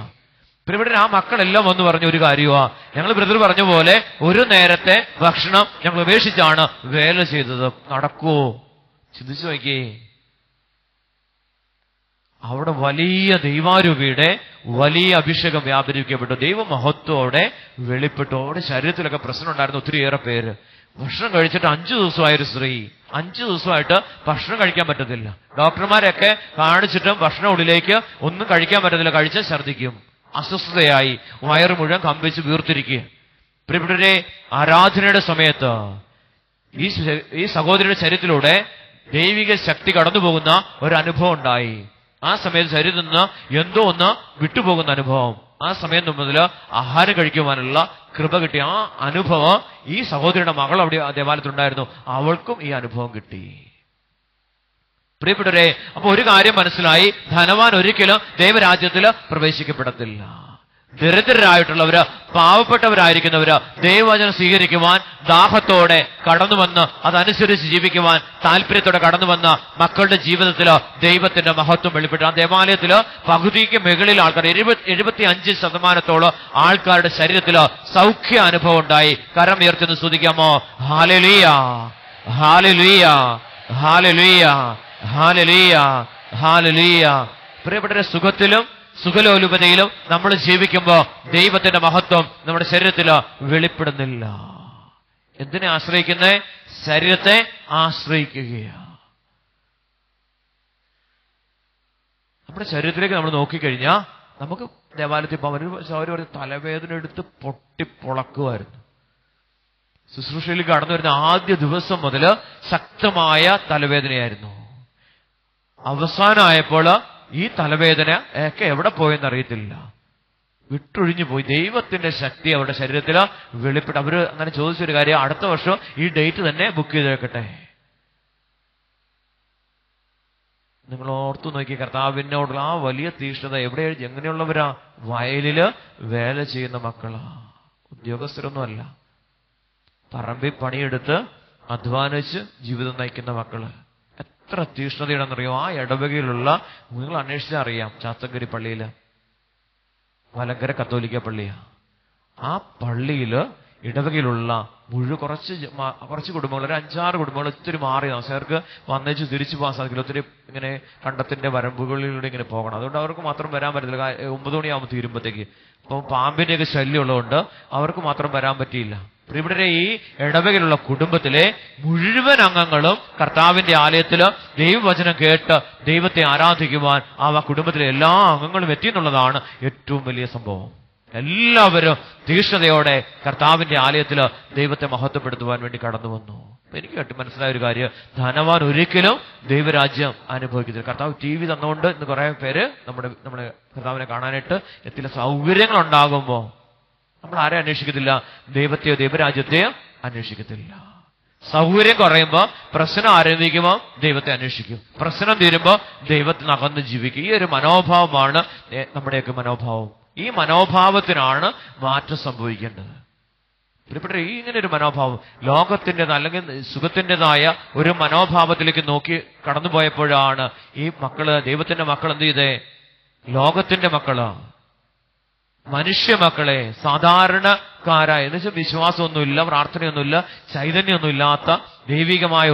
പിന്നെ ഇവിടെ ആ മക്കളെല്ലാം വന്ന് പറഞ്ഞ ഒരു കാര്യമാ, ഞങ്ങൾ ബ്രദർ പറഞ്ഞ പോലെ ഒരു നേരത്തെ ഭക്ഷണം ഞങ്ങൾ ഉപേക്ഷിച്ചാണ് വേല ചെയ്തത്. നടക്കുവോ? ചിന്തിച്ചു നോക്കിയേ. അവിടെ വലിയ ദൈവാരൂപിയുടെ വലിയ അഭിഷേകം വ്യാപരിക്കപ്പെട്ടു. ദൈവമഹത്വത്തോടെ വെളിപ്പെട്ടു. അവിടെ ശരീരത്തിലൊക്കെ പ്രശ്നം ഉണ്ടായിരുന്നു. ഒത്തിരിയേറെ പേര് ഭക്ഷണം കഴിച്ചിട്ട് 5 ദിവസമായൊരു സ്ത്രീ 5 ദിവസമായിട്ട് ഭക്ഷണം കഴിക്കാൻ പറ്റത്തില്ല. ഡോക്ടർമാരൊക്കെ കാണിച്ചിട്ടും ഭക്ഷണം ഉള്ളിലേക്ക് ഒന്നും കഴിക്കാൻ പറ്റത്തില്ല. കഴിച്ചാൽ ഛർദ്ദിക്കും. അസ്വസ്ഥതയായി, വയറ് മുഴുവൻ കമ്പിച്ച് വീർത്തിരിക്കുക. പ്രിയപ്പെട്ടവരെ, ആരാധനയുടെ സമയത്ത് ഈ സഹോദരിയുടെ ശരീരത്തിലൂടെ ദൈവിക ശക്തി കടന്നുപോകുന്ന ഒരു അനുഭവം ഉണ്ടായി. ആ സമയത്ത് ശരീരത്തിൽ നിന്ന് എന്തോ ഒന്ന് വിട്ടുപോകുന്ന അനുഭവം. ആ സമയം മുതൽ ആഹാരം കഴിക്കുവാനുള്ള കൃപ കിട്ടി. ആ അനുഭവം ഈ സഹോദരിയുടെ മകൾ അവിടെ ദേവാലയത്തിലുണ്ടായിരുന്നു. അവൾക്കും ഈ അനുഭവം കിട്ടി. പ്രിയപ്പെട്ടവരെ, അപ്പൊ ഒരു കാര്യം മനസ്സിലായി, ധനവാൻ ഒരിക്കലും ദൈവരാജ്യത്തിൽ പ്രവേശിക്കപ്പെടത്തില്ല. ദരിദ്രരായിട്ടുള്ളവര്, പാവപ്പെട്ടവരായിരിക്കുന്നവര് ദൈവവചനം സ്വീകരിക്കുവാൻ ദാഹത്തോടെ കടന്നു വന്ന് അതനുസരിച്ച് ജീവിക്കുവാൻ താല്പര്യത്തോടെ കടന്നു വന്ന മക്കളുടെ ജീവിതത്തില് ദൈവത്തിന്റെ മഹത്വം വെളിപ്പെട്ടു. ആ ദേവാലയത്തില് പകുതിക്ക് മുകളിൽ ആൾക്കാർ, 75% ആൾക്കാരുടെ ശരീരത്തില് സൗഖ്യ അനുഭവം ഉണ്ടായി. കരം ഉയർത്തുന്ന സ്തുതിക്കാമോ? ഹല്ലേലൂയ, ഹല്ലേലൂയ, ഹല്ലേലൂയ, ഹല്ലേലൂയ, ഹല്ലേലൂയ. പ്രിയപ്പെട്ട സുഖത്തിലും സുഖലോലുപതയിലും നമ്മൾ ജീവിക്കുമ്പോൾ ദൈവത്തിന്റെ മഹത്വം നമ്മുടെ ശരീരത്തിൽ വെളിപ്പെടുന്നില്ല. എന്തിനെ ആശ്രയിക്കുന്നേ? ശരീരത്തെ ആശ്രയിക്കുകയാണ്. നമ്മുടെ ശരീരത്തിലേക്ക് നമ്മൾ നോക്കിക്കഴിഞ്ഞാൽ നമുക്ക് ദേവാലയത്തിൽ പോകാൻ തലവേദന എടുത്ത് പൊട്ടിപ്പൊളക്കുമായിരുന്നു. ശുശ്രൂഷയിൽ കടന്നു വരുന്ന ആദ്യ ദിവസം മുതൽ ശക്തമായ തലവേദനയായിരുന്നു. അവസാനമായപ്പോൾ ഈ തലവേദന ഒക്കെ എവിടെ പോയെന്നറിയത്തില്ല, വിട്ടൊഴിഞ്ഞു പോയി. ദൈവത്തിന്റെ ശക്തി അവരുടെ ശരീരത്തിൽ വെളിപ്പെട്ട് അവര് അങ്ങനെ ചോദിച്ചൊരു കാര്യം, അടുത്ത വർഷം ഈ ഡേറ്റ് തന്നെ ബുക്ക് ചെയ്തേക്കട്ടെ. നിങ്ങൾ ഓർത്തു നോക്കി, കർത്താവിനോടുള്ള ആ വലിയ തീഷ്ണത എവിടെ, എങ്ങനെയുള്ളവരാ? വയലില് വേല ചെയ്യുന്ന മക്കളാ, ഉദ്യോഗസ്ഥരൊന്നുമല്ല. പറമ്പിൽ പണിയെടുത്ത് അധ്വാനിച്ച് ജീവിതം നയിക്കുന്ന മക്കള്. എത്ര തീഷ്ണതയാണെന്നറിയോ? ആ ഇടവകയിലുള്ള, നിങ്ങൾ അന്വേഷിച്ചാൽ അറിയാം, ചാത്തങ്കരി പള്ളിയില്, മലങ്കര കത്തോലിക്ക പള്ളിയാ. ആ പള്ളിയില് ഇടവകയിലുള്ള കുറച്ച് കുടുംബങ്ങൾ, ഒരു 5-6 കുടുംബങ്ങൾ ഒത്തിരി മാറി താമസിച്ചവർക്ക് വന്നേച്ച് തിരിച്ചു പോകാൻ സാധിക്കില്ല. ഒത്തിരി ഇങ്ങനെ കണ്ടത്തിന്റെ വരമ്പുകളിലൂടെ ഇങ്ങനെ പോകണം. അതുകൊണ്ട് അവർക്ക് മാത്രം വരാൻ പറ്റത്തില്ല. 9 മണിയാകുമ്പോൾ തീരുമ്പോഴത്തേക്ക്. അപ്പം പാമ്പിന്റെയൊക്കെ ശല്യമുള്ളതുകൊണ്ട് അവർക്ക് മാത്രം വരാൻ പറ്റിയില്ല. ഇവിടെ ഈ ഇടവകയിലുള്ള കുടുംബത്തിലെ മുഴുവൻ അംഗങ്ങളും കർത്താവിന്റെ ആലയത്തില് ദൈവവചനം കേട്ട് ദൈവത്തെ ആരാധിക്കുവാൻ ആ കുടുംബത്തിലെ എല്ലാ അംഗങ്ങളും എത്തിയെന്നുള്ളതാണ് ഏറ്റവും വലിയ സംഭവം. എല്ലാവരും തീഷ്ണതയോടെ കർത്താവിന്റെ ആലയത്തില് ദൈവത്തെ മഹത്വപ്പെടുത്തുവാൻ വേണ്ടി കടന്നു വന്നു. എനിക്ക് കേട്ട് മനസ്സിലായ ഒരു കാര്യം, ധനവാൻ ഒരിക്കലും ദൈവരാജ്യം അനുഭവിക്കത്തില്ല. കർത്താവ് TV തന്നുകൊണ്ട് ഇന്ന് കുറെ പേര് നമ്മുടെ കർത്താവിനെ കാണാനായിട്ട് എത്തില്ല. സൗകര്യങ്ങൾ ഉണ്ടാകുമ്പോൾ നമ്മൾ ആരെ അന്വേഷിക്കത്തില്ല? ദൈവത്തെയോ ദൈവരാജ്യത്തെയോ അന്വേഷിക്കത്തില്ല. സൗകര്യം കുറയുമ്പോൾ, പ്രശ്നം ആരംഭിക്കുമ്പോൾ ദൈവത്തെ അന്വേഷിക്കും. പ്രശ്നം തീരുമ്പോൾ ദൈവത്തിന് അകന്ന് ജീവിക്കും. ഈ ഒരു മനോഭാവമാണ് നമ്മുടെയൊക്കെ മനോഭാവം. ഈ മനോഭാവത്തിനാണ് മാറ്റം സംഭവിക്കേണ്ടത്. ഇങ്ങനെ ഒരു മനോഭാവം, ലോകത്തിൻ്റെത് അല്ലെങ്കിൽ സുഖത്തിൻ്റെതായ ഒരു മനോഭാവത്തിലേക്ക് നോക്കി കടന്നുപോയപ്പോഴാണ് ഈ മക്കള്, ദൈവത്തിന്റെ മക്കൾ എന്ത് ചെയ്തേ? ലോകത്തിന്റെ മക്കള്, മനുഷ്യ മക്കളെ, സാധാരണക്കാരായ, എന്ന് വെച്ചാൽ വിശ്വാസമൊന്നുമില്ല, പ്രാർത്ഥനയൊന്നുമില്ല, ചൈതന്യമൊന്നുമില്ലാത്ത, ദൈവികമായ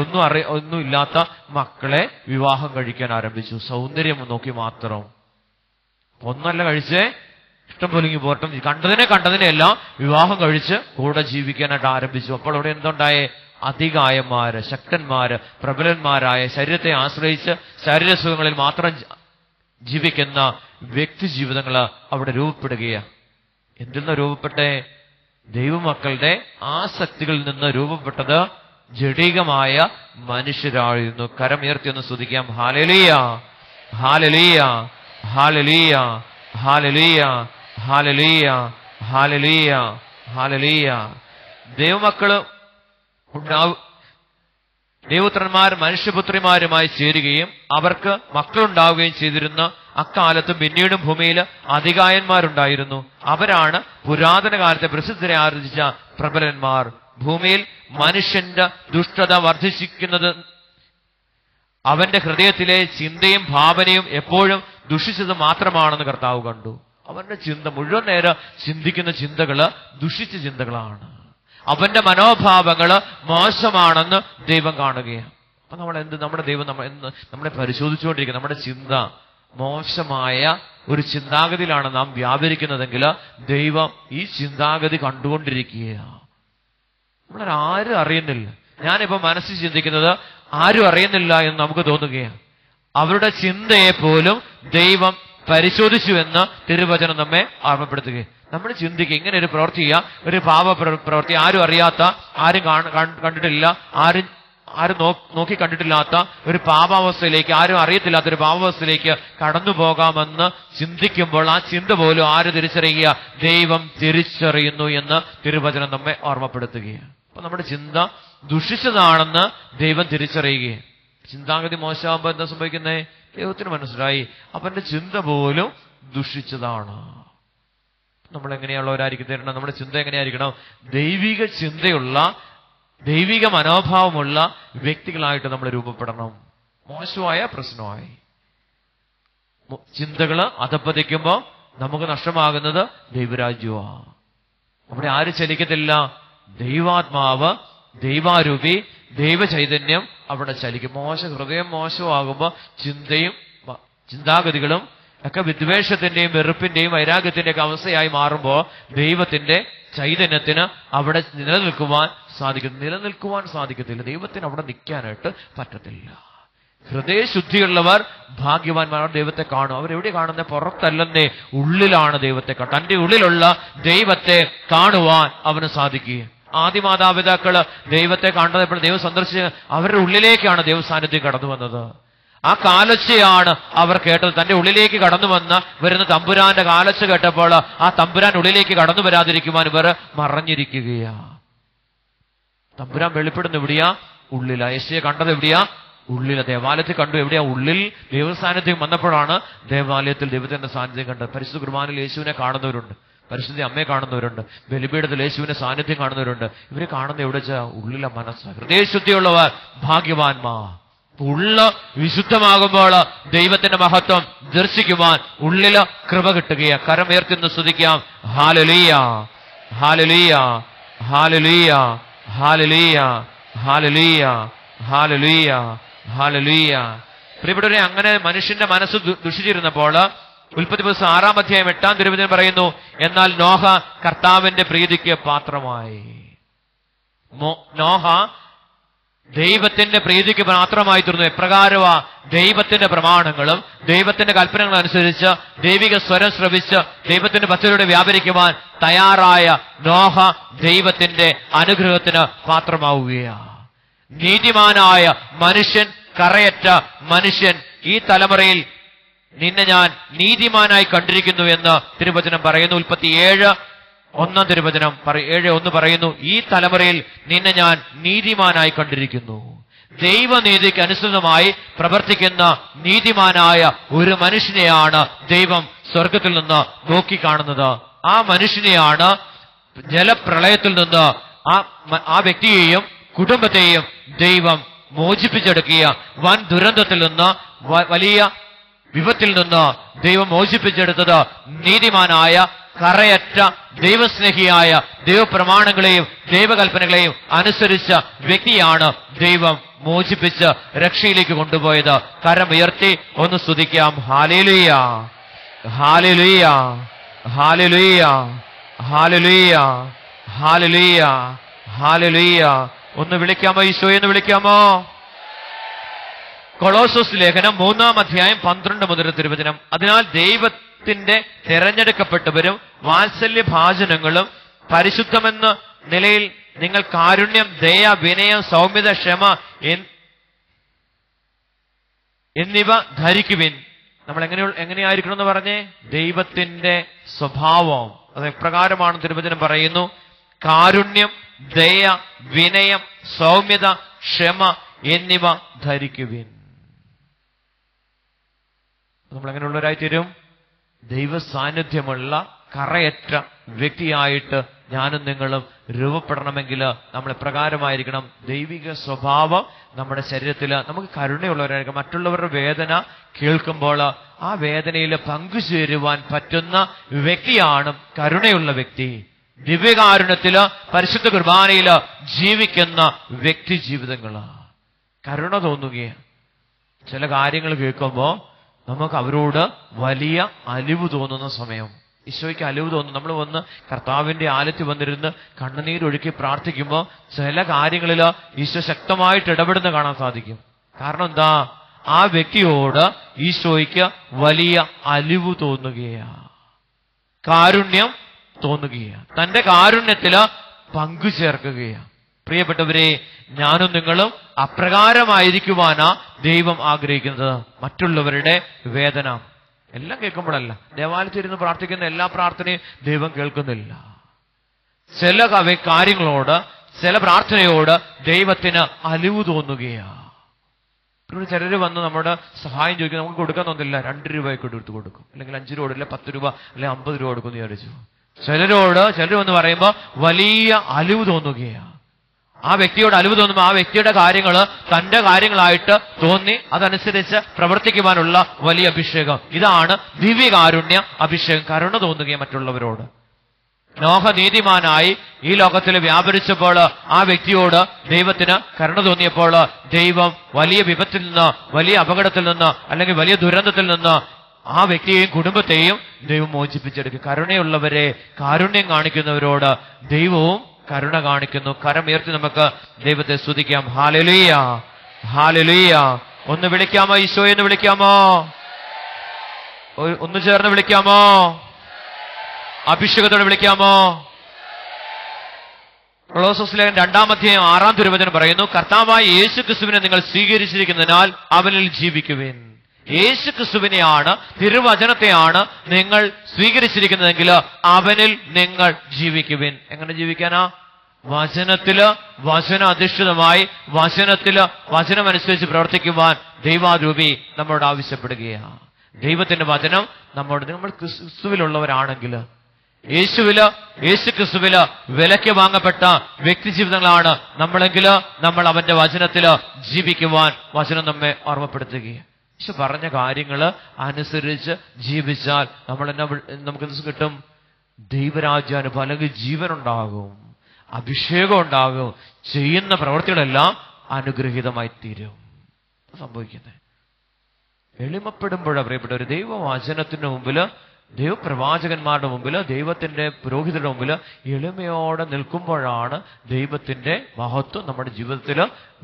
ഒന്നും ഇല്ലാത്ത മക്കളെ വിവാഹം കഴിക്കാൻ ആരംഭിച്ചു. സൗന്ദര്യം നോക്കി മാത്രം. ഒന്നല്ല കഴിച്ചേ, ഇഷ്ടം പോലെ പോരട്ടം, കണ്ടതിനെ എല്ലാം വിവാഹം കഴിച്ച് കൂടെ ജീവിക്കാനായിട്ട് ആരംഭിച്ചു. അപ്പോൾ അവിടെ എന്തുണ്ടായേ? അധികായന്മാര്, ശക്തന്മാര്, പ്രബലന്മാരായ, ശരീരത്തെ ആശ്രയിച്ച് ശരീരസുഖങ്ങളിൽ മാത്രം ജീവിക്കുന്ന വ്യക്തി ജീവിതങ്ങൾ അവിടെ രൂപപ്പെടുകയാണ്. എന്തിൽ നിന്ന് രൂപപ്പെട്ടേ? ദൈവമക്കളുടെ ആസക്തികളിൽ നിന്ന് രൂപപ്പെട്ടത് ജഡികമായ മനുഷ്യരായിരുന്നു. കരമുയർത്തി ഒന്ന് സ്തുതിക്കാം. ഹല്ലേലൂയ, ഹല്ലേലൂയ, ഹല്ലേലൂയ, ഹല്ലേലൂയ, ഹല്ലേലൂയ, ഹല്ലേലൂയ, ഹല്ലേലൂയ. ദൈവമക്കള് ദൈവപുത്രന്മാർ മനുഷ്യപുത്രിമാരുമായി ചേരുകയും അവർക്ക് മക്കളുണ്ടാവുകയും ചെയ്തിരുന്ന അക്കാലത്ത് പിന്നീടും ഭൂമിയിൽ അധികായന്മാരുണ്ടായിരുന്നു. അവരാണ് പുരാതന കാലത്തെ പ്രസിദ്ധരെ ആർജിച്ച പ്രബലന്മാർ. ഭൂമിയിൽ മനുഷ്യന്റെ ദുഷ്ടത വർദ്ധിച്ചിരിക്കുന്നത് അവന്റെ ഹൃദയത്തിലെ ചിന്തയും ഭാവനയും എപ്പോഴും ദുഷിച്ചത് മാത്രമാണെന്ന് കർത്താവ് കണ്ടു. അവന്റെ ചിന്ത മുഴുവൻ നേരം ചിന്തിക്കുന്ന ചിന്തകള് ദുഷിച്ച ചിന്തകളാണ്. അവന്റെ മനോഭാവങ്ങള് മോശമാണെന്ന് ദൈവം കാണുകയാണ്. അപ്പൊ നമ്മുടെ ദൈവം നമ്മളെ പരിശോധിച്ചുകൊണ്ടിരിക്കുക. നമ്മുടെ ചിന്ത മോശമായ ഒരു ചിന്താഗതിയിലാണ് നാം വ്യാപരിക്കുന്നതെങ്കിൽ ദൈവം ഈ ചിന്താഗതി കണ്ടുകൊണ്ടിരിക്കുകയാണ്. നമ്മളാരും അറിയുന്നില്ല. ഞാനിപ്പോ മനസ്സിൽ ചിന്തിക്കുന്നത് ആരും അറിയുന്നില്ല എന്ന് നമുക്ക് തോന്നുകയാണ്. അവരുടെ ചിന്തയെ പോലും ദൈവം പരിശോധിച്ചു എന്ന് തിരുവചനം നമ്മെ ഓർമ്മപ്പെടുത്തുകയാണ്. നമ്മൾ ചിന്തിക്കുക, ഇങ്ങനെ ഒരു പ്രവൃത്തി ചെയ്യുക, ഒരു പാപ പ്രവൃത്തി, ആരും അറിയാത്ത, ആരും കണ്ടിട്ടില്ല, ആരും നോക്കി കണ്ടിട്ടില്ലാത്ത ഒരു പാപാവസ്ഥയിലേക്ക്, ആരും അറിയത്തില്ലാത്ത ഒരു പാപാവസ്ഥയിലേക്ക് കടന്നു പോകാമെന്ന് ചിന്തിക്കുമ്പോൾ ആ ചിന്ത പോലും ആര് തിരിച്ചറിയുക? ദൈവം തിരിച്ചറിയുന്നു എന്ന് തിരുവചനം നമ്മെ ഓർമ്മപ്പെടുത്തുകയാണ്. അപ്പൊ നമ്മുടെ ചിന്ത ദുഷിച്ചതാണെന്ന് ദൈവം തിരിച്ചറിയുകയാണ്. ചിന്താഗതി മോശമാകുമ്പോൾ എന്താ സംഭവിക്കുന്നേ? ദൈവത്തിന് മനസ്സിലായി അവന്റെ ചിന്ത പോലും ദുഷിച്ചതാണ്. നമ്മൾ എങ്ങനെയുള്ളവരായിരിക്കും തരണം? നമ്മുടെ ചിന്ത എങ്ങനെയായിരിക്കണം? ദൈവിക ചിന്തയുള്ള, ദൈവിക മനോഭാവമുള്ള വ്യക്തികളായിട്ട് നമ്മൾ രൂപപ്പെടണം. മോശമായ പ്രശ്നമായി ചിന്തകള് അധപ്പതിക്കുമ്പോ നമുക്ക് നഷ്ടമാകുന്നത് ദൈവരാജ്യമാണ്. അവിടെ ആര് ചലിക്കത്തില്ല? ദൈവാത്മാവ്, ദൈവാരൂപി, ദൈവചൈതന്യം അവിടെ ചലിക്കും. ഹൃദയം മോശമാകുമ്പോ ചിന്തയും ചിന്താഗതികളും ഒക്കെ വിദ്വേഷത്തിന്റെയും വെറുപ്പിന്റെയും വൈരാഗ്യത്തിന്റെയും ഒക്കെ അവസ്ഥയായി മാറുമ്പോൾ ദൈവത്തിന്റെ ചൈതന്യത്തിന് അവിടെ നിലനിൽക്കുവാൻ സാധിക്കത്തില്ല. ദൈവത്തിന് അവിടെ നിൽക്കാനായിട്ട് പറ്റത്തില്ല. ഹൃദയശുദ്ധിയുള്ളവർ ഭാഗ്യവാന്മാർ, ദൈവത്തെ കാണും. അവരെവിടെ കാണുന്നത്? പുറത്തല്ലെന്നേ, ഉള്ളിലാണ് ദൈവത്തെ കാണുക. തന്റെ ഉള്ളിലുള്ള ദൈവത്തെ കാണുവാൻ അവന് സാധിക്കുക. ആദിമാതാപിതാക്കള് ദൈവത്തെ കണ്ടപ്പോൾ ദൈവം സന്ദർശിച്ച അവരുടെ ഉള്ളിലേക്കാണ് ദൈവ സാന്നിധ്യം കടന്നു വന്നത്. ആ കാലൊച്ചയാണ് അവർ കേട്ടത്. തന്റെ ഉള്ളിലേക്ക് കടന്നു വരുന്ന തമ്പുരാന്റെ കാലൊച്ച കേട്ടപ്പോൾ ആ തമ്പുരാൻ ഉള്ളിലേക്ക് കടന്നു വരാതിരിക്കുവാൻ ഇവർ മറഞ്ഞിരിക്കുകയാ. തമ്പുരാൻ വെളിപ്പെടുന്ന എവിടെയാ? ഉള്ളിലാ. യേശുവെ കണ്ടത് എവിടെയാ? ഉള്ളില. ദേവാലയത്തിൽ കണ്ടു. എവിടെയാ? ഉള്ളിൽ. ദൈവസാന്നിധ്യം വന്നപ്പോഴാണ് ദേവാലയത്തിൽ ദൈവത്തിന്റെ സാന്നിധ്യം കണ്ടത്. പരിശുദ്ധ കുർബാനയിൽ യേശുവിനെ കാണുന്നവരുണ്ട്, പരിശുദ്ധ അമ്മയെ കാണുന്നവരുണ്ട്, ബലിപീഠത്തിൽ യേശുവിന്റെ സാന്നിധ്യം കാണുന്നവരുണ്ട്. ഇവരെ കാണുന്ന എവിടെ വെച്ചാ? ഉള്ളിലെ മനസ്സ്. ഹൃദയശുദ്ധിയുള്ളവർ ഭാഗ്യവാന്മാർ. ഉള്ള വിശുദ്ധമാകുമ്പോൾ ദൈവത്തിന്റെ മഹത്വം ദർശിക്കുവാൻ ഉള്ളില് കൃപ കിട്ടുകയാ. കരമുയർത്തിന്ന് സ്തുതിക്കാം. ഹല്ലേലൂയ, ഹല്ലേലൂയ, ഹല്ലേലൂയ, ഹല്ലേലൂയ, ഹല്ലേലൂയ, ഹല്ലേലൂയ, ഹല്ലേലൂയ. പ്രിയപ്പെട്ടവരെ, അങ്ങനെ മനുഷ്യന്റെ മനസ്സ് ദുഷിച്ചിരുന്നപ്പോൾ ഉൽപ്പത്തി പുസ്തകം 6-ാം അധ്യായം 8-ാം തിരുവചനം പറയുന്നു, എന്നാൽ നോഹ കർത്താവിന്റെ പ്രീതിക്ക് പാത്രമായി. നോഹ ദൈവത്തിന്റെ പ്രീതിക്ക് പാത്രമായി തീർന്നു. എപ്രകാരമാ? ദൈവത്തിന്റെ പ്രമാണങ്ങളും ദൈവത്തിന്റെ കൽപ്പനകളും അനുസരിച്ച് ദൈവിക സ്വരം ശ്രവിച്ച് ദൈവത്തിന്റെ പദ്ധതിയുടെ വ്യാപരിക്കുവാൻ തയ്യാറായ നോഹ ദൈവത്തിന്റെ അനുഗ്രഹത്തിന് പാത്രമാവുകയാണ്. നീതിമാനായ മനുഷ്യൻ, കറയറ്റ മനുഷ്യൻ, ഈ തലമുറയിൽ നിന്നെ ഞാൻ നീതിമാനായി കണ്ടിരിക്കുന്നു എന്ന് തിരുവചനം പറയുന്നു. ഉൽപ്പത്തി 7:1 തിരുവചനം 7:1 പറയുന്നു, ഈ തലമുറയിൽ നിന്നെ ഞാൻ നീതിമാനായി കണ്ടിരിക്കുന്നു. ദൈവനീതിക്ക് അനുസൃതമായി പ്രവർത്തിക്കുന്ന നീതിമാനായ ഒരു മനുഷ്യനെയാണ് ദൈവം സ്വർഗത്തിൽ നിന്ന് നോക്കിക്കാണുന്നത്. ആ മനുഷ്യനെയാണ് ജലപ്രളയത്തിൽ നിന്ന് ആ വ്യക്തിയെയും കുടുംബത്തെയും ദൈവം മോചിപ്പിച്ചെടുക്കുക. വൻ ദുരന്തത്തിൽ നിന്ന്, വലിയ വിപത്തിൽ നിന്ന് ദൈവം മോചിപ്പിച്ചെടുത്തത് നീതിമാനായ, കറയറ്റ, ദൈവസ്നേഹിയായ, ദൈവപ്രമാണങ്ങളെയും ദൈവകൽപ്പനകളെയും അനുസരിച്ച വ്യക്തിയാണ് ദൈവം മോചിപ്പിച്ച് രക്ഷയിലേക്ക് കൊണ്ടുപോയത്. കരമുയർത്തി ഒന്ന് സ്തുതിക്കാം. ഹല്ലേലൂയ, ഹല്ലേലൂയ, ഹല്ലേലൂയ, ഹല്ലേലൂയ, ഹല്ലേലൂയ, ഹല്ലേലൂയ. ഒന്ന് വിളിക്കാമോ? ഈശോയെന്ന് വിളിക്കാമോ? കൊളോസോസ് ലേഖനം 3-ാം അധ്യായം 12 മുതൽ തിരുവചനം. അതിനാൽ ദൈവത്തിന്റെ തെരഞ്ഞെടുക്കപ്പെട്ടവരും വാത്സല്യഭാജനങ്ങളും പരിശുദ്ധമെന്ന നിലയിൽ നിങ്ങൾ കാരുണ്യം, ദയ, വിനയം, സൗമ്യത, ക്ഷമ എന്നിവ ധരിക്കുവിൻ. നമ്മൾ എങ്ങനെയായിരിക്കണം എന്ന് പറഞ്ഞേ? ദൈവത്തിന്റെ സ്വഭാവം അത് എപ്രകാരമാണ് തിരുവചനം പറയുന്നു? കാരുണ്യം, ദയ, വിനയം, സൗമ്യത, ക്ഷമ എന്നിവ ധരിക്കുവിൻ. നമ്മൾ എങ്ങനെയുള്ളവരായി തീരും? ദൈവ സാന്നിധ്യമുള്ള കറയറ്റ വ്യക്തിയായിട്ട് ഞാനും നിങ്ങളും രൂപപ്പെടണമെങ്കിൽ നമ്മൾ എപ്രകാരമായിരിക്കണം? ദൈവിക സ്വഭാവം നമ്മുടെ ശരീരത്തിൽ. നമുക്ക് കരുണയുള്ളവരായിരിക്കും. മറ്റുള്ളവരുടെ വേദന കേൾക്കുമ്പോൾ ആ വേദനയിൽ പങ്കുചേരുവാൻ പറ്റുന്ന വ്യക്തിയാണ് കരുണയുള്ള വ്യക്തി. ദിവ്യകാരുണ്യത്തില്, പരിശുദ്ധ കുർബാനയില് ജീവിക്കുന്ന വ്യക്തി ജീവിതങ്ങള് കരുണ തോന്നുകയാണ്. ചില കാര്യങ്ങൾ കേൾക്കുമ്പോൾ നമുക്ക് അവരോട് വലിയ അലിവ് തോന്നുന്ന സമയം, ഈശോയ്ക്ക് അലിവ് തോന്നും. നമ്മൾ വന്ന് കർത്താവിന്റെ ആലത്തിൽ വന്നിരുന്ന് കണ്ണുനീരൊഴുക്കി പ്രാർത്ഥിക്കുമ്പോൾ ചില കാര്യങ്ങളിൽ ഈശോ ശക്തമായിട്ട് ഇടപെടുന്ന കാണാൻ സാധിക്കും. കാരണം എന്താ? ആ വ്യക്തിയോട് ഈശോയ്ക്ക് വലിയ അലിവ് തോന്നുകയാണ്, കാരുണ്യം തോന്നുകയാണ്, തന്റെ കാരുണ്യത്തില് പങ്കുചേർക്കുകയാണ്. പ്രിയപ്പെട്ടവരെ, ഞാനും നിങ്ങളും അപ്രകാരമായിരിക്കുവാനാ ദൈവം ആഗ്രഹിക്കുന്നത്. മറ്റുള്ളവരുടെ വേദന എല്ലാം കേൾക്കുമ്പോഴല്ല. ദേവാലയത്തിരുന്ന് പ്രാർത്ഥിക്കുന്ന എല്ലാ പ്രാർത്ഥനയും ദൈവം കേൾക്കുന്നില്ല. ചില കാര്യങ്ങളോട്, ചില പ്രാർത്ഥനയോട് ദൈവത്തിന് അലിവ് തോന്നുകയാണ്. ചിലർ വന്ന് നമ്മുടെ സഹായം ചോദിക്കും, നമുക്ക് കൊടുക്കാൻ തോന്നില്ല. 2 രൂപയൊക്കെ എടുത്ത് കൊടുക്കും, അല്ലെങ്കിൽ 5 രൂപ, അല്ലെങ്കിൽ 10 രൂപ, അല്ലെങ്കിൽ 50 രൂപ കൊടുക്കുമെന്ന് വിചാരിച്ചു. ചിലർ വന്ന് പറയുമ്പോൾ വലിയ അലിവ് തോന്നുകയാണ്. ആ വ്യക്തിയോട് അലിവ് തോന്നുമ്പോൾ ആ വ്യക്തിയുടെ കാര്യങ്ങൾ തന്റെ കാര്യങ്ങളായിട്ട് തോന്നി അതനുസരിച്ച് പ്രവർത്തിക്കുവാനുള്ള വലിയ അഭിഷേകം. ഇതാണ് ദിവ്യകാരുണ്യ അഭിഷേകം. കരുണ തോന്നുകയും മറ്റുള്ളവരോട്. നോഹ നീതിമാനായി ഈ ലോകത്തിൽ വ്യാപരിച്ചപ്പോൾ ആ വ്യക്തിയോട് ദൈവത്തിന് കരുണ തോന്നിയപ്പോൾ ദൈവം വലിയ വിപത്തിൽ നിന്ന്, വലിയ അപകടത്തിൽ നിന്ന്, അല്ലെങ്കിൽ വലിയ ദുരന്തത്തിൽ നിന്ന് ആ വ്യക്തിയെയും കുടുംബത്തെയും ദൈവം മോചിപ്പിച്ചെടുക്കും. കരുണയുള്ളവരെ, കാരുണ്യം കാണിക്കുന്നവരോട് ദൈവവും കരുണ കാണിക്കുന്നു. കരമുയർത്തി നമുക്ക് ദൈവത്തെ സ്തുതിക്കാം. ഹല്ലേലൂയ, ഹല്ലേലൂയ. ഒന്ന് വിളിക്കാമോ? ഈശോയെ എന്ന് വിളിക്കാമോ? ഒന്ന് ചേർന്ന് വിളിക്കാമോ? അഭിഷേകത്തോടെ വിളിക്കാമോ? കൊളോസ്യർ 2:6 പറയുന്നു, കർത്താവായ യേശു ക്രിസ്തുവിനെ നിങ്ങൾ സ്വീകരിച്ചിരിക്കുന്നതിനാൽ അവനിൽ ജീവിക്കുവിൻ. യേശു ക്രിസ്തുവിനെയാണ്, തിരുവചനത്തെയാണ് നിങ്ങൾ സ്വീകരിച്ചിരിക്കുന്നതെങ്കിൽ അവനിൽ നിങ്ങൾ ജീവിക്കുവിൻ. എങ്ങനെ ജീവിക്കാനാ? വചനത്തില്, വചന അധിഷ്ഠിതമായി വചനത്തില്, വചനമനുസരിച്ച് പ്രവർത്തിക്കുവാൻ ദൈവാരൂപി നമ്മളോട് ആവശ്യപ്പെടുകയാണ്. ദൈവത്തിന്റെ വചനം നമ്മൾ ക്രിസ്തുവിലുള്ളവരാണെങ്കിൽ, യേശു ക്രിസ്തുവില് വിലയ്ക്ക് വാങ്ങപ്പെട്ട വ്യക്തി ജീവിതങ്ങളാണ് നമ്മളെങ്കില് നമ്മൾ അവന്റെ വചനത്തില് ജീവിക്കുവാൻ വചനം നമ്മെ ഓർമ്മപ്പെടുത്തുകയാണ്. യേശു പറഞ്ഞ കാര്യങ്ങൾ അനുസരിച്ച് ജീവിച്ചാൽ നമുക്ക് കിട്ടും? ദൈവരാജ്യാനുഭവം, അല്ലെങ്കിൽ ജീവനുണ്ടാകും, അഭിഷേകം ഉണ്ടാകും, ചെയ്യുന്ന പ്രവൃത്തികളെല്ലാം അനുഗ്രഹീതമായി തീരും. സംഭവിക്കുന്നത് എളിമപ്പെടുമ്പോഴാണ് പ്രിയപ്പെട്ട ഒരു ദൈവവചനത്തിന്റെ മുമ്പില്, ദൈവപ്രവാചകന്മാരുടെ മുമ്പില്, ദൈവത്തിന്റെ പുരോഹിതരുടെ മുമ്പില് എളിമയോടെ നിൽക്കുമ്പോഴാണ് ദൈവത്തിന്റെ മഹത്വം നമ്മുടെ ജീവിതത്തിൽ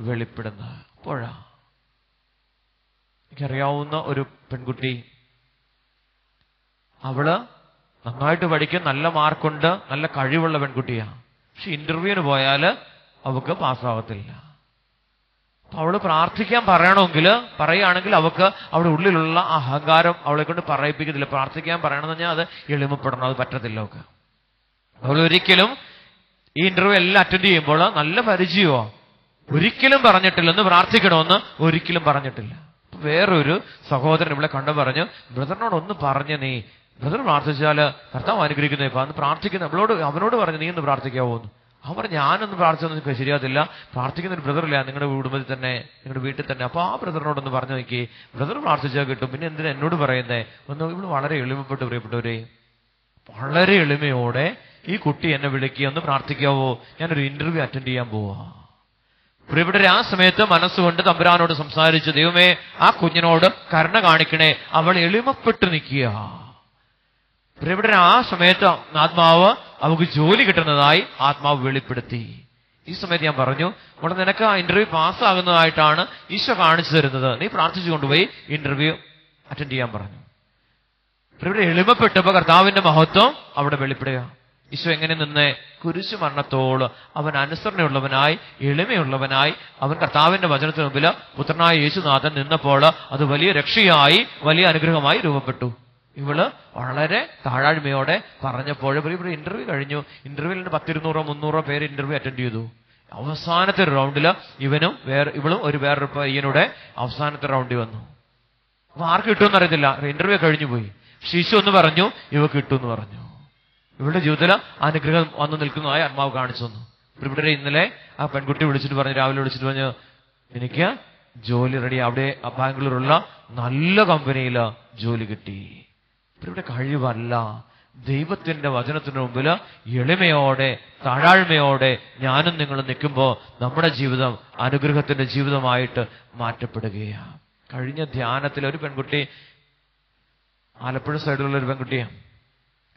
വെളിപ്പെടുന്നത്. അപ്പോഴാ എനിക്കറിയാവുന്ന ഒരു പെൺകുട്ടി, അവള് നന്നായിട്ട് പഠിക്കും, നല്ല മാർക്കുണ്ട്, നല്ല കഴിവുള്ള പെൺകുട്ടിയാണ്. പക്ഷെ ഇന്റർവ്യൂവിന് പോയാൽ അവൾക്ക് പാസ്സാവത്തില്ല. അപ്പൊ അവള് പ്രാർത്ഥിക്കാൻ പറയുകയാണെങ്കിൽ അവൾക്ക് അവിടെ ഉള്ളിലുള്ള അഹങ്കാരം അവളെ കൊണ്ട് പറയിപ്പിക്കത്തില്ല. പ്രാർത്ഥിക്കാൻ പറയണമെന്ന് പറഞ്ഞാൽ അത് എളിമപ്പെടണം, അത് പറ്റത്തില്ല അവൾക്ക്. അവൾ ഒരിക്കലും ഈ ഇന്റർവ്യൂ എല്ലാം അറ്റൻഡ് ചെയ്യുമ്പോൾ നല്ല പരിചയമോ ഒരിക്കലും പറഞ്ഞിട്ടില്ലെന്ന്, പ്രാർത്ഥിക്കണമെന്ന് ഒരിക്കലും പറഞ്ഞിട്ടില്ല. വേറൊരു സഹോദരൻ ഇവിടെ കണ്ടു പറഞ്ഞു, ബ്രദറിനോട് ഒന്ന് പറഞ്ഞ് നീ, ബ്രദർ പ്രാർത്ഥിച്ചാല് കർത്താവ് അനുഗ്രഹിക്കുന്നേ, അന്ന് പ്രാർത്ഥിക്കുന്ന അവനോട് പറഞ്ഞു നീ ഒന്ന് പ്രാർത്ഥിക്കാവോന്ന്. അവർ ഞാനൊന്നും പ്രാർത്ഥിച്ചൊന്നും ശരിയാകത്തില്ല, പ്രാർത്ഥിക്കുന്ന ഒരു ബ്രദറില്ല നിങ്ങളുടെ കുടുംബത്തിൽ തന്നെ, നിങ്ങളുടെ വീട്ടിൽ തന്നെ. അപ്പൊ ആ ബ്രദറിനോടൊന്ന് പറഞ്ഞു നോക്കി, ബ്രദർ പ്രാർത്ഥിച്ചാൽ കിട്ടും, പിന്നെ എന്തിനാ എന്നോട് പറയുന്നേ? ഒന്ന് ഇവിടെ വളരെ എളിമപ്പെട്ട് പ്രിയപ്പെട്ടവരെ, വളരെ എളിമയോടെ ഈ കുട്ടി എന്നെ വിളിക്കുക, ഒന്ന് പ്രാർത്ഥിക്കാവോ, ഞാനൊരു ഇന്റർവ്യൂ അറ്റൻഡ് ചെയ്യാൻ പോവാ. പ്രിയപ്പെട്ടവരെ, ആ സമയത്ത് മനസ്സുകൊണ്ട് തമ്പുരാനോട് സംസാരിച്ചു, ദൈവമേ ആ കുഞ്ഞിനോട് കരുണ കാണിക്കണേ, അവൾ എളിമപ്പെട്ട് നിൽക്കുക. പ്രിയപ്പെട്ടവരെ, ആ സമയത്ത് ആത്മാവ് അവൾക്ക് ജോലി കിട്ടുന്നതായി ആത്മാവ് വെളിപ്പെടുത്തി. ഈ സമയത്ത് ഞാൻ പറഞ്ഞു, ഇവിടെ നിനക്ക് ആ ഇന്റർവ്യൂ പാസ്സാകുന്നതായിട്ടാണ് ഈശോ കാണിച്ചു തരുന്നത്, നീ പ്രാർത്ഥിച്ചു കൊണ്ടുപോയി ഇന്റർവ്യൂ അറ്റൻഡ് ചെയ്യാൻ പറഞ്ഞു. പ്രിയപ്പെട്ടവരെ, എളിമപ്പെട്ടപ്പോ കർത്താവിന്റെ മഹത്വം അവിടെ വെളിപ്പെടുക. ഈശോ എങ്ങനെ നിന്ന് കുരിശു മരണത്തോളം അവൻ അനുസരണയുള്ളവനായി, എളിമയുള്ളവനായി അവൻ കർത്താവിന്റെ വചനത്തിന് മുമ്പിൽ പുത്രനായ യേശുനാഥൻ നിന്നപ്പോൾ അത് വലിയ രക്ഷയായി, വലിയ അനുഗ്രഹമായി രൂപപ്പെട്ടു. ഇവള് വളരെ താഴാഴ്മയോടെ പറഞ്ഞപ്പോൾ ഇന്റർവ്യൂ കഴിഞ്ഞു. ഇന്റർവ്യൂവിൽ 100-200-300 പേര് ഇന്റർവ്യൂ അറ്റൻഡ് ചെയ്തു. അവസാനത്തെ റൗണ്ടില് ഇവളും വേറൊരു പയ്യനൂടെ അവസാനത്തെ റൗണ്ടിൽ വന്നു. അപ്പൊ ആർക്ക് കിട്ടുമെന്ന് അറിയത്തില്ല, ഇന്റർവ്യൂ കഴിഞ്ഞു പോയി. ശിശു ഒന്ന് പറഞ്ഞു, ഇവ കിട്ടുമെന്ന് പറഞ്ഞു. ഇവളുടെ ജീവിതത്തിൽ അനുഗ്രഹം വന്നു നിൽക്കുന്നതായി ആത്മാവ് കാണിച്ചു തന്നു. ഇവിടെ ഇന്നലെ ആ പെൺകുട്ടി വിളിച്ചിട്ട് പറഞ്ഞു, രാവിലെ വിളിച്ചിട്ട് പറഞ്ഞു, എനിക്ക് ജോലി റെഡി, അവിടെ ബാംഗ്ലൂരുള്ള നല്ല കമ്പനിയില് ജോലി കിട്ടി. ഇവിടെ കഴിവല്ല, ദൈവത്തിന്റെ വചനത്തിന് മുമ്പിൽ എളിമയോടെ താഴാഴ്മയോടെ ഞാനും നിങ്ങളും നിൽക്കുമ്പോൾ നമ്മുടെ ജീവിതം അനുഗ്രഹത്തിന്റെ ജീവിതമായിട്ട് മാറ്റപ്പെടുകയാണ്. കഴിഞ്ഞ ധ്യാനത്തിൽ ഒരു പെൺകുട്ടി, ആലപ്പുഴ സൈഡിലുള്ള ഒരു പെൺകുട്ടിയാണ്,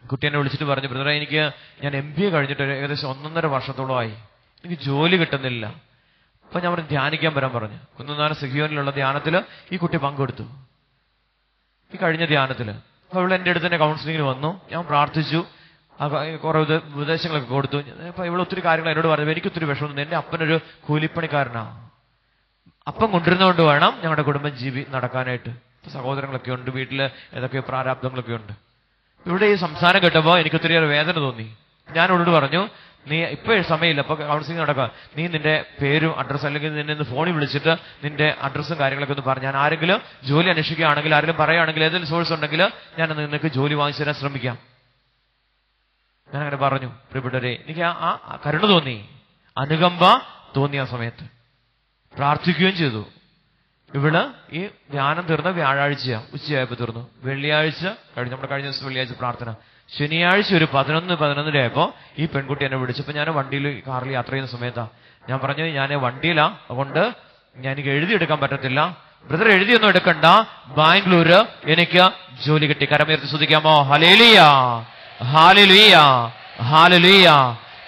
കുട്ടി എന്നെ വിളിച്ചിട്ട് പറഞ്ഞു, ബ്രദറെ ഞാൻ MBA കഴിഞ്ഞിട്ട് ഏകദേശം 1.5 വർഷത്തോളമായി, എനിക്ക് ജോലി കിട്ടുന്നില്ല. അപ്പൊ ഞാൻ പറഞ്ഞു ധ്യാനിക്കാൻ വരാൻ പറഞ്ഞു. കുന്നനാട് സിഹിയോനിലുള്ള ധ്യാനത്തില് ഈ കുട്ടി പങ്കെടുത്തു. ഈ കഴിഞ്ഞ ധ്യാനത്തില് അപ്പൊ ഇവിടെ എൻ്റെ അടുത്ത് തന്നെ കൗൺസിലിങ്ങിന് വന്നു. ഞാൻ പ്രാർത്ഥിച്ചു, കുറെ ഉപദേശങ്ങളൊക്കെ കൊടുത്തു. അപ്പൊ ഇവിടെ ഒത്തിരി കാര്യങ്ങൾ എന്നോട് പറഞ്ഞു. എനിക്ക് ഒത്തിരി വിഷമം തോന്നി. എൻ്റെ അപ്പനൊരു കൂലിപ്പണിക്കാരനാണ്, അപ്പം കൊണ്ടിരുന്നതുകൊണ്ട് വേണം ഞങ്ങളുടെ കുടുംബം നടക്കാനായിട്ട്. സഹോദരങ്ങളൊക്കെ ഉണ്ട്, വീട്ടില് ഏതൊക്കെ പ്രാരാബ്ദങ്ങളൊക്കെ ഉണ്ട്. ഇവിടെ ഈ സംസാരം കേട്ടപ്പോ എനിക്ക് ഒത്തിരിയേറെ വേദന തോന്നി. ഞാൻ അവളോട് പറഞ്ഞു, നീ ഇപ്പൊ സമയമില്ല, അപ്പൊ കൗൺസിലിംഗ് നടക്കുക, നീ നിന്റെ പേരും അഡ്രസ്സും അല്ലെങ്കിൽ നിന്നെ ഫോണിൽ വിളിച്ചിട്ട് നിന്റെ അഡ്രസ്സും കാര്യങ്ങളൊക്കെ ഒന്ന് പറഞ്ഞു, ഞാൻ ആരെങ്കിലും ജോലി അന്വേഷിക്കുകയാണെങ്കിൽ, ആരെങ്കിലും പറയുകയാണെങ്കിൽ, ഏതെങ്കിലും സോഴ്സ് ഉണ്ടെങ്കിൽ ഞാൻ നിനക്ക് ജോലി വാങ്ങിച്ചു തരാൻ ശ്രമിക്കാം. ഞാൻ അങ്ങനെ പറഞ്ഞു. പ്രിയപ്പെട്ടവരെ, എനിക്ക് ആ കരുണ തോന്നി, അനുകമ്പ തോന്നി. ആ സമയത്ത് പ്രാർത്ഥിക്കുകയും ചെയ്തു. ഇവിടെ ഈ ധ്യാനം തീർന്ന വ്യാഴാഴ്ചയാണ്, ഉച്ചയായപ്പോൾ തീർന്നു. വെള്ളിയാഴ്ച കഴിഞ്ഞു, നമ്മുടെ കഴിഞ്ഞ ദിവസം വെള്ളിയാഴ്ച പ്രാർത്ഥന. ശനിയാഴ്ച ഒരു 11 ആയപ്പോ ഈ പെൺകുട്ടി എന്നെ വിളിച്ചപ്പോ ഞാൻ കാറിൽ യാത്ര ചെയ്യുന്ന സമയത്താണ്. ഞാൻ പറഞ്ഞു, ഞാൻ വണ്ടിയിലാ, അതുകൊണ്ട് എനിക്ക് എഴുതിയെടുക്കാൻ പറ്റത്തില്ല. ബ്രദർ എഴുതിയൊന്നും എടുക്കണ്ട, ബാംഗ്ലൂര് എനിക്ക് ജോലി കിട്ടി. കരമുയർത്തി സ്തുതിക്കാമോ? ഹല്ലേലൂയ, ഹല്ലേലൂയ, ഹല്ലേലൂയ.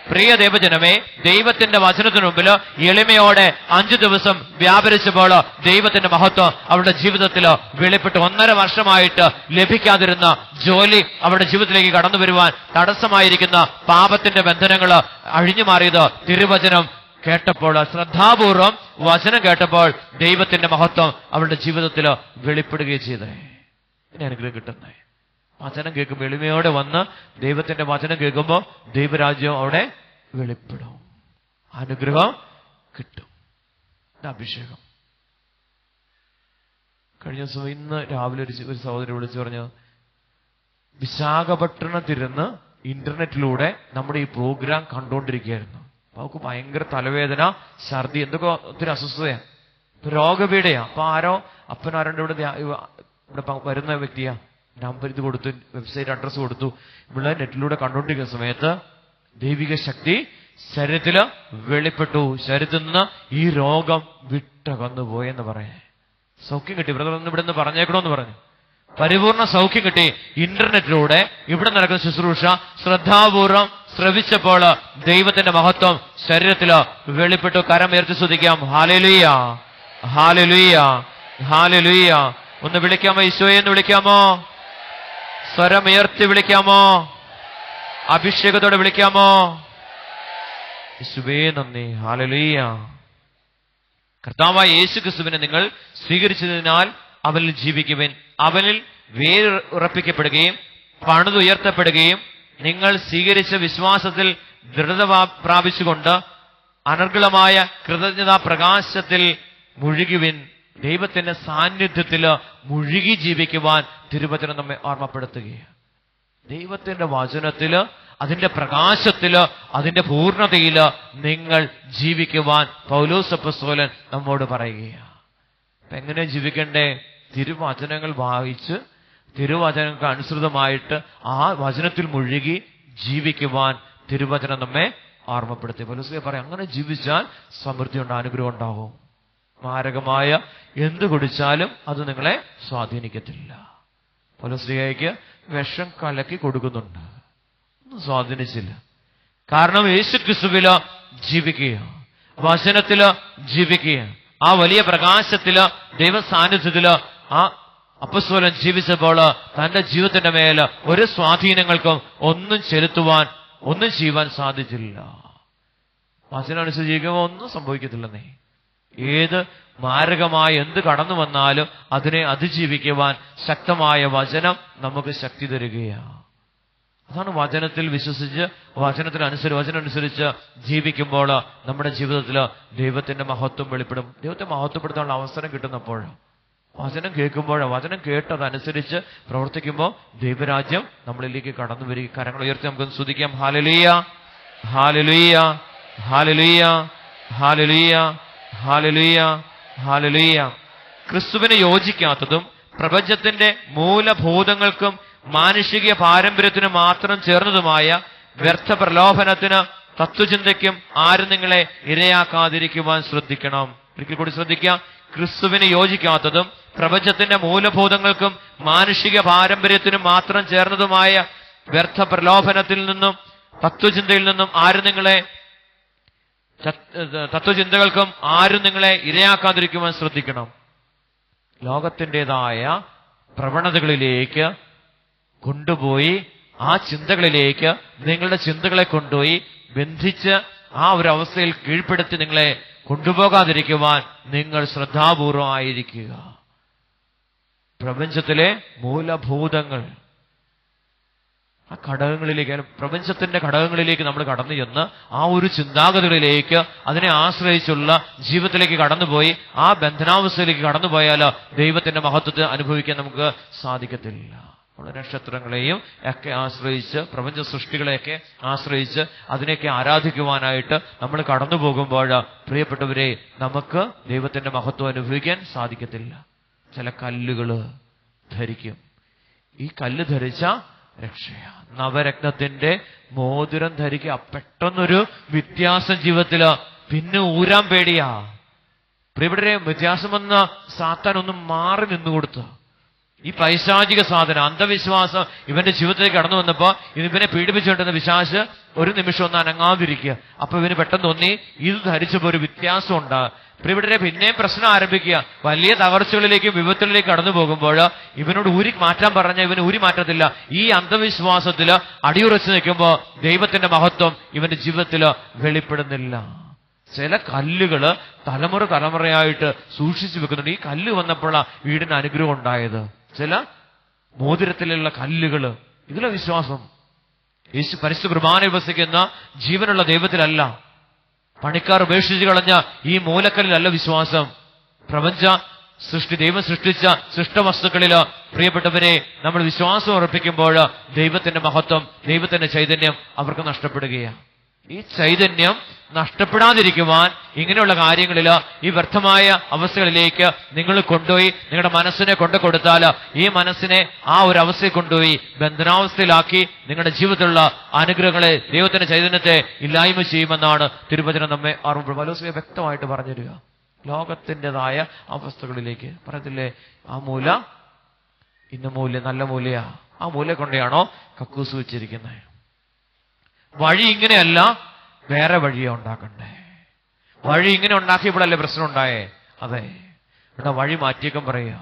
പ്രിയ ദൈവജനമേ, ദൈവത്തിന്റെ വചനത്തിന് മുമ്പിൽ എളിമയോടെ 5 ദിവസം വ്യാപരിച്ചപ്പോൾ ദൈവത്തിന്റെ മഹത്വം അവരുടെ ജീവിതത്തിൽ വെളിപ്പെട്ട് 1.5 വർഷമായിട്ട് ലഭിക്കാതിരുന്ന ജോലി അവരുടെ ജീവിതത്തിലേക്ക് കടന്നു വരുവാൻ തടസ്സമായിരിക്കുന്ന പാപത്തിന്റെ ബന്ധനങ്ങൾ അഴിഞ്ഞു മാറിയത് തിരുവചനം കേട്ടപ്പോൾ, ശ്രദ്ധാപൂർവം വചനം കേട്ടപ്പോൾ ദൈവത്തിന്റെ മഹത്വം അവരുടെ ജീവിതത്തിൽ വെളിപ്പെടുകയും ചെയ്തേ. ഇനി അനുഗ്രഹം കിട്ടുന്നേ. വചനം കേൾക്കുമ്പോൾ എളിമയോടെ വന്ന് ദൈവത്തിന്റെ വചനം കേൾക്കുമ്പോൾ ദൈവരാജ്യം അവിടെ വെളിപ്പെടും, അനുഗ്രഹം കിട്ടും. അഭിഷേകം. കഴിഞ്ഞ ദിവസം ഇന്ന് രാവിലെ ഒരു സഹോദരി വിളിച്ചു പറഞ്ഞു, വിശാഖപട്ടണത്തിരുന്ന് ഇന്റർനെറ്റിലൂടെ നമ്മുടെ ഈ പ്രോഗ്രാം കണ്ടുകൊണ്ടിരിക്കുകയായിരുന്നു. അവർക്ക് ഭയങ്കര തലവേദന, ഛർദി, എന്തൊക്കെ ഒത്തിരി അസ്വസ്ഥതയാണ്, രോഗപീഠയാ. അപ്പൊ അപ്പനാരുടെ ഇവിടെ വരുന്ന വ്യക്തിയാ, നമ്പർ ഇത് കൊടുത്തു, വെബ്സൈറ്റ് അഡ്രസ് കൊടുത്തു. ഇവിടെ നെറ്റിലൂടെ കണ്ടുകൊണ്ടിരിക്കുന്ന സമയത്ത് ദൈവിക ശക്തി ശരീരത്തില് വെളിപ്പെട്ടു. ശരീരത്തിൽ നിന്ന് ഈ രോഗം വിട്ടകന്നു പോയെന്ന് പറയേ. സൗഖ്യം കിട്ടി. ഇവിടെ നിന്ന് പറഞ്ഞേക്കണമെന്ന് പറഞ്ഞു. പരിപൂർണ സൗഖ്യം കിട്ടി. ഇന്റർനെറ്റിലൂടെ ഇവിടെ നടക്കുന്ന ശുശ്രൂഷ ശ്രദ്ധാപൂർവം ശ്രവിച്ചപ്പോൾ ദൈവത്തിന്റെ മഹത്വം ശരീരത്തില് വെളിപ്പെട്ടു. കരമുയർത്തി സ്തുതിക്കാം. ഹല്ലേലൂയ, ഹല്ലേലൂയ, ഹല്ലേലൂയ. ഒന്ന് വിളിക്കാമോ? ഈശോയെ എന്ന് വിളിക്കാമോ? സ്വരമുയർത്തി വിളിക്കാമോ? അഭിഷേകത്തോടെ വിളിക്കാമോ? യേശുവേ നന്ദി. ഹല്ലേലൂയ. കർത്താവായ യേശു ക്രിസ്തുവിനെ നിങ്ങൾ സ്വീകരിച്ചതിനാൽ അവനിൽ ജീവിക്കുവിൻ. അവനിൽ വേരുറപ്പിക്കപ്പെടുകയും പണിതുയർത്തപ്പെടുകയും നിങ്ങൾ സ്വീകരിച്ച വിശ്വാസത്തിൽ ദൃഢത പ്രാപിച്ചുകൊണ്ട് അനർഗളമായ കൃതജ്ഞതാ പ്രകാശത്തിൽ മുഴുകുവിൻ. ദൈവത്തിന്റെ സാന്നിധ്യത്തില് മുഴുകി ജീവിക്കുവാൻ തിരുവചനം നമ്മെ ഓർമ്മപ്പെടുത്തുകയാണ്. ദൈവത്തിന്റെ വചനത്തില്, അതിന്റെ പ്രകാശത്തില്, അതിന്റെ പൂർണ്ണതയില് നിങ്ങൾ ജീവിക്കുവാൻ പൗലോസ് അപ്പോസ്തലൻ നമ്മോട് പറയുകയാണ്. അപ്പൊ എങ്ങനെ ജീവിക്കണ്ടേ? തിരുവചനങ്ങൾ വായിച്ച് തിരുവചനങ്ങൾക്ക് അനുസൃതമായിട്ട് ആ വചനത്തിൽ മുഴുകി ജീവിക്കുവാൻ തിരുവചനം നമ്മെ ഓർമ്മപ്പെടുത്തി. പൗലോസ് പറയും, അങ്ങനെ ജീവിച്ചാൽ സമൃദ്ധി ഉണ്ട്, അനുഗ്രഹം ഉണ്ടാവും. മാരകമായ എന്ത് കുടിച്ചാലും അത് നിങ്ങളെ സ്വാധീനിക്കത്തില്ല. പൗലോസ്ലീഹയ്ക്ക് വിഷം കലക്കി കൊടുക്കുന്നുണ്ട്, ഒന്നും സ്വാധീനിച്ചില്ല. കാരണം യേശു ക്രിസ്തുവില് ജീവിക്കുക, വചനത്തില് ജീവിക്കുക, ആ വലിയ പ്രകാശത്തില്, ദൈവ സാന്നിധ്യത്തില് ആ അപ്പോസ്തലൻ ജീവിച്ചപ്പോൾ തന്റെ ജീവിതത്തിന്റെ മേൽ ഒരു സ്വാധീനങ്ങൾക്കും ഒന്നും ചെലുത്തുവാൻ, ഒന്നും ചെയ്യുവാൻ സാധിച്ചില്ല. വചനം അനുസരിച്ച് ജീവിക്കുമ്പോൾ ഒന്നും സംഭവിക്കത്തില്ലെന്നേ. ഏത് മാരകമായ എന്ത് കടന്നു വന്നാലും അതിനെ അതിജീവിക്കുവാൻ ശക്തമായ വചനം നമുക്ക് ശക്തി തരികയാണ്. അതാണ് വചനത്തിൽ വിശ്വസിച്ച് വചനം അനുസരിച്ച് ജീവിക്കുമ്പോൾ നമ്മുടെ ജീവിതത്തിൽ ദൈവത്തിന്റെ മഹത്വം വെളിപ്പെടും. ദൈവത്തെ മഹത്വപ്പെടുത്താനുള്ള അവസരം കിട്ടുന്നപ്പോൾ, വചനം കേൾക്കുമ്പോൾ, വചനം കേട്ടതനുസരിച്ച് പ്രവർത്തിക്കുമ്പോൾ ദൈവരാജ്യം നമ്മളിലേക്ക് കടന്നു വരിക. കരങ്ങൾ ഉയർത്തി നമുക്കൊന്ന് സ്തുതിക്കാം. ഹല്ലേലൂയ, ഹല്ലേലൂയ, ഹല്ലേലൂയ, ഹല്ലേലൂയ, ഹല്ലേലൂയ, ഹല്ലേലൂയ. ക്രിസ്തുവിനെ യോജിക്കാത്തതും പ്രപഞ്ചത്തിന്റെ മൂലഭൂതങ്ങൾക്കും മാനുഷിക പാരമ്പര്യത്തിന് മാത്രം ചേർന്നതുമായ വ്യർത്ഥ പ്രലോഭനത്തിന്, തത്വചിന്തയ്ക്കും ആരും നിങ്ങളെ ഇരയാക്കാതിരിക്കുവാൻ ശ്രദ്ധിക്കണം. ഒരിക്കൽ കൂടി ശ്രദ്ധിക്കാം. ക്രിസ്തുവിന് യോജിക്കാത്തതും പ്രപഞ്ചത്തിന്റെ മൂലഭൂതങ്ങൾക്കും മാനുഷിക പാരമ്പര്യത്തിനും മാത്രം ചേർന്നതുമായ വ്യർത്ഥ പ്രലോഭനത്തിൽ നിന്നും തത്വചിന്തയിൽ നിന്നും തത്വചിന്തകൾക്കും ആരും നിങ്ങളെ ഇരയാക്കാതിരിക്കുവാൻ ശ്രദ്ധിക്കണം. ലോകത്തിൻ്റെതായ പ്രവണതകളിലേക്ക് കൊണ്ടുപോയി, ആ ചിന്തകളിലേക്ക് നിങ്ങളുടെ ചിന്തകളെ കൊണ്ടുപോയി ബന്ധിച്ച് ആ ഒരു അവസ്ഥയിൽ കീഴ്പ്പെടുത്തി നിങ്ങളെ കൊണ്ടുപോകാതിരിക്കുവാൻ നിങ്ങൾ ശ്രദ്ധാപൂർവം ആയിരിക്കുക. പ്രപഞ്ചത്തിലെ മൂലഭൂതങ്ങൾ, ആ ഘടകങ്ങളിലേക്ക്, പ്രപഞ്ചത്തിന്റെ ഘടകങ്ങളിലേക്ക് നമ്മൾ കടന്നു ചെന്ന് ആ ഒരു ചിന്താഗതികളിലേക്ക്, അതിനെ ആശ്രയിച്ചുള്ള ജീവിതത്തിലേക്ക് കടന്നുപോയി ആ ബന്ധനാവസ്ഥയിലേക്ക് കടന്നുപോയാൽ ദൈവത്തിന്റെ മഹത്വത്തെ അനുഭവിക്കാൻ നമുക്ക് സാധിക്കത്തില്ല. നമ്മുടെ നക്ഷത്രങ്ങളെയും ഒക്കെ ആശ്രയിച്ച്, പ്രപഞ്ച സൃഷ്ടികളെയൊക്കെ ആശ്രയിച്ച് അതിനെയൊക്കെ ആരാധിക്കുവാനായിട്ട് നമ്മൾ കടന്നു പോകുമ്പോൾ പ്രിയപ്പെട്ടവരെ, നമുക്ക് ദൈവത്തിന്റെ മഹത്വം അനുഭവിക്കാൻ സാധിക്കത്തില്ല. ചില കല്ലുകൾ ധരിക്കും. ഈ കല്ല് ധരിച്ച രക്ഷയാ. നവരത്നത്തിന്റെ മോതിരം ധരിക്കുക. പെട്ടെന്നൊരു വ്യത്യാസം ജീവിതത്തില്, പിന്നെ ഊരാൻ പേടിയാ. പ്രിയപ്പെട്ടവരെ, വ്യത്യാസം വന്ന സാത്താൻ ഒന്ന് മാറി നിന്നുകൊടുത്ത് ഈ പൈശാചിക സാധനം, അന്ധവിശ്വാസം ഇവന്റെ ജീവിതത്തിലേക്ക് കടന്നു വന്നപ്പോ ഇവനെ പീഡിപ്പിച്ചുകൊണ്ടിരുന്ന പിശാച് ഒരു നിമിഷം ഒന്ന് അനങ്ങാതിരിക്കുക. അപ്പൊ ഇവന് പെട്ടെന്ന് തോന്നി ഇത് ധരിച്ചപ്പോ ഒരു വ്യത്യാസം ഉണ്ട്. പ്രിയപ്പെട്ടവരെ, പിന്നെയും പ്രശ്നം ആരംഭിക്കുക. വലിയ തകർച്ചകളിലേക്കും വിപത്തുകളിലേക്ക് കടന്നു പോകുമ്പോൾ ഇവനോട് ഊരി മാറ്റാൻ പറഞ്ഞാൽ ഇവന് ഊരി മാറ്റത്തില്ല. ഈ അന്ധവിശ്വാസത്തില് അടിയുറച്ചു നിൽക്കുമ്പോൾ ദൈവത്തിന്റെ മഹത്വം ഇവന്റെ ജീവിതത്തിൽ വെളിപ്പെടുന്നില്ല. ചില കല്ലുകള് തലമുറയായിട്ട് സൂക്ഷിച്ചു വെക്കുന്നുണ്ട്. ഈ കല്ല് വന്നപ്പോഴാണ് വീടിന് അനുഗ്രഹം ഉണ്ടായത്. ചില മോതിരത്തിലുള്ള കല്ലുകള്, ഇതിലെ വിശ്വാസം യേശു പരിശുദ്ധ കുർബാന വസിക്കുന്ന ജീവനുള്ള ദൈവത്തിലല്ല. പണിക്കാർ ഉപേക്ഷിച്ച് കളഞ്ഞ ഈ മൂലക്കല്ലിലല്ല വിശ്വാസം. പ്രപഞ്ച സൃഷ്ടി, ദൈവം സൃഷ്ടിച്ച സൃഷ്ടവസ്തുക്കളില് പ്രിയപ്പെട്ടവരെ നമ്മൾ വിശ്വാസം ഉറപ്പിക്കുമ്പോൾ ദൈവത്തിന്റെ മഹത്വം, ദൈവത്തിന്റെ ചൈതന്യം അവർക്ക് നഷ്ടപ്പെടുകയാണ്. ഈ ചൈതന്യം നഷ്ടപ്പെടാതിരിക്കുവാൻ ഇങ്ങനെയുള്ള കാര്യങ്ങളിൽ, ഈ വ്യർത്ഥമായ അവസ്ഥകളിലേക്ക് നിങ്ങൾ കൊണ്ടുപോയി നിങ്ങളുടെ മനസ്സിനെ കൊടുത്താൽ ഈ മനസ്സിനെ ആ ഒരു അവസ്ഥയിൽ കൊണ്ടുപോയി ബന്ധനാവസ്ഥയിലാക്കി നിങ്ങളുടെ ജീവിതത്തിലുള്ള അനുഗ്രഹങ്ങളെ, ദൈവത്തിന്റെ ചൈതന്യത്തെ ഇല്ലായ്മ ചെയ്യുമെന്നാണ് തിരുവചനം നമ്മെ പൗലോസ് വ്യക്തമായിട്ട് പറഞ്ഞു തരിക. ലോകത്തിൻ്റെതായ അവസ്ഥകളിലേക്ക് പറയത്തില്ലേ, ആ മൂല ഇന്ന മൂല നല്ല മൂലയാ, ആ മൂല കൊണ്ടാണോ കക്കൂസ് വെച്ചിരിക്കുന്നത്? വഴി ഇങ്ങനെയല്ല, വേറെ വഴിയാ ഉണ്ടാക്കണ്ടേ. വഴി ഇങ്ങനെ ഉണ്ടാക്കിയപ്പോഴല്ലേ പ്രശ്നം ഉണ്ടായേ? അതെ, ഇവിടെ വഴി മാറ്റിയേക്കാൻ പറയുക.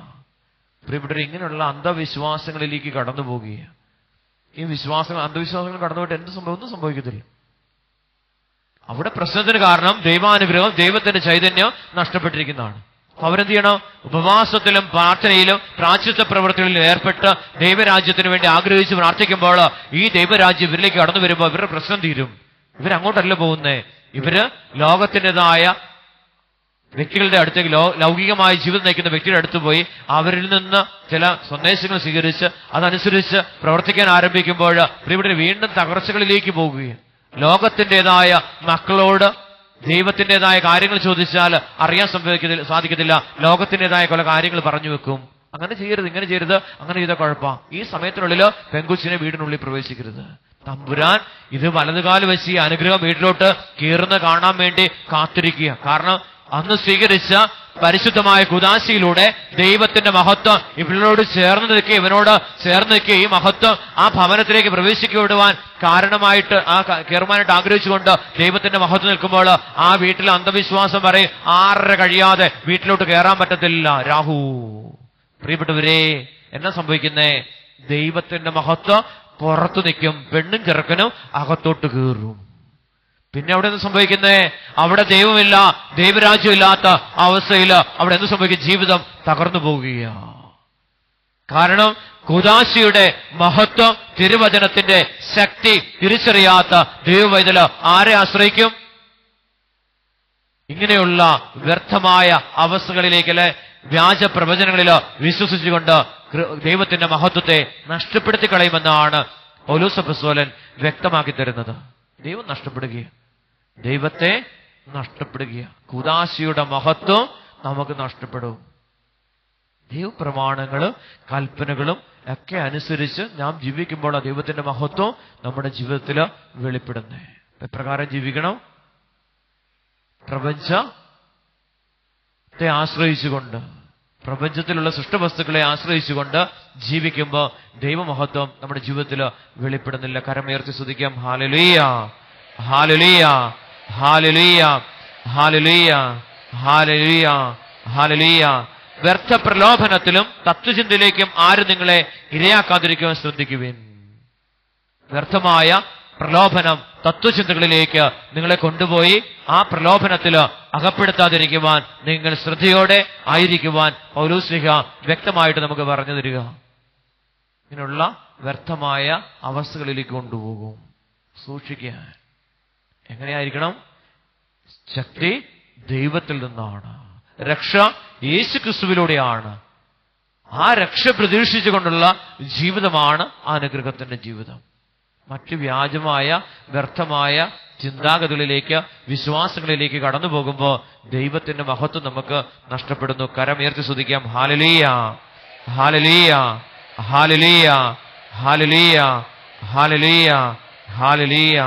പ്രിയപ്പെട്ടവർ, ഇങ്ങനെയുള്ള അന്ധവിശ്വാസങ്ങളിലേക്ക് കടന്നു പോകുക. ഈ അന്ധവിശ്വാസങ്ങൾ കടന്നു പോയിട്ട് ഒന്നും സംഭവിക്കത്തില്ല. അവിടെ പ്രശ്നത്തിന് കാരണം ദൈവാനുഗ്രഹം, ദൈവത്തിന്റെ ചൈതന്യം നഷ്ടപ്പെട്ടിരിക്കുന്നതാണ്. അവരെന്ത് ചെയ്യണം? ഉപവാസത്തിലും പ്രാർത്ഥനയിലും പ്രായശ്ചിത്ത പ്രവൃത്തികളിലും ഏർപ്പെട്ട് ദൈവരാജ്യത്തിന് വേണ്ടി ആഗ്രഹിച്ച് പ്രാർത്ഥിക്കുമ്പോൾ ഈ ദൈവരാജ്യം ഇവരിലേക്ക് കടന്നു വരുമ്പോൾ ഇവരുടെ പ്രശ്നം തീരും. ഇവരങ്ങോട്ടല്ല പോകുന്നേ. ഇവര് ലോകത്തിൻ്റെതായ വ്യക്തികളുടെ അടുത്തേക്ക്, ലൗകികമായ ജീവിതം നയിക്കുന്ന വ്യക്തിയുടെ അടുത്ത് പോയി അവരിൽ നിന്ന് ചില സന്ദേശങ്ങൾ സ്വീകരിച്ച് അതനുസരിച്ച് പ്രവർത്തിക്കാൻ ആരംഭിക്കുമ്പോൾ ഇവിടെ വീണ്ടും തകർച്ചകളിലേക്ക് പോകുകയും, ലോകത്തിൻ്റെതായ മക്കളോട് ദൈവത്തിൻ്റെതായ കാര്യങ്ങൾ ചോദിച്ചാൽ അറിയാൻ സാധിക്കത്തില്ല. ലോകത്തിൻ്റെതായ പല കാര്യങ്ങൾ പറഞ്ഞു വെക്കും. അങ്ങനെ ചെയ്യരുത്, ഇങ്ങനെ ചെയ്യരുത്, അങ്ങനെ ചെയ്ത കുഴപ്പമാണ്. ഈ സമയത്തിനുള്ളിൽ പെങ്കുച്ചിനെ വീടിനുള്ളിൽ പ്രവേശിക്കരുത്. തമ്പുരാൻ ഇത് വലതുകാല് വെച്ച് ഈ അനുഗ്രഹം വീട്ടിലോട്ട് കീറുന്ന കാണാൻ വേണ്ടി കാത്തിരിക്കുക. കാരണം അന്ന് സ്വീകരിച്ച പരിശുദ്ധമായ കുദാശയിലൂടെ ദൈവത്തിന്റെ മഹത്വം ഇവനോട് ചേർന്ന് നിൽക്കുക, ഇവനോട് ചേർന്ന് നിൽക്കുക. ഈ മഹത്വം ആ ഭവനത്തിലേക്ക് പ്രവേശിക്കപ്പെടുവാൻ കാരണമായിട്ട്, ആ കയറുവാനായിട്ട് ആഗ്രഹിച്ചുകൊണ്ട് ദൈവത്തിന്റെ മഹത്വം നിൽക്കുമ്പോൾ ആ വീട്ടിലെ അന്ധവിശ്വാസം പറയും 6:30 കഴിയാതെ വീട്ടിലോട്ട് കയറാൻ പറ്റത്തില്ല. രാഹു. പ്രിയപ്പെട്ടവരെ, എന്നാ സംഭവിക്കുന്നേ? ദൈവത്തിന്റെ മഹത്വം പുറത്തു നിൽക്കും, പെണ്ണും ചെറുക്കനും അകത്തോട്ട് കയറും. പിന്നെ അവിടെ എന്ത് സംഭവിക്കുന്നേ? അവിടെ ദൈവമില്ല, ദൈവരാജ്യമില്ലാത്ത അവസ്ഥയിൽ അവിടെ എന്ത് സംഭവിക്കും? ജീവിതം തകർന്നു പോവുകയാണ്. കാരണം കുദാശിയുടെ മഹത്വം, തിരുവചനത്തിന്റെ ശക്തി തിരിച്ചറിയാത്ത ദൈവവൈതല് ആരെ ആശ്രയിക്കും? ഇങ്ങനെയുള്ള വ്യർത്ഥമായ അവസ്ഥകളിലേക്കല്ലേ, വ്യാജ പ്രവചനങ്ങളിലോ വിശ്വസിച്ചുകൊണ്ട് ദൈവത്തിന്റെ മഹത്വത്തെ നഷ്ടപ്പെടുത്തി കളയുമെന്നാണ് പൗലോസ് അപ്പോസ്തലൻ വ്യക്തമാക്കി തരുന്നത്. ദൈവം നഷ്ടപ്പെടുകയാണ്, ദൈവത്തെ നഷ്ടപ്പെടുകയാണ്. കുദാശിയുടെ മഹത്വം നമുക്ക് നഷ്ടപ്പെടും. ദൈവപ്രമാണങ്ങളും കൽപ്പനകളും ഒക്കെ അനുസരിച്ച് നാം ജീവിക്കുമ്പോൾ ആ ദൈവത്തിന്റെ മഹത്വം നമ്മുടെ ജീവിതത്തിൽ വെളിപ്പെടുന്നേ. എപ്രകാരം ജീവിക്കണം? പ്രപഞ്ചത്തെ ആശ്രയിച്ചുകൊണ്ട്, പ്രപഞ്ചത്തിലുള്ള സൃഷ്ടവസ്തുക്കളെ ആശ്രയിച്ചുകൊണ്ട് ജീവിക്കുമ്പോൾ ദൈവമഹത്വം നമ്മുടെ ജീവിതത്തിൽ വെളിപ്പെടുന്നില്ല. കരമുയർത്തി സ്തുതിക്കാം. ഹല്ലേലൂയ, ഹല്ലേലൂയ, ഹല്ലേലൂയ, ഹല്ലേലൂയ, ഹല്ലേലൂയ, ഹല്ലേലൂയ. വ്യർത്ഥ പ്രലോഭനത്തിലും തത്വചിന്തയിലേക്കും ആരും നിങ്ങളെ ഇരയാക്കാതിരിക്കുവാൻ ശ്രദ്ധിക്കുവിൻ. വ്യർത്ഥമായ പ്രലോഭനം, തത്വചിന്തകളിലേക്ക് നിങ്ങളെ കൊണ്ടുപോയി ആ പ്രലോഭനത്തിൽ അകപ്പെടുത്താതിരിക്കുവാൻ നിങ്ങൾ ശ്രദ്ധയോടെ ആയിരിക്കുവാൻ പൗലോസ്ലീഹ വ്യക്തമായിട്ട് നമുക്ക് പറഞ്ഞു തരിക. ഇങ്ങനെയുള്ള വ്യർത്ഥമായ അവസ്ഥകളിലേക്ക് കൊണ്ടുപോകും. സൂക്ഷിക്കാൻ. എങ്ങനെയായിരിക്കണം? ശക്തി ദൈവത്തിൽ നിന്നാണ്, രക്ഷ യേശുക്രിസ്തുവിലൂടെയാണ്. ആ രക്ഷ പ്രതീക്ഷിച്ചുകൊണ്ടുള്ള ജീവിതമാണ് അനുഗ്രഹത്തിന്റെ ജീവിതം. മറ്റ് വ്യാജമായ വ്യർത്ഥമായ ചിന്താഗതികളിലേക്ക്, വിശ്വാസങ്ങളിലേക്ക് കടന്നു പോകുമ്പോൾ ദൈവത്തിന്റെ മഹത്വം നമുക്ക് നഷ്ടപ്പെടുന്നു. കരമുയർത്തി സ്തുതിക്കാം. ഹല്ലേലൂയ, ഹല്ലേലൂയ, ഹല്ലേലൂയ, ഹല്ലേലൂയ, ഹല്ലേലൂയ, ഹല്ലേലൂയ.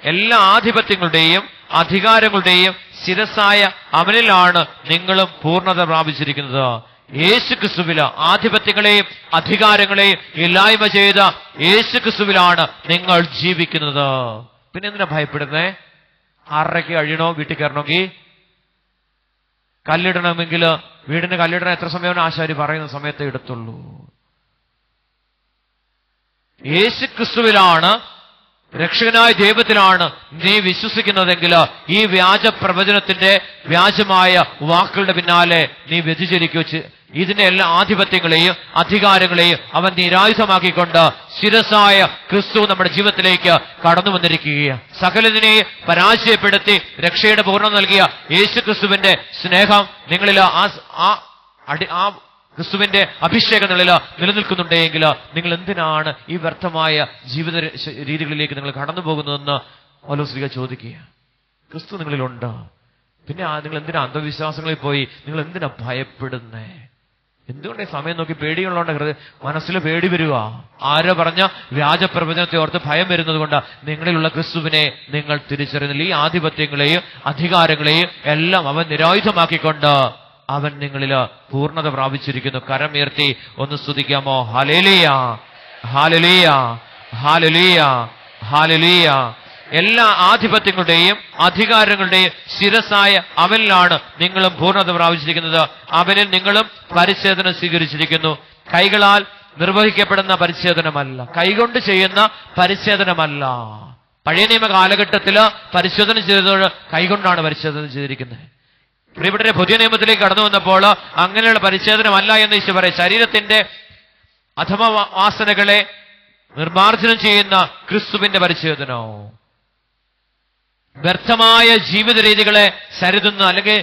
എല്ലാ ആധിപത്യങ്ങളുടെയും അധികാരങ്ങളുടെയും ശിരസായ അവനിലാണ് നിങ്ങളും പൂർണ്ണത പ്രാപിച്ചിരിക്കുന്നത്. യേശു ക്രിസ്തുവില് ആധിപത്യങ്ങളെയും അധികാരങ്ങളെയും ഇല്ലായ്മ ചെയ്ത യേശു ക്രിസ്തുവിലാണ് നിങ്ങൾ ജീവിക്കുന്നത്. പിന്നെ എന്തിനാ ഭയപ്പെടുന്നേ? 6:30 കഴിയണോ വീട്ടിൽ കയറണമെങ്കിൽ? കല്ലിടണമെങ്കിൽ വീടിന് കല്ലിടണം എത്ര സമയമാണ് ആശാരി പറയുന്ന സമയത്ത് എടുത്തുള്ളൂ. യേശു ക്രിസ്തുവിലാണ്, രക്ഷകനായ ദൈവത്തിലാണ് നീ വിശ്വസിക്കുന്നതെങ്കിൽ ഈ വ്യാജ പ്രവചനത്തിന്റെ വ്യാജമായ വാക്കുകളുടെ പിന്നാലെ നീ വ്യതിചരിക്കുക. ഇതിന്റെ എല്ലാ ആധിപത്യങ്ങളെയും അധികാരങ്ങളെയും അവൻ നിരായുധമാക്കിക്കൊണ്ട് ശിരസായ ക്രിസ്തു നമ്മുടെ ജീവിതത്തിലേക്ക് കടന്നു വന്നിരിക്കുകയാണ്. സകലതിനെയും പരാജയപ്പെടുത്തി രക്ഷയുടെ പൂർണ്ണം നൽകിയ യേശു ക്രിസ്തുവിന്റെ സ്നേഹം നിങ്ങളിൽ ആ ക്രിസ്തുവിന്റെ അഭിഷേകം നിലനിൽക്കുന്നുണ്ടെങ്കിൽ നിങ്ങൾ എന്തിനാണ് ഈ വ്യർത്ഥമായ ജീവിത രീതികളിലേക്ക് നിങ്ങൾ കടന്നു പോകുന്നതെന്ന് പൗലോസ് ചോദിക്കുക. ക്രിസ്തു നിങ്ങളിലുണ്ട്, പിന്നെ നിങ്ങൾ എന്തിനാ അന്ധവിശ്വാസങ്ങളിൽ പോയി നിങ്ങൾ എന്തിനാ ഭയപ്പെടുന്നേ? എന്തുകൊണ്ട് സമയം നോക്കി പേടിയുള്ളതുകൊണ്ട് മനസ്സിൽ പേടി വരിക? ആരോ പറഞ്ഞ വ്യാജ പ്രവചനത്തെ ഓർത്ത് ഭയം വരുന്നത് കൊണ്ട് നിങ്ങളിലുള്ള ക്രിസ്തുവിനെ നിങ്ങൾ തിരിച്ചറിയുന്നില്ല. ഈ ആധിപത്യങ്ങളെയും അധികാരങ്ങളെയും എല്ലാം അവൻ നിരായുധമാക്കിക്കൊണ്ട് അവൻ നിങ്ങളിൽ പൂർണ്ണത പ്രാപിച്ചിരിക്കുന്നു. കരമുയർത്തി ഒന്ന് സ്തുതിക്കാമോ? ഹല്ലേലൂയ, ഹല്ലേലൂയ, ഹല്ലേലൂയ, ഹല്ലേലൂയ. എല്ലാ ആധിപത്യങ്ങളുടെയും അധികാരങ്ങളുടെയും ശിരസായ അവനിലാണ് നിങ്ങളും പൂർണ്ണത പ്രാപിച്ചിരിക്കുന്നത്. അവനിൽ നിങ്ങളും പരിച്ഛേദന സ്വീകരിച്ചിരിക്കുന്നു. കൈകളാൽ നിർവഹിക്കപ്പെടുന്ന പരിച്ഛേദനമല്ല, കൈകൊണ്ട് ചെയ്യുന്ന പരിച്ഛേദനമല്ല. പഴയ നിയമ കാലഘട്ടത്തില് പരിശോധന ചെയ്തത് കൈകൊണ്ടാണ് പരിശോധന ചെയ്തിരിക്കുന്നത്. പ്രിയപ്പെട്ടവരെ, പുതിയ നിയമത്തിലേക്ക് കടന്നു വന്നപ്പോൾ അങ്ങനെയുള്ള പരിച്ഛേദനമല്ല എന്ന് ഈശോ പറയും. ശരീരത്തിന്റെ അധമ വാസനകളെ നിർമാർജനം ചെയ്യുന്ന ക്രിസ്തുവിന്റെ പരിച്ഛേദനോ, വ്യർത്ഥമായ ജീവിത രീതികളെ സരിതുന്ന അല്ലെങ്കിൽ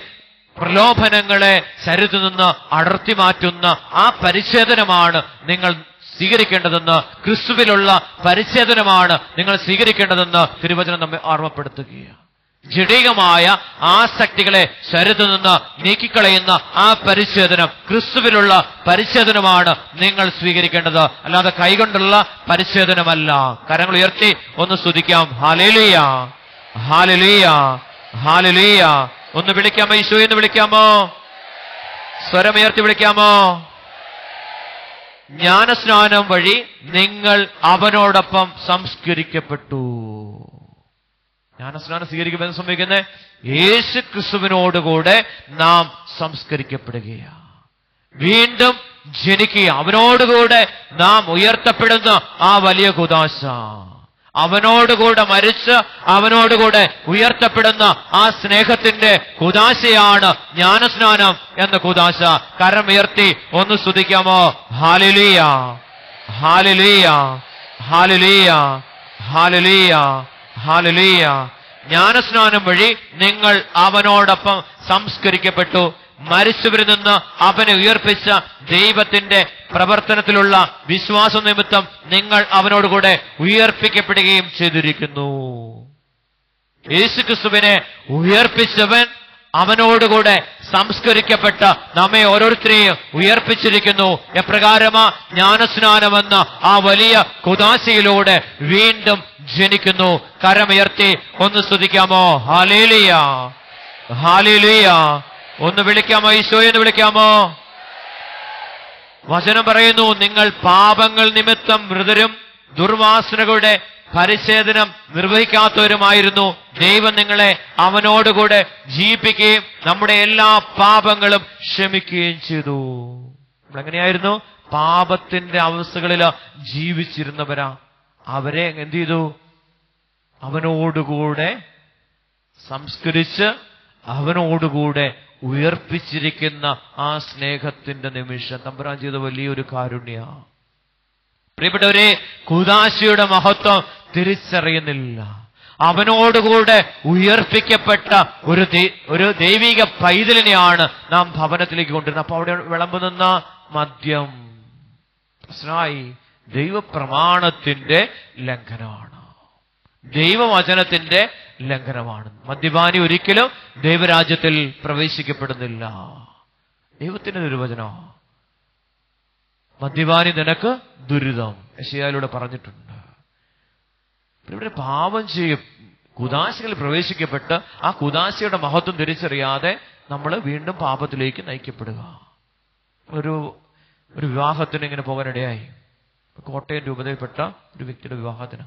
പ്രലോഭനങ്ങളെ സരിതു നിന്ന് അടർത്തി മാറ്റുന്ന ആ പരിച്ഛേദനമാണ് നിങ്ങൾ സ്വീകരിക്കേണ്ടതെന്ന്, ക്രിസ്തുവിലുള്ള പരിച്ഛേദനമാണ് നിങ്ങൾ സ്വീകരിക്കേണ്ടതെന്ന് തിരുവചനം നമ്മെ ഓർമ്മപ്പെടുത്തുകയാണ്. ജഡികമായ ആസക്തികളെ ശരീരത്തിൽ നിന്ന് നീക്കിക്കളയുന്ന ആ പരിച്ഛേദനം, ക്രിസ്തുവിലുള്ള പരിച്ഛേദനമാണ് നിങ്ങൾ സ്വീകരിക്കേണ്ടത്, അല്ലാതെ കൈകൊണ്ടുള്ള പരിച്ഛേദനമല്ല. കരങ്ങൾ ഉയർത്തി ഒന്ന് സ്തുതിക്കാം. ഹല്ലേലൂയ, ഹല്ലേലൂയ, ഹല്ലേലൂയ. ഒന്ന് വിളിക്കാമോ? ഈശോയെ എന്ന് വിളിക്കാമോ? സ്വരമുയർത്തി വിളിക്കാമോ? ജ്ഞാനസ്നാനം വഴി നിങ്ങൾ അവനോടൊപ്പം സംസ്കരിക്കപ്പെട്ടു. ജ്ഞാനസ്നാനം സ്വീകരിക്കുമ്പോൾ സംഭവിക്കുന്നത് യേശു ക്രിസ്തുവിനോടുകൂടെ നാം സംസ്കരിക്കപ്പെടുകയാണ്, വീണ്ടും ജനിക്കുക. അവനോടുകൂടെ നാം ഉയർത്തപ്പെടുന്ന ആ വലിയ കൂദാശ, അവനോടുകൂടെ മരിച്ച് അവനോടുകൂടെ ഉയർത്തപ്പെടുന്ന ആ സ്നേഹത്തിന്റെ കൂദാശയാണ് ജ്ഞാനസ്നാനം എന്ന കൂദാശ. കരമുയർത്തി ഒന്ന് സ്തുതിക്കാമോ? ഹല്ലേലൂയ, ഹല്ലേലൂയ, ഹല്ലേലൂയ, ഹല്ലേലൂയ, ഹല്ലേലൂയ. ജ്ഞാനസ്നാനം വഴി നിങ്ങൾ അവനോടൊപ്പം സംസ്കരിക്കപ്പെട്ടു. മരിച്ചവരിൽ നിന്ന് അവനെ ഉയർപ്പിച്ച ദൈവത്തിന്റെ പ്രവർത്തനത്തിലുള്ള വിശ്വാസ നിമിത്തം നിങ്ങൾ അവനോടുകൂടെ ഉയർപ്പിക്കപ്പെടുകയും ചെയ്തിരിക്കുന്നു. യേശുക്രിസ്തുവിനെ ഉയർപ്പിച്ചവൻ അവനോടുകൂടെ സംസ്കരിക്കപ്പെട്ട നമ്മെ ഓരോരുത്തരെയും ഉയർപ്പിച്ചിരിക്കുന്നു. എപ്രകാരമാ? ജ്ഞാനസ്നാനമെന്ന ആ വലിയ കുദാശയിലൂടെ വീണ്ടും ജനിക്കുന്നു. കരമുയർത്തി ഒന്ന് സ്തുതിക്കാമോ? ഹല്ലേലൂയ, ഹല്ലേലൂയ. ഒന്ന് വിളിക്കാമോ? ഈശോയെ എന്ന് വിളിക്കാമോ? വചനം പറയുന്നു, നിങ്ങൾ പാപങ്ങൾ നിമിത്തം മൃതരും ദുർവാസനകളുടെ പരിച്ഛേദനം നിർവഹിക്കാത്തവരുമായിരുന്നു. ദൈവം നിങ്ങളെ അവനോടുകൂടെ ജീവിപ്പിക്കുകയും നമ്മുടെ എല്ലാ പാപങ്ങളും ക്ഷമിക്കുകയും ചെയ്തു. നമ്മളെങ്ങനെയായിരുന്നു? പാപത്തിന്റെ അവസ്ഥകളിൽ ജീവിച്ചിരുന്നവരാ. അവരെ എന്ത് ചെയ്തു? അവനോടുകൂടെ സംസ്കരിച്ച് അവനോടുകൂടെ ഉയർപ്പിച്ചിരിക്കുന്ന ആ സ്നേഹത്തിന്റെ നിമിഷം തമ്പുരാൻ ചെയ്ത വലിയൊരു കാരുണ്യ. പ്രിയപ്പെട്ടവരെ, കൂദാശയുടെ മഹത്വം തിരിച്ചറിയുന്നില്ല. അവനോടുകൂടെ ഉയർപ്പിക്കപ്പെട്ട ഒരു ദൈവിക പൈതലിനെയാണ് നാം ഭവനത്തിലേക്ക് കൊണ്ടുവരുന്നത്. അപ്പൊ അവിടെ വിളമ്പുന്ന മദ്യം പ്രശ്നമായി ദൈവപ്രമാണത്തിന്റെ ലംഘനമാണ്, ദൈവവചനത്തിന്റെ ലംഘനമാണ്. മദ്യപാനി ഒരിക്കലും ദൈവരാജ്യത്തിൽ പ്രവേശിക്കപ്പെടുന്നില്ല. ദൈവത്തിന്റെ നിർവചനം, മദ്യപാനി നിനക്ക് ദുരിതം, യെശയ്യായിലൂടെ പറഞ്ഞിട്ടുണ്ട്. ഇവിടെ പാപം ചെയ്യും, കുദാശയിൽ പ്രവേശിക്കപ്പെട്ട് ആ കുദാശയുടെ മഹത്വം തിരിച്ചറിയാതെ നമ്മൾ വീണ്ടും പാപത്തിലേക്ക് നയിക്കപ്പെടുക. ഒരു വിവാഹത്തിന് ഇങ്ങനെ പോകാനിടയായി. കോട്ടയം രൂപതയിൽപ്പെട്ട ഒരു വ്യക്തിയുടെ വിവാഹത്തിന്.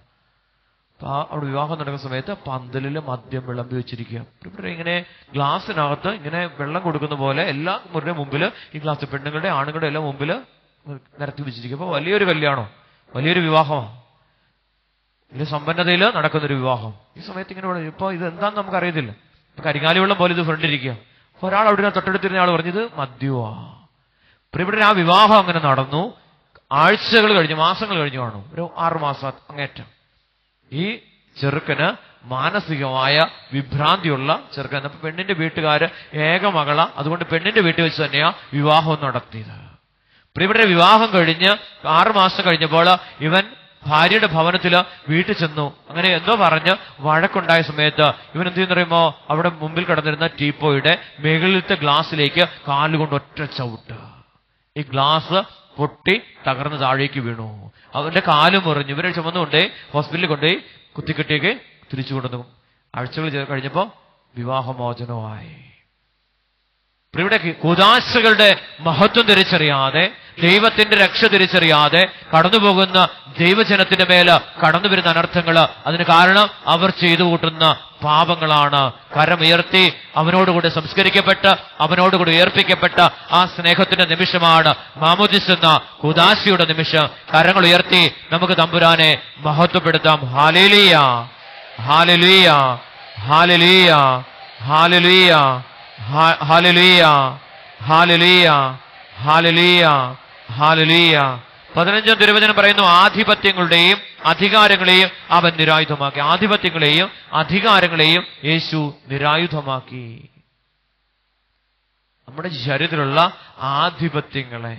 അപ്പൊ അവിടെ വിവാഹം നടക്കുന്ന സമയത്ത് പന്തലിൽ മദ്യം വിളമ്പി വെച്ചിരിക്കുക. ഇവിടെ ഇങ്ങനെ ഗ്ലാസ്സിനകത്ത് ഇങ്ങനെ വെള്ളം കൊടുക്കുന്ന പോലെ എല്ലാ മുറിയുടെ മുമ്പിൽ ഈ ഗ്ലാസ് പെണ്ണുങ്ങളുടെ ആണുങ്ങളുടെ എല്ലാം മുമ്പിൽ നിരത്തി വെച്ചിരിക്കുക. അപ്പൊ വലിയൊരു കല്യാണം, വലിയൊരു വിവാഹമാണ്. വലിയ സമ്പന്നതയിൽ നടക്കുന്നൊരു വിവാഹം. ഈ സമയത്ത് ഇങ്ങനെ ഇപ്പൊ ഇത് എന്താന്ന് നമുക്ക് അറിയത്തില്ല. ഇപ്പൊ കരിങ്ങാലി വെള്ളം പോലെ ഇത് ഫ്രണ്ടിരിക്കുക. അപ്പൊ ഒരാൾ അവിടെ തൊട്ടടുത്തിരുന്ന ആൾ പറഞ്ഞത് മദ്യവാ. ഇവിടെ ആ വിവാഹം അങ്ങനെ നടന്നു. ആഴ്ചകൾ കഴിഞ്ഞു, മാസങ്ങൾ കഴിഞ്ഞു കാണും, ഒരു 6 മാസം അങ്ങേറ്റം. ഈ ചെറുക്കന് മാനസികമായ വിഭ്രാന്തിയുള്ള ചെറുക്കൻ. അപ്പൊ പെണ്ണിന്റെ വീട്ടുകാര് ഏക മകള, അതുകൊണ്ട് പെണ്ണിന്റെ വീട്ടിൽ വെച്ച് തന്നെയാ വിവാഹം നടത്തിയത്. ഇവിടെ വിവാഹം കഴിഞ്ഞ് 6 മാസം കഴിഞ്ഞപ്പോൾ ഇവൻ ഭാര്യയുടെ ഭവനത്തില് വീട്ടിൽ ചെന്നു. അങ്ങനെ എന്തോ പറഞ്ഞ് വഴക്കുണ്ടായ സമയത്ത് ഇവൻ എന്ത് ചെയ്യുന്ന പറയുമ്പോ അവിടെ മുമ്പിൽ കിടന്നിരുന്ന ടീപ്പോയുടെ മുകളിലത്തെ ഗ്ലാസ്സിലേക്ക് കാലുകൊണ്ട് ഒറ്റ ചവിട്ട്. ഈ ഗ്ലാസ് പൊട്ടി തകർന്ന് താഴേക്ക് വീണു. അവന്റെ കാല് മുറിഞ്ഞു. ഇവരെ ചുമന്നുകൊണ്ടേ ഹോസ്പിറ്റലിൽ കൊണ്ടുപോയി കുത്തിക്കെട്ടിയൊക്കെ തിരിച്ചു കൊണ്ടുവന്നു. ആഴ്ചകൾ കഴിഞ്ഞപ്പോ വിവാഹമോചനമായി. ഇവിടെ കൂദാശകളുടെ മഹത്വം തിരിച്ചറിയാതെ, ദൈവത്തിന്റെ രക്ഷ തിരിച്ചറിയാതെ കടന്നുപോകുന്ന ദൈവജനത്തിന്റെ മേല് കടന്നു വരുന്ന അനർത്ഥങ്ങള്, അതിന് കാരണം അവർ ചെയ്തു കൂട്ടുന്ന പാപങ്ങളാണ്. കരമുയർത്തി അവനോടുകൂടി സംസ്കരിക്കപ്പെട്ട് അവനോടുകൂടി ഉയർപ്പിക്കപ്പെട്ട ആ സ്നേഹത്തിന്റെ നിമിഷമാണ് മാമോദിസ് എന്ന കൂദാശയുടെ നിമിഷം. കരങ്ങൾ ഉയർത്തി നമുക്ക് തമ്പുരാനെ മഹത്വപ്പെടുത്താം. ഹല്ലേലൂയ, ഹല്ലേലൂയ, ഹല്ലേലൂയ, ഹല്ലേലൂയ, ഹല്ലേലൂയ, ഹല്ലേലൂയ, ഹല്ലേലൂയ, ഹല്ലേലൂയ. 15 തിരുവചനം പറയുന്നു, ആധിപത്യങ്ങളുടെയും അധികാരങ്ങളെയും അവൻ നിരായുധമാക്കി. ആധിപത്യങ്ങളെയും അധികാരങ്ങളെയും യേശു നിരായുധമാക്കി. നമ്മുടെ ശരീരത്തിലുള്ള ആധിപത്യങ്ങളെ,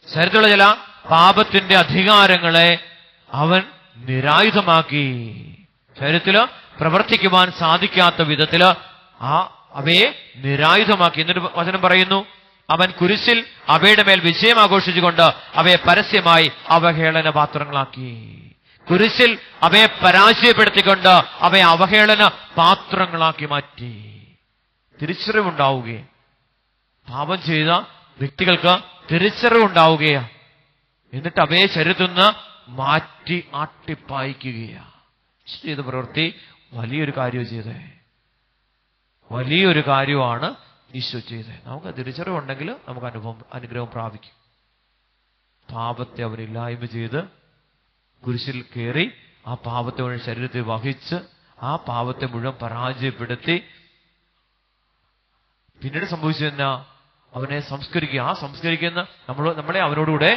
ശരീരത്തിലുള്ള ചില പാപത്തിന്റെ അധികാരങ്ങളെ അവൻ നിരായുധമാക്കി. ശരീരത്തില് പ്രവർത്തിക്കുവാൻ സാധിക്കാത്ത വിധത്തില് അവയെ നിരായുധമാക്കി. എന്നിട്ട് വചനം പറയുന്നു, അവൻ കുരിശിൽ അവയുടെ മേൽ വിജയം ആഘോഷിച്ചുകൊണ്ട് അവയെ പരസ്യമായി അവഹേളന പാത്രങ്ങളാക്കി. കുരിശിൽ അവയെ പരാജയപ്പെടുത്തിക്കൊണ്ട് അവയെ അവഹേളന പാത്രങ്ങളാക്കി മാറ്റി. തിരിച്ചറിവുണ്ടാവുകയും പാപം ചെയ്ത വ്യക്തികൾക്ക് തിരിച്ചറിവുണ്ടാവുകയാണ്. എന്നിട്ട് അവയെ ശരീരത്തിൽ നിന്ന് മാറ്റി ആട്ടിപ്പായിക്കുകയാ. ചെയ്ത പ്രവൃത്തി വലിയൊരു കാര്യം ചെയ്തേ, വലിയൊരു കാര്യമാണ് ഈശോ ചെയ്തത്. നമുക്ക് തിരിച്ചറിവുണ്ടെങ്കിൽ നമുക്ക് അനുഗ്രഹം പ്രാപിക്കും. പാപത്തെ അവനില്ലായ്മ ചെയ്ത് കുരിശിൽ കയറി ആ പാപത്തെ മുഴുവൻ ശരീരത്തിൽ വഹിച്ച് ആ പാപത്തെ മുഴുവൻ പരാജയപ്പെടുത്തി പിന്നീട് സംഭവിച്ചതെന്നാ, അവനെ സംസ്കരിക്കുക. ആ സംസ്കരിക്കുന്ന നമ്മളെ അവനോടുകൂടെ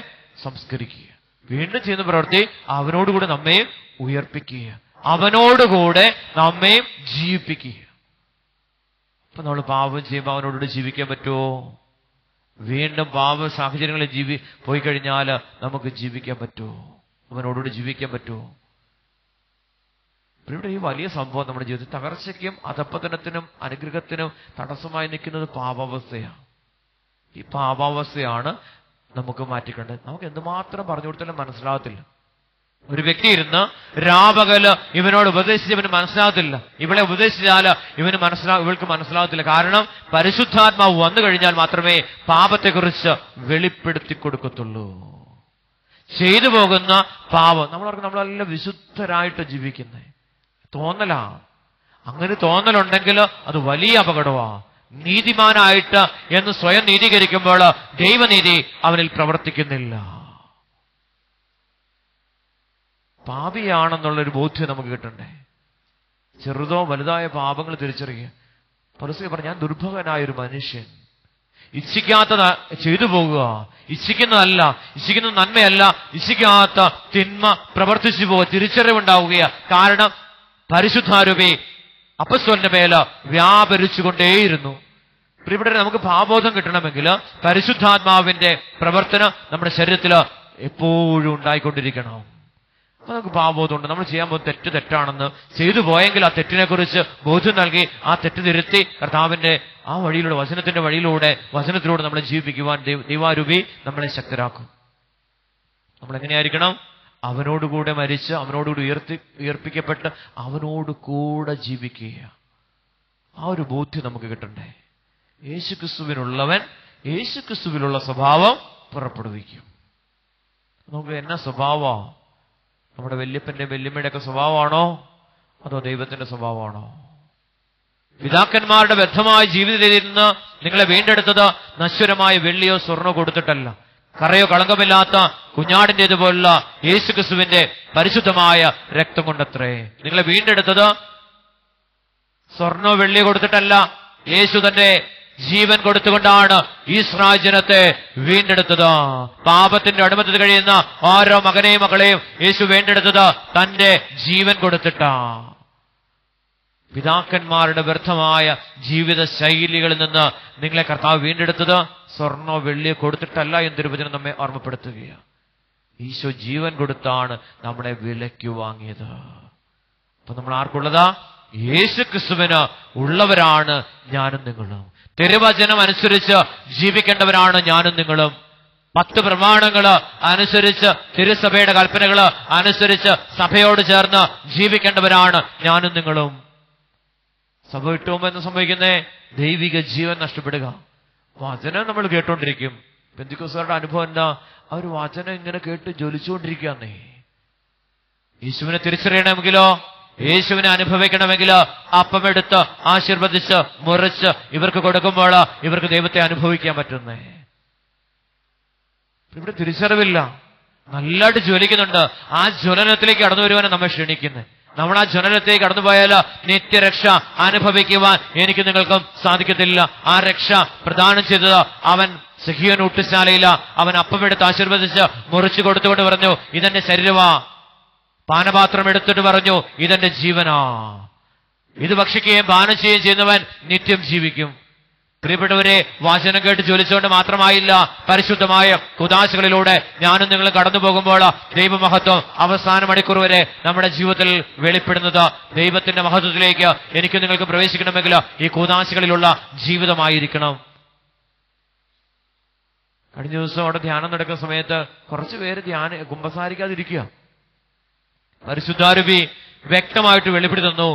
സംസ്കരിക്കുക. വീണ്ടും ചെയ്യുന്ന പ്രവൃത്തി അവനോടുകൂടെ നമ്മയും ഉയർപ്പിക്കുക, അവനോടുകൂടെ നമ്മയും ജീവിപ്പിക്കുക. അപ്പൊ നമ്മൾ പാപം ചെയ്യുമ്പോൾ അവനോടുകൂടി ജീവിക്കാൻ പറ്റുമോ? വീണ്ടും പാപ സാഹചര്യങ്ങളിൽ പോയി കഴിഞ്ഞാൽ നമുക്ക് ജീവിക്കാൻ പറ്റുമോ? അവനോടുകൂടി ജീവിക്കാൻ പറ്റുമോ? ഇവിടെ ഈ വലിയ സംഭവം നമ്മുടെ ജീവിതത്തിൽ തകർച്ചയ്ക്കും അധപ്പതനത്തിനും അനുഗ്രഹത്തിനും തടസ്സമായി നിൽക്കുന്നത് പാപാവസ്ഥയാണ്. ഈ പാപാവസ്ഥയാണ് നമുക്ക് മാറ്റിക്കേണ്ടത്. നമുക്ക് എന്തുമാത്രം പറഞ്ഞു കൊടുത്താലും മനസ്സിലാകത്തില്ല. ഒരു വ്യക്തി ഇരുന്ന് രാപകല് ഇവനോട് ഉപദേശിച്ച് ഇവന് മനസ്സിലാകത്തില്ല. ഇവളെ ഉപദേശിച്ചാൽ ഇവൾക്ക് മനസ്സിലാകത്തില്ല. കാരണം പരിശുദ്ധാത്മാവ് വന്നു കഴിഞ്ഞാൽ മാത്രമേ പാപത്തെക്കുറിച്ച് വെളിപ്പെടുത്തി കൊടുക്കത്തുള്ളൂ. ചെയ്തു പോകുന്ന പാപം നമ്മളെല്ലാം വിശുദ്ധരായിട്ട് ജീവിക്കുന്നേ തോന്നലാ. അങ്ങനെ തോന്നലുണ്ടെങ്കിൽ അത് വലിയ അപകടമാണ്. നീതിമാനായിട്ട് എന്ന് സ്വയം നീതീകരിക്കുമ്പോൾ ദൈവനീതി അവനിൽ പ്രവർത്തിക്കുന്നില്ല. പാപിയാണെന്നുള്ളൊരു ബോധ്യം നമുക്ക് കിട്ടണ്ടേ. ചെറുതോ വലുതായ പാപങ്ങൾ തിരിച്ചറിയുക. പൗലോസ് പറഞ്ഞു, ഞാൻ ദുർഭകനായൊരു മനുഷ്യൻ, ഇച്ഛിക്കാത്തത് ചെയ്തു പോകുക, ഇച്ഛിക്കുന്നതല്ല, ഇച്ഛിക്കുന്ന നന്മയല്ല, ഇച്ഛിക്കാത്ത തിന്മ പ്രവർത്തിച്ചു പോവുക, തിരിച്ചറിവുണ്ടാവുകയാ. കാരണം പരിശുദ്ധാരൂപി അപ്പസ്തോലന്റെ മേല് വ്യാപരിച്ചുകൊണ്ടേയിരുന്നു. ഇവിടെ നമുക്ക് പാപബോധം കിട്ടണമെങ്കിൽ പരിശുദ്ധാത്മാവിന്റെ പ്രവർത്തനം നമ്മുടെ ശരീരത്തിൽ എപ്പോഴും ഉണ്ടായിക്കൊണ്ടിരിക്കണം. നമുക്ക് പാപബോധമുണ്ട്. നമ്മൾ ചെയ്യാൻ പോകുന്ന തെറ്റാണെന്ന് ചെയ്തു പോയെങ്കിൽ ആ തെറ്റിനെ കുറിച്ച് ബോധ്യം നൽകി ആ തെറ്റ് തിരുത്തി കർത്താവിന്റെ ആ വഴിയിലൂടെ, വചനത്തിന്റെ വചനത്തിലൂടെ നമ്മളെ ജീവിപ്പിക്കുവാൻ ദൈവാരൂപി നമ്മളെ ശക്തരാക്കും. നമ്മളെങ്ങനെയായിരിക്കണം? അവനോടുകൂടെ മരിച്ച് അവനോടുകൂടി ഉയർപ്പിക്കപ്പെട്ട് അവനോട് കൂടെ ജീവിക്കുക. ആ ഒരു ബോധ്യം നമുക്ക് കിട്ടണ്ടേ. യേശുക്രിസ്തുവിനുള്ളവൻ യേശുക്രിസ്തുവിലുള്ള സ്വഭാവം പുറപ്പെടുവിക്കും. നമുക്ക് എന്നാ സ്വഭാവമാ? നമ്മുടെ വല്യപ്പന്റെ വല്യമ്മയുടെ ഒക്കെ സ്വഭാവമാണോ അതോ ദൈവത്തിന്റെ സ്വഭാവമാണോ? പിതാക്കന്മാരുടെ വ്യർത്ഥമായ ജീവിതത്തിൽ നിന്ന് നിങ്ങളെ വീണ്ടെടുത്തത് നശ്വരമായ വെള്ളിയോ സ്വർണ്ണോ കൊടുത്തിട്ടല്ല, കറയോ കളങ്കമില്ലാത്ത കുഞ്ഞാടിൻ്റെതുപോലുള്ള യേശുക്രിസ്തുവിന്റെ പരിശുദ്ധമായ രക്തം കൊണ്ടത്രേ. നിങ്ങളെ വീണ്ടെടുത്തത് സ്വർണ്ണോ വെള്ളിയോ കൊടുത്തിട്ടല്ല, യേശു തന്റെ ജീവൻ കൊടുത്തുകൊണ്ടാണ് ഇസ്രായേൽ ജനത്തെ വീണ്ടെടുത്തത്. പാപത്തിന്റെ അടിമത്തത്തിൽ കഴിയുന്ന ഓരോ മകനെയും മകളെയും യേശു വീണ്ടെടുത്തത് തന്റെ ജീവൻ കൊടുത്തിട്ടാ. പിതാക്കന്മാരുടെ വ്യർത്ഥമായ ജീവിത ശൈലികളിൽ നിന്ന് നിങ്ങളെ കർത്താവ് വീണ്ടെടുത്തത് സ്വർണ്ണോ വെള്ളിയോ കൊടുത്തിട്ടല്ല എന്ന് തിരുവചനം നമ്മെ ഓർമ്മപ്പെടുത്തുകയാണ്. ഈശോ ജീവൻ കൊടുത്താണ് നമ്മളെ വിലയ്ക്ക് വാങ്ങിയത്. അപ്പൊ നമ്മൾ ആർക്കുള്ളതാ? യേശുക്രിസ്തുവിന് ഉള്ളവരാണ് ഞാനും നിങ്ങളും. തിരുവചനം അനുസരിച്ച് ജീവിക്കേണ്ടവരാണ് ഞാനും നിങ്ങളും. 10 പ്രമാണങ്ങള് അനുസരിച്ച്, തിരുസഭയുടെ കൽപ്പനകള് അനുസരിച്ച് സഭയോട് ചേർന്ന് ജീവിക്കേണ്ടവരാണ് ഞാനും നിങ്ങളും. സഭ വിട്ടുപോകുമ്പോൾ എന്ന് സംഭവിക്കുന്നേ? ദൈവിക ജീവൻ നഷ്ടപ്പെടുക. വചനം നമ്മൾ കേട്ടോണ്ടിരിക്കും. പെന്തിക്കോസ്തുകാരുടെ അനുഭവം എന്താ? അവർ വചനം ഇങ്ങനെ കേട്ട് ജ്വലിച്ചുകൊണ്ടിരിക്കുകയെന്നേ. യേശുവിനെ തിരിച്ചറിയണമെങ്കിലോ, യേശുവിനെ അനുഭവിക്കണമെങ്കിലോ അപ്പമെടുത്ത് ആശീർവദിച്ച് മുറിച്ച് ഇവർക്ക് കൊടുക്കുമ്പോൾ ഇവർക്ക് ദൈവത്തെ അനുഭവിക്കാൻ പറ്റുന്നേ. ഇവിടെ തിരിച്ചറിവില്ല, നല്ലതായിട്ട് ജ്വലിക്കുന്നുണ്ട്. ആ ജ്വലനത്തിലേക്ക് കടന്നു വരുവാനാണ് നമ്മെ ക്ഷണിക്കുന്നത്. നമ്മൾ ആ ജ്വലനത്തേക്ക് കടന്നുപോയാൽ നിത്യരക്ഷ അനുഭവിക്കുവാൻ എനിക്ക് നിങ്ങൾക്കും സാധിക്കത്തില്ല. ആ രക്ഷ പ്രദാനം ചെയ്തത് അവൻ സഖിയോൻ ഊട്ടുശാലയില. അവൻ അപ്പമെടുത്ത് ആശീർവദിച്ച് മുറിച്ചു കൊടുത്തുകൊണ്ട് പറഞ്ഞു, ഇതെന്റെ ശരീരമാ. പാനപാത്രം എടുത്തിട്ട് പറഞ്ഞു, ഇതെന്റെ ജീവനാ. ഇത് ഭക്ഷിക്കുകയും പാനം ചെയ്യുകയും ചെയ്യുന്നവൻ നിത്യം ജീവിക്കും. പ്രിയപ്പെട്ടവരെ, വചനം കേട്ട് ജ്വലിച്ചുകൊണ്ട് മാത്രമായില്ല, പരിശുദ്ധമായ കുദാശകളിലൂടെ ഞാനും നിങ്ങൾ കടന്നു പോകുമ്പോൾ ദൈവമഹത്വം അവസാന മണിക്കൂർ വരെ നമ്മുടെ ജീവിതത്തിൽ വെളിപ്പെടുന്നത്. ദൈവത്തിന്റെ മഹത്വത്തിലേക്ക് എനിക്ക് നിങ്ങൾക്ക് പ്രവേശിക്കണമെങ്കിൽ ഈ കുദാശകളിലുള്ള ജീവിതമായിരിക്കണം. കഴിഞ്ഞ ദിവസം അവിടെ ധ്യാനം നടക്കുന്ന സമയത്ത് കുറച്ചു പേര് കുമ്പസാരിക്കാതിരിക്കുക. പരിശുദ്ധാരൂപി വ്യക്തമായിട്ട് വെളിപ്പെടുത്തി തന്നു,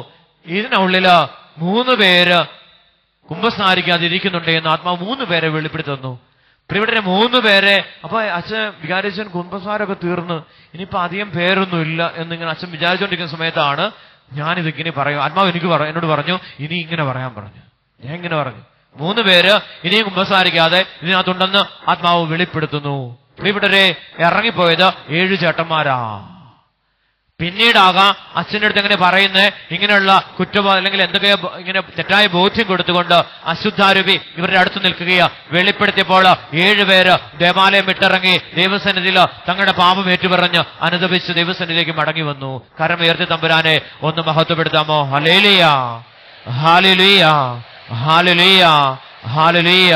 ഇതിനുള്ളില് 3 പേര് കുമ്പസാരിക്കാതിരിക്കുന്നുണ്ട് എന്ന് ആത്മാവ് 3 പേരെ വെളിപ്പെടുത്തി തന്നു. പ്രിയപ്പെട്ടവരെ, 3 പേരെ. അപ്പൊ അച്ഛൻ വിചാരിച്ചൻ കുമ്പസാരമൊക്കെ തീർന്ന് ഇനിയിപ്പോ അധികം പേരൊന്നും ഇല്ല എന്നിങ്ങനെ അച്ഛൻ വിചാരിച്ചുകൊണ്ടിരിക്കുന്ന സമയത്താണ് ഞാനിതിങ്ങനെ പറയും. ആത്മാവ് എന്നോട് പറഞ്ഞു ഇനി ഇങ്ങനെ പറയാൻ പറഞ്ഞു. ഞാൻ ഇങ്ങനെ പറഞ്ഞു, 3 പേര് ഇനിയും കുമ്പസാരിക്കാതെ ഇതിനകത്തുണ്ടെന്ന് ആത്മാവ് വെളിപ്പെടുത്തുന്നു. പ്രിയപ്പെട്ടവരെ, ഇറങ്ങിപ്പോയത് 7 ചേട്ടന്മാരാ. പിന്നീടാകാം അച്ഛൻ്റെ അടുത്ത് എങ്ങനെ പറയുന്നത്, ഇങ്ങനെയുള്ള കുറ്റബോധം അല്ലെങ്കിൽ എന്തൊക്കെയോ ഇങ്ങനെ തെറ്റായ ബോധ്യം കൊടുത്തുകൊണ്ട് അശുദ്ധാരൂപി ഇവരുടെ അടുത്ത് നിൽക്കുകയാ. വെളിപ്പെടുത്തിയപ്പോൾ 7 പേര് ദേവാലയം വിട്ടിറങ്ങി ദൈവസന്നിധിയിൽ തങ്ങളുടെ പാപം ഏറ്റുപറഞ്ഞ് അനുദപിച്ച് ദൈവസന്നിധിയിലേക്ക് മടങ്ങി വന്നു. കരം ഉയർത്തി തമ്പുരാനെ ഒന്ന് മഹത്വപ്പെടുത്താമോ? ഹല്ലേലൂയ, ഹല്ലേലൂയ, ഹല്ലേലൂയ, ഹല്ലേലൂയ.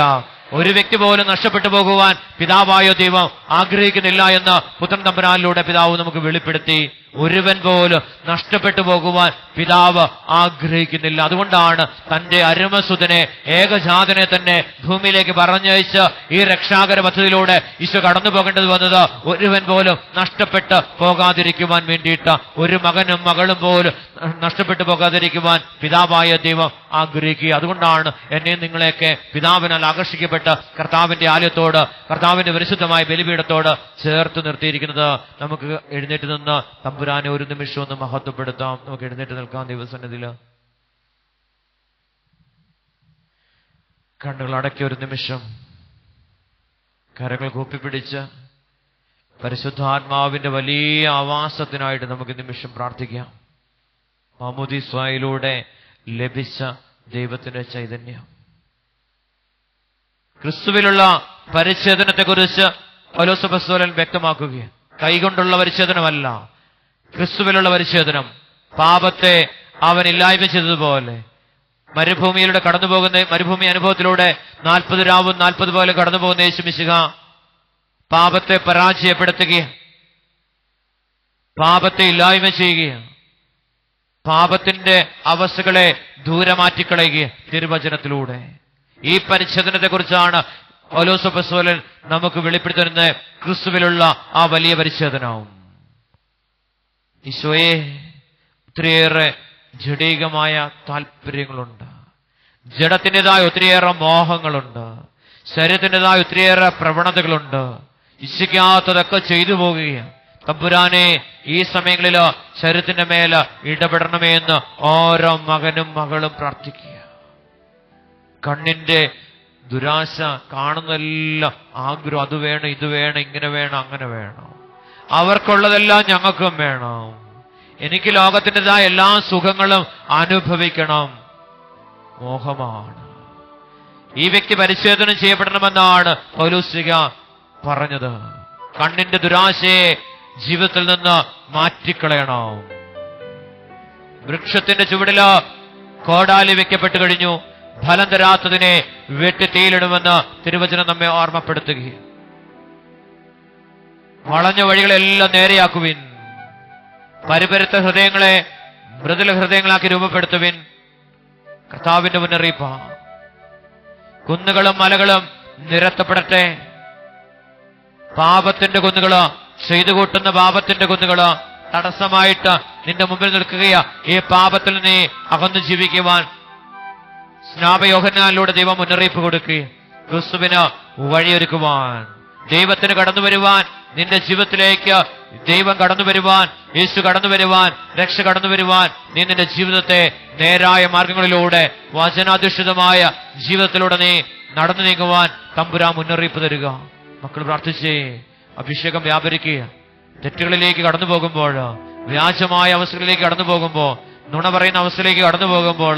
ഒരു വ്യക്തി പോലും നഷ്ടപ്പെട്ടു പോകുവാൻ പിതാവായ ദൈവം ആഗ്രഹിക്കുന്നില്ല എന്ന് പുത്രൻ തമ്പുരാനിലൂടെ പിതാവ് നമുക്ക് വെളിപ്പെടുത്തി. ഒരുവൻ പോലും നഷ്ടപ്പെട്ടു പോകുവാൻ പിതാവ് ആഗ്രഹിക്കുന്നില്ല. അതുകൊണ്ടാണ് തന്റെ അരുമസുതനെ, ഏകജാതനെ തന്നെ ഭൂമിയിലേക്ക് പറഞ്ഞയച്ച് ഈ രക്ഷാകര പദ്ധതിയിലൂടെ ഈശോ കടന്നു പോകേണ്ടത് വന്നത്. ഒരുവൻ പോലും നഷ്ടപ്പെട്ട് പോകാതിരിക്കുവാൻ വേണ്ടിയിട്ട്, ഒരു മകനും മകളും പോലും നഷ്ടപ്പെട്ടു പോകാതിരിക്കുവാൻ പിതാവായ ദൈവം ആഗ്രഹിക്കുക. അതുകൊണ്ടാണ് എന്നെയും നിങ്ങളെയൊക്കെ പിതാവിനാൽ ആകർഷിക്കപ്പെട്ട് കർത്താവിന്റെ ആലയത്തോട്, കർത്താവിന്റെ പരിശുദ്ധമായ ബലിപീഠത്തോട് ചേർത്ത് നിർത്തിയിരിക്കുന്നത്. നമുക്ക് എഴുന്നേറ്റ് നിന്ന് തമ്പുരാനെ ഒരു നിമിഷം ഒന്ന് മഹത്വപ്പെടുത്താം. നമുക്ക് എഴുന്നേറ്റ് നിൽക്കാം ദൈവസന്നിധിയില്. കണ്ണുകൾ അടക്കിയ ഒരു നിമിഷം കരങ്ങൾ കൂപ്പിപ്പിടിച്ച് പരിശുദ്ധാത്മാവിന്റെ വലിയ ആവാസത്തിനായിട്ട് നമുക്ക് നിമിഷം പ്രാർത്ഥിക്കാം. മാമോദീസായിലൂടെ ലഭിച്ച ദൈവത്തിന്റെ ചൈതന്യം, ക്രിസ്തുവിലുള്ള പരിച്ഛേദനത്തെക്കുറിച്ച് പൗലോസ് അപ്പോസ്തലൻ വ്യക്തമാക്കുകയാണ്. കൈകൊണ്ടുള്ള പരിച്ഛേദനമല്ല, ക്രിസ്തുവിലുള്ള പരിച്ഛേദനം. പാപത്തെ അവൻ ഇല്ലായ്മ ചെയ്തതുപോലെ മരുഭൂമിയിലൂടെ കടന്നുപോകുന്ന മരുഭൂമി അനുഭവത്തിലൂടെ 40 രാവും 40 പോലെ കടന്നു പോകുന്ന യേശു മിശിഹ പാപത്തെ പരാജയപ്പെടുത്തുകയാണ്, പാപത്തെ ഇല്ലായ്മ ചെയ്യുകയാണ്, പാപത്തിന്റെ അവസ്ഥകളെ ദൂരെ മാറ്റിക്കളയുകയാണ് തിരുവചനത്തിലൂടെ. ഈ പരിച്ഛേദനത്തെ കുറിച്ചാണ് പൗലോസ് അപ്പോസ്തലൻ നമുക്ക് വെളിപ്പെടുത്തുന്നത്. ക്രിസ്തുവിലുള്ള ആ വലിയ പരിച്ഛേദനവും. ഈശോയെ, ഒത്തിരിയേറെ ജഡികമായ താല്പര്യങ്ങളുണ്ട്, ജഡത്തിൻ്റെതായ ഒത്തിരിയേറെ മോഹങ്ങളുണ്ട്, ശരീരത്തിൻ്റെതായ ഒത്തിരിയേറെ പ്രവണതകളുണ്ട്. ഇച്ഛിക്കാത്തതൊക്കെ ചെയ്തു പോകുകയാണ്. തമ്പുരാനെ, ഈ സമയങ്ങളിൽ ശരീരത്തിന്റെ മേൽ ഇടപെടണമേ എന്ന് ഓരോ മകനും മകളും പ്രാർത്ഥിക്കുക. കണ്ണിന്റെ ദുരാശ, കാണുന്നെല്ലാം ആഗ്രഹം, അത് വേണം, ഇത് വേണം, ഇങ്ങനെ വേണം, അങ്ങനെ വേണം, അവർക്കുള്ളതെല്ലാം ഞങ്ങൾക്കും വേണം, എനിക്ക് ലോകത്തിൻ്റെതായ എല്ലാ സുഖങ്ങളും അനുഭവിക്കണം, മോഹമാണ്. ഈ വ്യക്തി പരിച്ഛേദനം ചെയ്യപ്പെടണമെന്നാണ് പൗലോസ്ലീഹ പറഞ്ഞത്. കണ്ണിന്റെ ദുരാശയെ ജീവിതത്തിൽ നിന്ന് മാറ്റിക്കളയണം. വൃക്ഷത്തിന്റെ ചുവടില് കോടാലി വെക്കപ്പെട്ടു കഴിഞ്ഞു, ഫലം തരാത്തതിനെ വെട്ടി തീയിലിടുമെന്ന് തിരുവചനം നമ്മെ ഓർമ്മപ്പെടുത്തുകയും, വളഞ്ഞ വഴികളെല്ലാം നേരെയാക്കുവിൻ, പരിപരുത്ത ഹൃദയങ്ങളെ മൃദുല ഹൃദയങ്ങളാക്കി രൂപപ്പെടുത്തുവിൻ. കർത്താവിന്റെ മുന്നറിയിപ്പ്. കുന്നുകളും മലകളും നിരത്തപ്പെടട്ടെ. പാപത്തിന്റെ കുന്നുകള്, ചെയ്തു കൂട്ടുന്ന പാപത്തിന്റെ കുന്നുകള് തടസ്സമായിട്ട് നിന്റെ മുമ്പിൽ നിൽക്കുകയാ. ഈ പാപത്തിൽ നീ അകന്നു ജീവിക്കുവാൻ സ്നാപയോഹന്നാനിലൂടെ ദൈവം മുന്നറിയിപ്പ് കൊടുക്കുകയും ക്രിസ്തുവിന് വഴിയൊരുക്കുവാൻ, ദൈവത്തിന് കടന്നു വരുവാൻ, നിന്റെ ജീവിതത്തിലേക്ക് ദൈവം കടന്നു വരുവാൻ, യേശു കടന്നു വരുവാൻ, രക്ഷ കടന്നു വരുവാൻ, നീ നിന്റെ ജീവിതത്തെ നേരായ മാർഗങ്ങളിലൂടെ, വചനാധിഷ്ഠിതമായ ജീവിതത്തിലൂടെ നീ നടന്നു നീങ്ങുവാൻ തമ്പുരാൻ മുന്നറിയിപ്പ് തരിക. മക്കൾ പ്രാർത്ഥിച്ചേ. അഭിഷേകം വ്യാപരിക്കുക. തെറ്റുകളിലേക്ക് കടന്നു പോകുമ്പോൾ, വ്യാജമായ അവസ്ഥകളിലേക്ക് കടന്നു പോകുമ്പോൾ, നുണ പറയുന്ന അവസ്ഥയിലേക്ക് കടന്നു പോകുമ്പോൾ,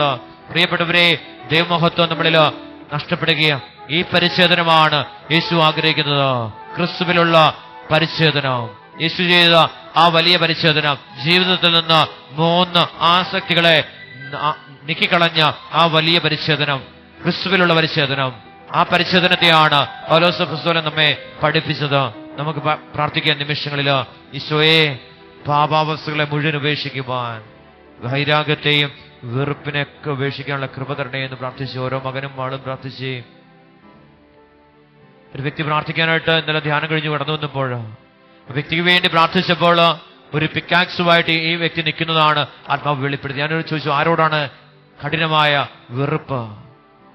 പ്രിയപ്പെട്ടവരെ, ദൈവമഹത്വം നമ്മളിൽ നഷ്ടപ്പെടുകയാണ്. ഈ പരിച്ഛേദനമാണ് യേശു ആഗ്രഹിക്കുന്നത്. ക്രിസ്തുവിലുള്ള പരിച്ഛേദനം, യേശു ചെയ്ത ആ വലിയ പരിച്ഛേദനം, ജീവിതത്തിൽ നിന്ന് 3 ആസക്തികളെ നീക്കിക്കളഞ്ഞ ആ വലിയ പരിച്ഛേദനം, ക്രിസ്തുവിലുള്ള പരിച്ഛേദനം. ആ പരിച്ഛേദനത്തെയാണ് പൗലോസ് അപ്പോസ്തലൻ നമ്മെ പഠിപ്പിച്ചത്. നമുക്ക് പ്രാർത്ഥിക്കാൻ നിമിഷങ്ങളിൽ, ഈശോയെ, പാപാവസ്ഥകളെ മുഴുവൻ ഉപേക്ഷിക്കുവാൻ, വൈരാഗ്യത്തെയും വെറുപ്പിനെയൊക്കെ ഉപേക്ഷിക്കാനുള്ള കൃപ തരണേ എന്ന് പ്രാർത്ഥിച്ച് ഓരോ മകനും മകളും പ്രാർത്ഥിച്ച്. ഒരു വ്യക്തി പ്രാർത്ഥിക്കാനായിട്ട് ഇന്നലെ ധ്യാനം കഴിഞ്ഞ് കടന്നു വന്നപ്പോൾ, വ്യക്തിക്ക് വേണ്ടി പ്രാർത്ഥിച്ചപ്പോൾ ഒരു പിക്കാക്സുമായിട്ട് ഈ വ്യക്തി നിൽക്കുന്നതാണ് ആത്മാവ് വെളിപ്പെടുത്തി. ഞാനൊരു ചോദിച്ചു, ആരോടാണ് കഠിനമായ വെറുപ്പ്?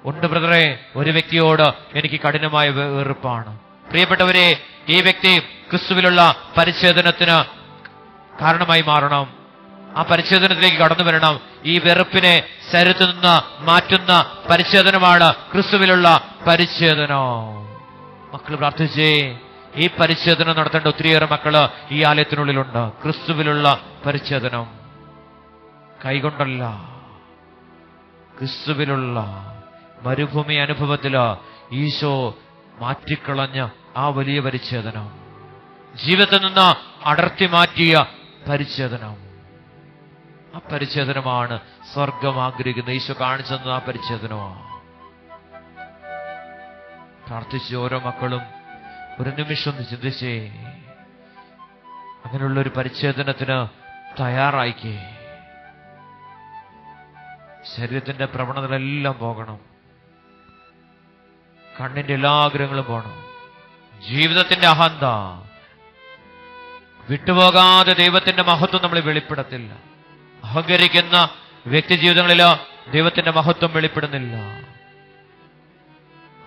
ഉണ്ട് ബ്രദറെ, ഒരു വ്യക്തിയോട് എനിക്ക് കഠിനമായ വെറുപ്പാണ്. പ്രിയപ്പെട്ടവരെ, ഈ വ്യക്തി ക്രിസ്തുവിലുള്ള പരിച്ഛേദനത്തിന് കാരണമായി മാറണം. ആ പരിച്ഛേദനത്തിലേക്ക് കടന്നു വരണം. ഈ വെറുപ്പിനെ ശരീരത്തിൽ നിന്ന് മാറ്റുന്ന പരിച്ഛേദനമാണ് ക്രിസ്തുവിലുള്ള പരിച്ഛേദനം. മക്കൾ പ്രാർത്ഥിച്ചേ. ഈ പരിച്ഛേദനം നടത്തേണ്ട ഒത്തിരിയേറെ മക്കള് ഈ ആലയത്തിനുള്ളിലുണ്ട്. ക്രിസ്തുവിലുള്ള പരിച്ഛേദനം കൈകൊണ്ടല്ല, ക്രിസ്തുവിലുള്ള മരുഭൂമി അനുഭവത്തില് ഈശോ മാറ്റിക്കളഞ്ഞ ആ വലിയ പരിച്ഛേദനം, ജീവിതത്തിൽ നിന്ന് അടർത്തി മാറ്റിയ പരിച്ഛേദനം, ആ പരിച്ഛേദനമാണ് സ്വർഗം ആഗ്രഹിക്കുന്നത്. ഈശോ കാണിച്ചു തന്ന ആ പരിച്ഛേദനമാണ്. പ്രാർത്ഥിച്ച് ഓരോ മക്കളും ഒരു നിമിഷം ചിന്തിച്ചേ. അങ്ങനെയുള്ളൊരു പരിച്ഛേദനത്തിന് തയ്യാറായിക്കേ. ശരീരത്തിന്റെ പ്രവണതകളെല്ലാം പോകണം, കണ്ണിന്റെ എല്ലാ ആഗ്രഹങ്ങളും പോകണം, ജീവിതത്തിന്റെ അഹന്ത വിട്ടുപോകാതെ ദൈവത്തിന്റെ മഹത്വം നമ്മൾ വെളിപ്പെടത്തില്ല. അഹങ്കരിക്കുന്ന വ്യക്തി ജീവിതങ്ങളിലോ ദൈവത്തിന്റെ മഹത്വം വെളിപ്പെടുന്നില്ല.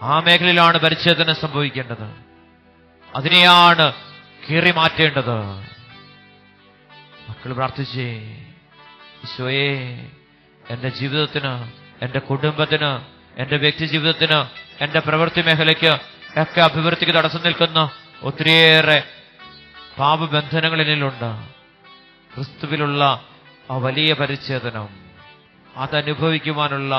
ആ മേഖലയിലാണ് പരിച്ഛേദനം സംഭവിക്കേണ്ടത്. അതിനെയാണ് കീറി മാറ്റേണ്ടത്. മക്കൾ പ്രാർത്ഥിച്ചേ. ഈശോയെ, എന്റെ ജീവിതത്തിന്, എന്റെ കുടുംബത്തിന്, എന്റെ വ്യക്തി ജീവിതത്തിന്, എന്റെ പ്രവൃത്തി മേഖലയ്ക്ക് ഒക്കെ അഭിവൃദ്ധിക്ക് തടസ്സം നിൽക്കുന്ന ഒത്തിരിയേറെ പാപബന്ധനങ്ങളിലുണ്ട്. ക്രിസ്തുവിലുള്ള ആ വലിയ പരിച്ഛേദനം അതനുഭവിക്കുവാനുള്ള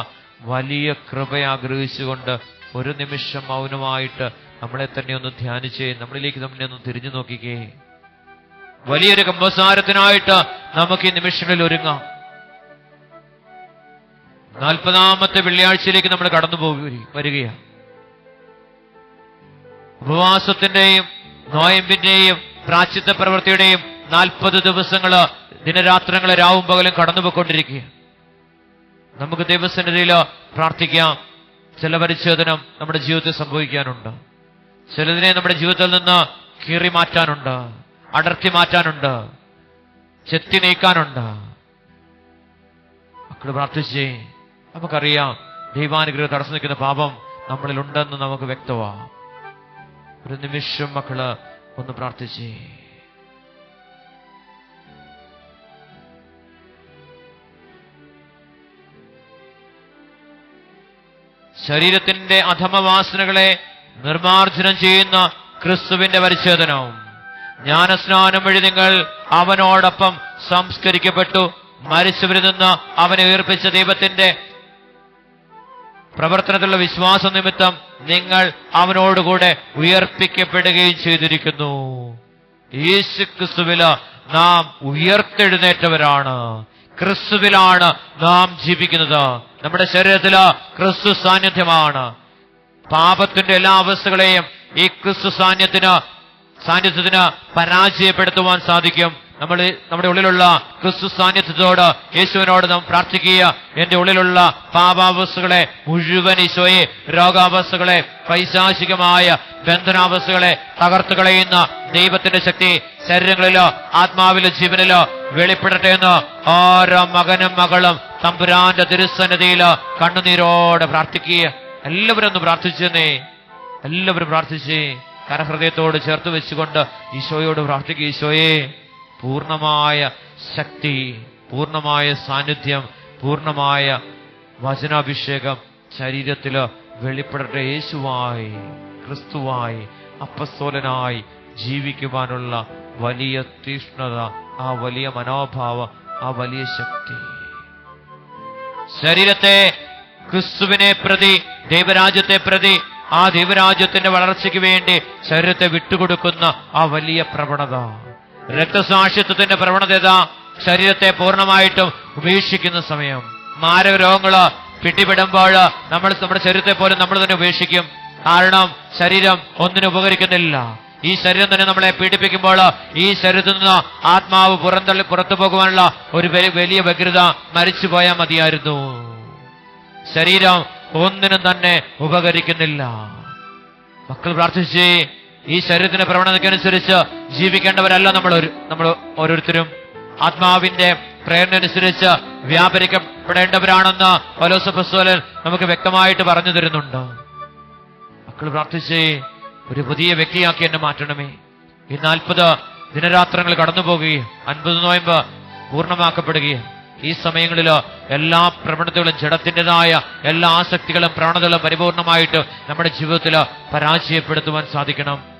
വലിയ കൃപ ആഗ്രഹിച്ചുകൊണ്ട് ഒരു നിമിഷം മൗനമായിട്ട് നമ്മളെ തന്നെ ഒന്ന് ധ്യാനിച്ചേ. നമ്മളിലേക്ക് തന്നെ ഒന്ന് തിരിഞ്ഞു നോക്കിക്കേ. വലിയൊരു കുമ്പസാരത്തിനായിട്ട് നമുക്ക് ഈ നിമിഷങ്ങളിൽ ഒരുങ്ങാം. 40ാമത്തെ വെള്ളിയാഴ്ചയിലേക്ക് നമ്മൾ കടന്നു വരികയാണ്. ഉപവാസത്തിന്റെയും നോയമ്പിന്റെയും പ്രാശ്ചിത്ത പ്രവൃത്തിയുടെയും 40 ദിവസങ്ങള്, ദിനരാത്രങ്ങളെ രാവും പകലും കടന്നുപോയിക്കൊണ്ടിരിക്കുക. നമുക്ക് ദൈവസന്നിധിയിൽ പ്രാർത്ഥിക്കാം. ചില പരിച്ഛേദനം നമ്മുടെ ജീവിതത്തിൽ സംഭവിക്കാനുണ്ട്. ചിലതിനെ നമ്മുടെ ജീവിതത്തിൽ നിന്ന് കീറി മാറ്റാനുണ്ട്, അടർത്തി മാറ്റാനുണ്ട്, ചെത്തി നീക്കാനുണ്ട്. മക്കള് പ്രാർത്ഥിച്ചേ. നമുക്കറിയാം, ദൈവാനുഗ്രഹം തടസ്സം നിൽക്കുന്ന പാപം നമ്മളിലുണ്ടെന്ന് നമുക്ക് വ്യക്തമാവും. ഒരു നിമിഷം മക്കള് ഒന്ന് പ്രാർത്ഥിച്ചേ. ശരീരത്തിന്റെ അധമവാസനകളെ നിർമാർജനം ചെയ്യുന്ന ക്രിസ്തുവിന്റെ പരിച്ഛേദനവും ജ്ഞാനസ്നാനം വഴി നിങ്ങൾ അവനോടൊപ്പം സംസ്കരിക്കപ്പെട്ടു. മരിച്ചവരിൽ നിന്ന് അവനെ ഉയർപ്പിച്ച ദൈവത്തിന്റെ പ്രവർത്തനത്തിലുള്ള വിശ്വാസ നിമിത്തം നിങ്ങൾ അവനോടുകൂടെ ഉയർപ്പിക്കപ്പെടുകയും ചെയ്തിരിക്കുന്നു. യേശു ക്രിസ്തുവില് നാം ഉയർത്തെഴുന്നേറ്റവരാണ്. ക്രിസ്തുവിലാണ് നാം ജീവിക്കുന്നത്. നമ്മുടെ ശരീരത്തില് ക്രിസ്തു സാന്നിധ്യമാണ്. പാപത്തിന്റെ എല്ലാ അവസ്ഥകളെയും ഈ ക്രിസ്തു സാന്നിധ്യത്തിന് പരാജയപ്പെടുത്തുവാൻ സാധിക്കും. നമ്മുടെ ഉള്ളിലുള്ള ക്രിസ്തു സാന്നിധ്യത്തോട് യേശുവിനോട് നാം പ്രാർത്ഥിക്കുക. എന്റെ ഉള്ളിലുള്ള പാപാവസ്ഥകളെ മുഴുവൻ ഈശോയെ, രോഗാവസ്ഥകളെ, പൈശാചികമായ ബന്ധനാവസ്ഥകളെ തകർത്തു കളയുന്ന ദൈവത്തിന്റെ ശക്തി ശരീരങ്ങളിലോ ആത്മാവിലോ ജീവനിലോ വെളിപ്പെടട്ടെ എന്ന് ഓരോ മകനും മകളും തമ്പുരാന്റെ തിരുസന്നിധിയില് കണ്ണുനീരോടെ പ്രാർത്ഥിക്കുക. എല്ലാവരും ഒന്ന് പ്രാർത്ഥിച്ചെന്നേ. എല്ലാവരും പ്രാർത്ഥിച്ചേ. കരഹൃദയത്തോട് ചേർത്ത് വെച്ചുകൊണ്ട് ഈശോയോട് പ്രാർത്ഥിക്കുക. ഈശോയെ, പൂർണ്ണമായ ശക്തി, പൂർണ്ണമായ സാന്നിധ്യം, പൂർണ്ണമായ വചനാഭിഷേകം ശരീരത്തില് വെളിപ്പെടട്ടെ. യേശുവായി, ക്രിസ്തുവായി, അപ്പസ്തോലനായി ജീവിക്കുവാനുള്ള വലിയ തീഷ്ണത, ആ വലിയ മനോഭാവം, ആ വലിയ ശക്തി ശരീരത്തെ ക്രിസ്തുവിനെ പ്രതി, ദൈവരാജ്യത്തെ പ്രതി, ആ ദൈവരാജ്യത്തിന്റെ വളർച്ചയ്ക്ക് വേണ്ടി ശരീരത്തെ വിട്ടുകൊടുക്കുന്ന ആ വലിയ പ്രവണത, രക്തസാക്ഷിത്വത്തിന്റെ പ്രവണത ശരീരത്തെ പൂർണ്ണമായിട്ടും ഉപേക്ഷിക്കുന്ന സമയം. മാരക രോഗങ്ങള് പിടിപെടുമ്പോൾ നമ്മുടെ ശരീരത്തെ പോലും നമ്മൾ തന്നെ ഉപേക്ഷിക്കും. കാരണം ശരീരം ഒന്നിനും ഉപകരിക്കുന്നില്ല. ഈ ശരീരം തന്നെ നമ്മളെ പീഡിപ്പിക്കുമ്പോൾ ഈ ശരീരത്തിൽ നിന്ന് ആത്മാവ് പുറത്തു പോകുവാനുള്ള ഒരു വലിയ വ്യഗ്രത. മരിച്ചു പോയാൽ മതിയായിരുന്നു. ശരീരം ഒന്നിനും തന്നെ ഉപകരിക്കുന്നില്ല. മക്കൾ പ്രാർത്ഥിച്ചേ. ഈ ശരീരത്തിന്റെ പ്രവണതയ്ക്കനുസരിച്ച് ജീവിക്കേണ്ടവരല്ല നമ്മൾ ഓരോരുത്തരും. ആത്മാവിന്റെ പ്രേരണയനുസരിച്ച് വ്യാപരിക്കപ്പെടേണ്ടവരാണെന്ന് പൗലോസ് അപ്പോസ്തലൻ നമുക്ക് വ്യക്തമായിട്ട് പറഞ്ഞു തരുന്നുണ്ട്. മക്കൾ പ്രാർത്ഥിച്ചേ. ഒരു പുതിയ വ്യക്തിയാക്കി എന്നെ മാറ്റണമേ. ഈ 40 ദിനരാത്രങ്ങൾ കടന്നു പോകുകയും 50 നോയമ്പ് പൂർണ്ണമാക്കപ്പെടുകയും ഈ സമയങ്ങളിൽ എല്ലാ പ്രവണതകളും, ജഡത്തിൻ്റെതായ എല്ലാ ആസക്തികളും പ്രവണതകളും പരിപൂർണമായിട്ട് നമ്മുടെ ജീവിതത്തിൽ പരാജയപ്പെടുത്തുവാൻ സാധിക്കണം.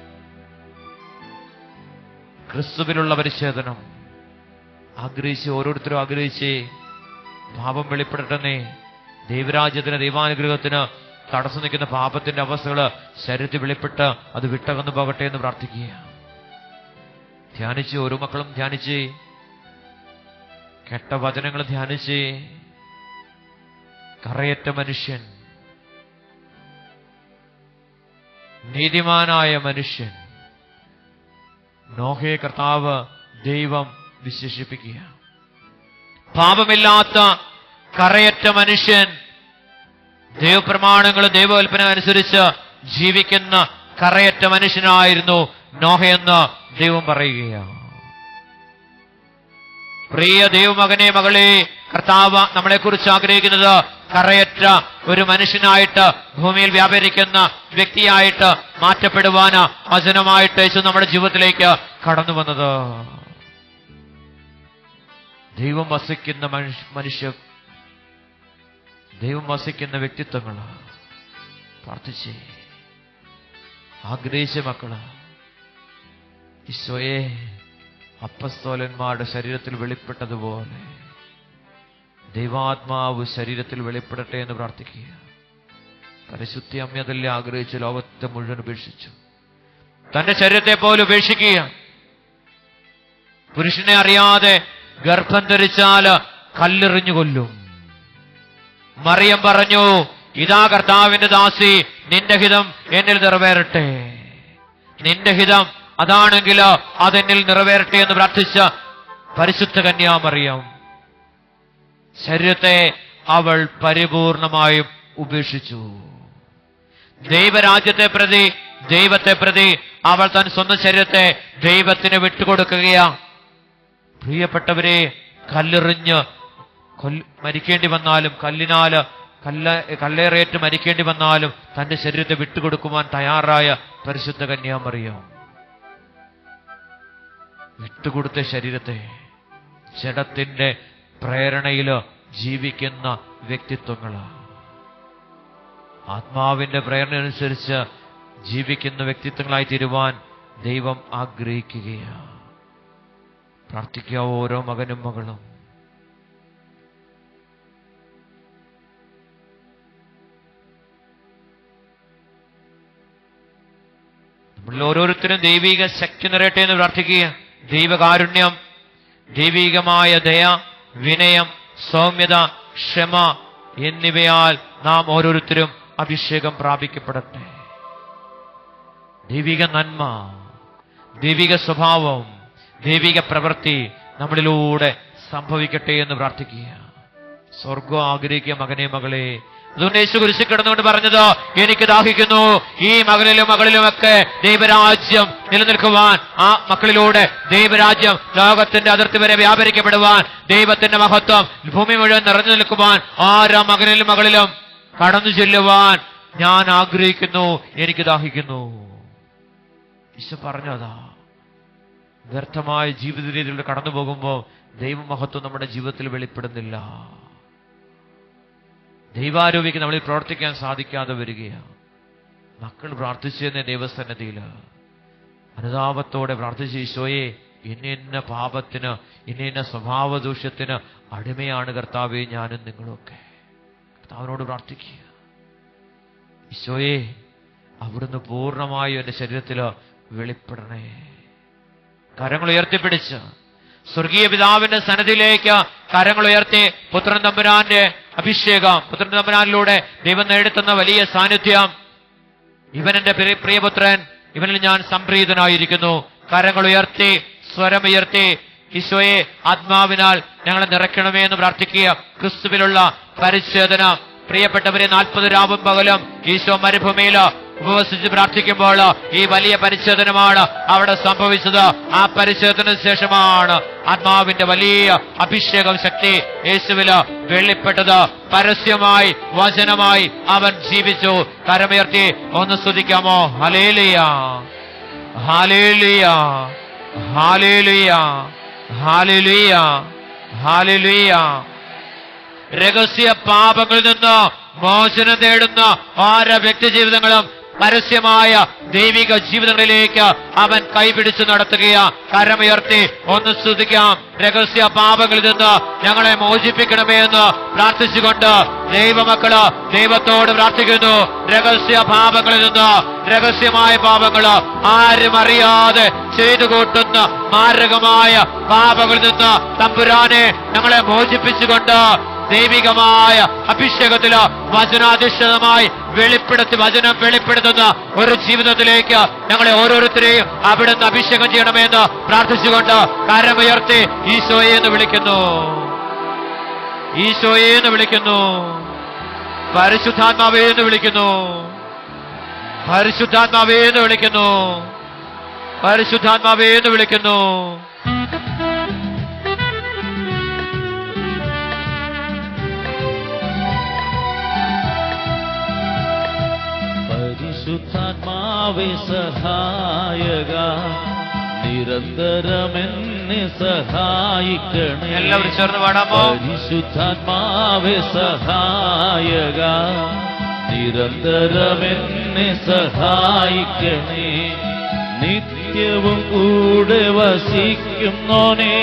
ക്രിസ്തുവിലുള്ള പരിച്ഛേദനം ആഗ്രഹിച്ച് ഓരോരുത്തരും ആഗ്രഹിച്ച് പാപം വെളിപ്പെടട്ടെന്നേ. ദൈവരാജ്യത്തിന്, ദൈവാനുഗ്രഹത്തിന് തടസ്സം നിൽക്കുന്ന പാപത്തിന്റെ അവസ്ഥകൾ ശരീരത്തിൽ വെളിപ്പെട്ട് അത് വിട്ടകന്നു പോകട്ടെ എന്ന് പ്രാർത്ഥിക്കുക. ധ്യാനിച്ച്, ഓരോ മക്കളും ധ്യാനിച്ച്, കേട്ട വചനങ്ങൾ ധ്യാനിച്ച്. കറയറ്റ മനുഷ്യൻ, നീതിമാനായ മനുഷ്യൻ, നോഹയെ കർത്താവ് ദൈവം വിശേഷിപ്പിക്കുക. പാപമില്ലാത്ത കറയറ്റ മനുഷ്യൻ, ദൈവപ്രമാണങ്ങൾ, ദൈവകൽപ്പന അനുസരിച്ച് ജീവിക്കുന്ന കറയറ്റ മനുഷ്യനായിരുന്നു നോഹയെന്ന് ദൈവം പറയുകയാണ്. പ്രിയ ദൈവമകനെ, മകളെ, കർത്താവ് നമ്മളെക്കുറിച്ച് ആഗ്രഹിക്കുന്നത് കറയറ്റ ഒരു മനുഷ്യനായിട്ട്, ഭൂമിയിൽ വ്യാപരിക്കുന്ന വ്യക്തിയായിട്ട് മാറ്റപ്പെടുവാന് വചനമായിട്ട് യേശു നമ്മുടെ ജീവിതത്തിലേക്ക് കടന്നു വന്നത്. ദൈവം വസിക്കുന്ന ദൈവം വസിക്കുന്ന വ്യക്തിത്വങ്ങൾ പ്രാർത്ഥിച്ചേ. ആഗ്രഹിച്ച മക്കള് ഈശോയെ, അപ്പസ്തോലന്മാരുടെ ശരീരത്തിൽ വെളിപ്പെട്ടതുപോലെ ദൈവാത്മാവ് ശരീരത്തിൽ വെളിപ്പെടട്ടെ എന്ന് പ്രാർത്ഥിക്കുക. പരിശുദ്ധ അമ്മ അതല്ലേ ആഗ്രഹിച്ച് ലോകത്തെ മുഴുവൻ ഉപേക്ഷിച്ചു. തന്റെ ശരീരത്തെ പോലും ഉപേക്ഷിക്കുക. പുരുഷനെ അറിയാതെ ഗർഭം ധരിച്ചാൽ കല്ലെറിഞ്ഞു കൊല്ലും. മറിയം പറഞ്ഞു, ഇതാ കർത്താവിന്റെ ദാസി, നിന്റെ ഹിതം എന്നിൽ നിറവേറട്ടെ. നിന്റെ ഹിതം അതാണെങ്കിൽ അതെന്നിൽ നിറവേറട്ടെ എന്ന് പ്രാർത്ഥിച്ച പരിശുദ്ധ കന്യാമറിയം ശരീരത്തെ അവൾ പരിപൂർണമായും ഉപേക്ഷിച്ചു. ദൈവരാജ്യത്തെ പ്രതി, ദൈവത്തെ പ്രതി അവൾ തൻ സ്വന്തം ശരീരത്തെ ദൈവത്തിന് വിട്ടുകൊടുക്കുകയാ. പ്രിയപ്പെട്ടവരെ, കല്ലെറിഞ്ഞ് മരിക്കേണ്ടി വന്നാലും, കല്ലിനാല് കല്ലേറേറ്റ് മരിക്കേണ്ടി വന്നാലും തന്റെ ശരീരത്തെ വിട്ടുകൊടുക്കുവാൻ തയ്യാറായ പരിശുദ്ധ കന്യാമറിയം വിട്ടുകൊടുത്ത ശരീരത്തെ ജഡത്തിന്റെ പ്രേരണയില് ജീവിക്കുന്ന വ്യക്തിത്വങ്ങള്, ആത്മാവിന്റെ പ്രേരണ അനുസരിച്ച് ജീവിക്കുന്ന വ്യക്തിത്വങ്ങളായി തീരുവാൻ ദൈവം ആഗ്രഹിക്കുകയാണ്. പ്രാർത്ഥിക്കുക ഓരോ മകനും മകളും. നമ്മളിൽ ഓരോരുത്തരും ദൈവിക ശക്തി നിറയട്ടെ എന്ന് പ്രാർത്ഥിക്കുക. ദൈവകാരുണ്യം, ദൈവികമായ ദയ, വിനയം, സൗമ്യത, ക്ഷമ എന്നിവയാൽ നാം ഓരോരുത്തരും അഭിഷേകം പ്രാപിക്കപ്പെടട്ടെ. ദൈവിക നന്മ, ദൈവിക സ്വഭാവം, ദൈവിക പ്രവൃത്തി നമ്മളിലൂടെ സംഭവിക്കട്ടെ എന്ന് പ്രാർത്ഥിക്കുക. സ്വർഗം ആഗ്രഹിക്കുക മകനെ മകളെ. അതുകൊണ്ട് യേശു കുരിശിൽ കിടന്നുകൊണ്ട് പറഞ്ഞത്, എനിക്ക് ദാഹിക്കുന്നു ഈ മകളിലും മകളിലുമൊക്കെ ദൈവരാജ്യം നിലനിൽക്കുവാൻ, ആ മക്കളിലൂടെ ദൈവരാജ്യം ലോകത്തിന്റെ അതിർത്തി വരെ വ്യാപരിക്കപ്പെടുവാൻ, ദൈവത്തിന്റെ മഹത്വം ഭൂമി മുഴുവൻ നിറഞ്ഞു നിൽക്കുവാൻ, ആരാ മകനിലും മകളിലും കടന്നു ചെല്ലുവാൻ ഞാൻ ആഗ്രഹിക്കുന്നു, എനിക്ക് ദാഹിക്കുന്നു. ഈശോ പറഞ്ഞതാ. വ്യർത്ഥമായ ജീവിത രീതിയിലൂടെ കടന്നു പോകുമ്പോൾ ദൈവമഹത്വം നമ്മുടെ ജീവിതത്തിൽ വെളിപ്പെടുന്നില്ല. ദൈവാരോപിക്ക് നമ്മളിൽ പ്രവർത്തിക്കാൻ സാധിക്കാതെ വരികയാണ്. മക്കൾ പ്രാർത്ഥിച്ചെന്ന ദൈവസന്നിധിയിൽ അനുതാപത്തോടെ പ്രാർത്ഥിച്ച ഈശോയെ, ഇന്ന പാപത്തിന്, ഇന്ന സ്വഭാവ ദൂഷ്യത്തിന് അടിമയാണ് കർത്താവേ ഞാനും നിങ്ങളുമൊക്കെ. കർത്താവിനോട് പ്രാർത്ഥിക്കുക. ഈശോയെ, അവിടുന്ന് പൂർണ്ണമായും എൻ്റെ ശരീരത്തിൽ വെളിപ്പെടണേ. കരങ്ങൾ ഉയർത്തിപ്പിടിച്ച് സ്വർഗീയ പിതാവിന്റെ സന്നിധിയിലേക്ക് കരങ്ങൾ ഉയർത്തി പുത്രൻ തമ്പുരാന്റെ അഭിഷേകം, പുത്രൻ തമ്പുരാനിലൂടെ ദൈവം നേടുത്തുന്ന വലിയ സാന്നിധ്യം, ഇവൻ എന്റെ പ്രിയപുത്രൻ, ഇവനിൽ ഞാൻ സംപ്രീതനായിരിക്കുന്നു. കരങ്ങൾ ഉയർത്തി, സ്വരമുയർത്തി ഈശോയെ ആത്മാവിനാൽ ഞങ്ങളെ നിറയ്ക്കണമേ എന്ന് പ്രാർത്ഥിക്കുക. ക്രിസ്തുവിലുള്ള പരിച്ഛേദന, പ്രിയപ്പെട്ടവരെ 40 രാവും പകലും ഈശോ മരുഭൂമിയിൽ ഉപവസിച്ച് പ്രാർത്ഥിക്കുമ്പോൾ ഈ വലിയ പരിച്ഛേദനമാണ് അവിടെ സംഭവിച്ചത്. ആ പരിച്ഛേദനത്തിന് ശേഷമാണ് ആത്മാവിന്റെ വലിയ അഭിഷേകം ശക്തി യേശുവില് വെളിപ്പെട്ടത്. പരസ്യമായി വചനമായി അവൻ ജീവിച്ചു. കരമുയർത്തി ഒന്ന് സ്തുതിക്കാമോ? ഹല്ലേലൂയ, ഹല്ലേലൂയ, ഹല്ലേലൂയ, ഹല്ലേലൂയ, ഹല്ലേലൂയ. രഹസ്യ പാപങ്ങളിൽ നിന്ന് മോചനം നേടുന്ന ഓരോ വ്യക്തി ജീവിതങ്ങളും പരസ്യമായ ദൈവിക ജീവിതങ്ങളിലേക്ക് അവൻ കൈപിടിച്ചു നടത്തുകയാ. കരമുയർത്തി ഒന്ന് സ്തുതിക്കാം. രഹസ്യ പാപങ്ങളിൽ നിന്ന് ഞങ്ങളെ മോചിപ്പിക്കണമേ എന്ന് പ്രാർത്ഥിച്ചുകൊണ്ട് ദൈവമക്കള് ദൈവത്തോട് പ്രാർത്ഥിക്കുന്നു. രഹസ്യ പാപങ്ങളിൽ നിന്ന്, രഹസ്യമായ പാപങ്ങള്, ആരും അറിയാതെ ചെയ്തു കൂട്ടുന്ന മാരകമായ പാപങ്ങളിൽ നിന്ന് തമ്പുരാനെ ഞങ്ങളെ മോചിപ്പിച്ചുകൊണ്ട് ദൈവികമായ അഭിഷേകത്തില് വചനാധിഷ്ഠിതമായി വചനം വെളിപ്പെടുത്തുന്ന ഒരു ജീവിതത്തിലേക്ക് ഞങ്ങളെ ഓരോരുത്തരെയും അവിടുന്ന് അഭിഷേകം ചെയ്യണമെന്ന് പ്രാർത്ഥിച്ചുകൊണ്ട് കരമുയർത്തി ഈശോയെ എന്ന് വിളിക്കുന്നു, ഈശോയെ എന്ന് വിളിക്കുന്നു, പരിശുദ്ധാത്മാവേ എന്ന് വിളിക്കുന്നു, പരിശുദ്ധാത്മാവേ എന്ന് വിളിക്കുന്നു, പരിശുദ്ധാത്മാവേ എന്ന് വിളിക്കുന്നു. പരിശുദ്ധാത്മാവേ സഹായക, നിരന്തരമെന്നെ സഹായിക്കണേ. എല്ലാവരും ചേർന്ന് പാടാമോ? പരിശുദ്ധാത്മാവേ സഹായക, നിരന്തരമെന്നെ സഹായിക്കണേ. നിത്യവും കൂടെ വസിക്കുന്നോനേ,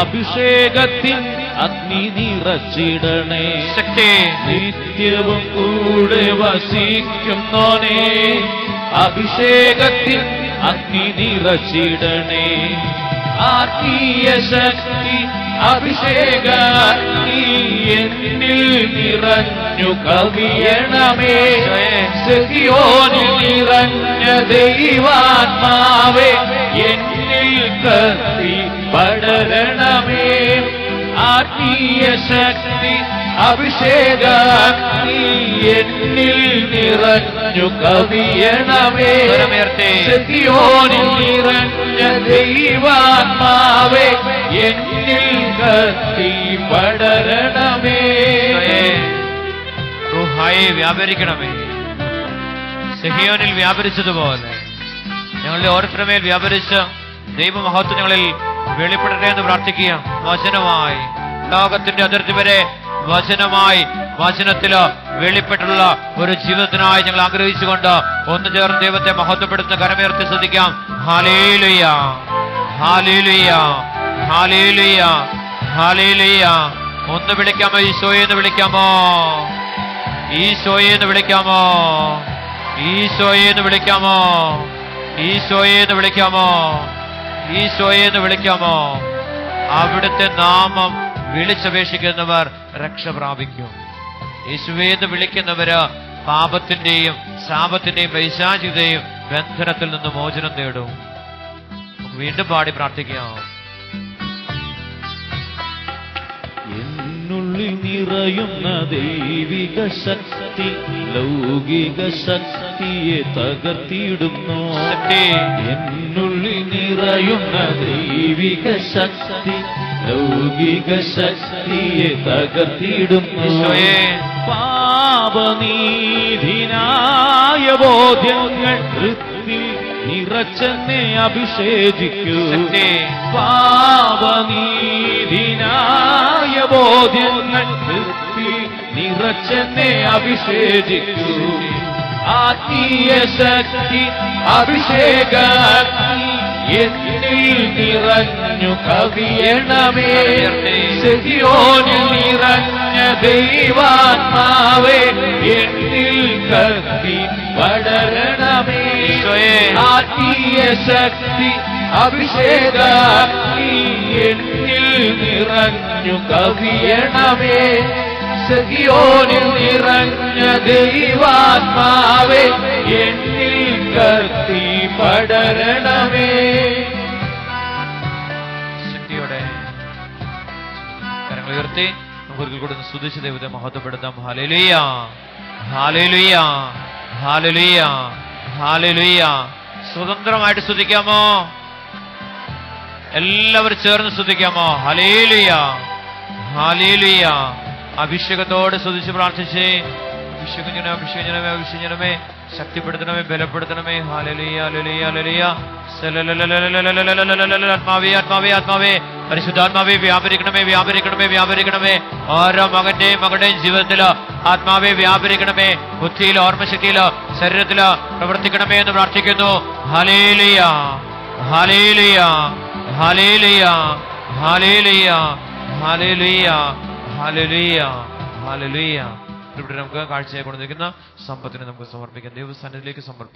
അഭിഷേകത്തിൻ അഗ്നി നിറച്ചിടണേ. ശക്തി. നിത്യവും കൂടെ വസിക്കുന്നോനേ, അഭിഷേകത്തിൽ അഗ്നി നിറച്ചിടണേ. ആത്മീയ ശക്തി അഭിഷേക എന്നിൽ നിറഞ്ഞു കവിയണമേ. സിയോനിൽ നിറഞ്ഞ ദൈവാത്മാവേ എന്നിൽ കത്തി പടരണമേ. ആത്മീയ ശക്തി അഭിഷേക എന്നിൽ നിറഞ്ഞു കവിയണമേ. സിയോനിൽ നിറഞ്ഞ ദൈവാത്മാവേ എന്നിൽ കത്തി പടരണമേ. ഹായ് വ്യാപരിക്കണമേ. സിഹിയോനിൽ വ്യാപരിച്ചതുപോലെ ഞങ്ങളുടെ ഓരോരുത്തരുടെ മേൽ വ്യാപരിച്ച് ദൈവമഹത്വം ഞങ്ങളിൽ വെളിപ്പെടട്ടെ എന്ന് പ്രാർത്ഥിക്കുക. വചനമായി ലോകത്തിന്റെ അതിർത്തി വരെ വചനമായി വചനത്തില് വെളിപ്പെട്ടുള്ള ഒരു ജീവിതത്തിനായി ഞങ്ങൾ ആഗ്രഹിച്ചുകൊണ്ട് ഒന്ന് ചേർന്ന് ദൈവത്തെ മഹത്വപ്പെടുത്തുന്ന കരമുയർത്തി ശ്രദ്ധിക്കാം. ഹല്ലേലൂയ, ഹല്ലേലൂയ, ഹല്ലേലൂയ, ഹല്ലേലൂയ. ഒന്ന് വിളിക്കാമോ? ഈശോയെ എന്ന് വിളിക്കാമോ? ഈശോയെ എന്ന് വിളിക്കാമോ? ഈശോയെ എന്ന് വിളിക്കാമോ? ഈശോയെ എന്ന് വിളിക്കാമോ? ഈശോയെ എന്ന് വിളിക്കാമോ? അവിടുത്തെ നാമം വിളിച്ചപേക്ഷിക്കുന്നവർ രക്ഷ പ്രാപിക്കും. യേശുവേ എന്ന് വിളിക്കുന്നവര് പാപത്തിന്റെയും ശാപത്തിന്റെയും പൈശാചികതയും ബന്ധനത്തിൽ നിന്ന് മോചനം നേടും. വീണ്ടും പാടി പ്രാർത്ഥിക്കാം. എന്നുള്ളിൽ നിറയുന്ന ദൈവിക ശക്തി ലൗകിക ശക്തിയെ തകർത്തിയിടുന്നു. എന്നുള്ളിൽ നിറയുന്ന ദൈവിക ശക്തി ലൗകിക ശക്തിയെ തകർത്തിയിടുന്നു. പാപനീതിനായ ബോധ്യങ്ങൾ നിറച്ചെന്നെ അഭിഷേചിക്കൂ. പാപനീതിനായ ബോധ്യങ്ങൾ നിറച്ചെന്നെ അഭിഷേചിക്കൂ. ആത്മീയ ശക്തി അഭിഷേക എന്നിൽ നിറഞ്ഞു കവിയണമേ. സിഹിയോനിൽ നിറഞ്ഞ ദൈവാത്മാവേ എന്നിൽ കത്തി പടരണമേ. ആത്മീയ ശക്തി അഭിഷേക എന്നിൽ നിറഞ്ഞു കവിയണമേ. സിഹിയോനിൽ നിറഞ്ഞ ദൈവാത്മാവേ എന്നിൽ കത്തി പടരണമേ. ശക്തിയോടെ കരങ്ങൾ ഉയർത്തി നമുക്ക് കൂടെ സ്തുതിച്ച് ദൈവത്തെ മഹത്വപ്പെടുത്താം. ഹല്ലേലൂയ, ഹല്ലേലൂയ, ഹല്ലേലൂയ, ഹല്ലേലൂയ. സ്വതന്ത്രമായിട്ട് സ്തുതിക്കാമോ? എല്ലാവരും ചേർന്ന് സ്തുതിക്കാമോ? ഹല്ലേലൂയ, ഹല്ലേലൂയ. അഭിഷേകത്തോടെ സ്തുതിച്ച് പ്രാർത്ഥിച്ചേ. അഭിഷേകജനമേ, അഭിഷേകജനമേ, അഭിഷേകജനമേ, ശക്തിപ്പെടുത്തണമേ, ബലപ്പെടുത്തണമേ. ഹല്ലേലൂയ, ഹല്ലേലൂയ, ഹല്ലേലൂയ. ആത്മാവേ, ആത്മാവേ, ആത്മാവേ, പരിശുദ്ധാത്മാവേ വ്യാപരിക്കണമേ, വ്യാപരിക്കണമേ, വ്യാപരിക്കണമേ. ഓരോ മകന്റെയും മകളുടെയും ജീവിതത്തില് ആത്മാവെ വ്യാപരിക്കണമേ. ബുദ്ധിയില്, ഓർമ്മശക്തിയില്, ശരീരത്തില് പ്രവർത്തിക്കണമേ എന്ന് പ്രാർത്ഥിക്കുന്നു. ഹല്ലേലൂയ, ഹല്ലേലൂയ, ഹല്ലേലൂയ, ഹല്ലേലൂയ, ഹല്ലേലൂയ, ഹല്ലേലൂയ, ഹല്ലേലൂയ. ഇവിടെ നമുക്ക് കാഴ്ചയെ കൊണ്ടിരിക്കുന്ന സമ്പത്തിനെ നമുക്ക് സമർപ്പിക്കാം. ദൈവസന്നിധിയിലേക്ക് സമർപ്പിക്കാം.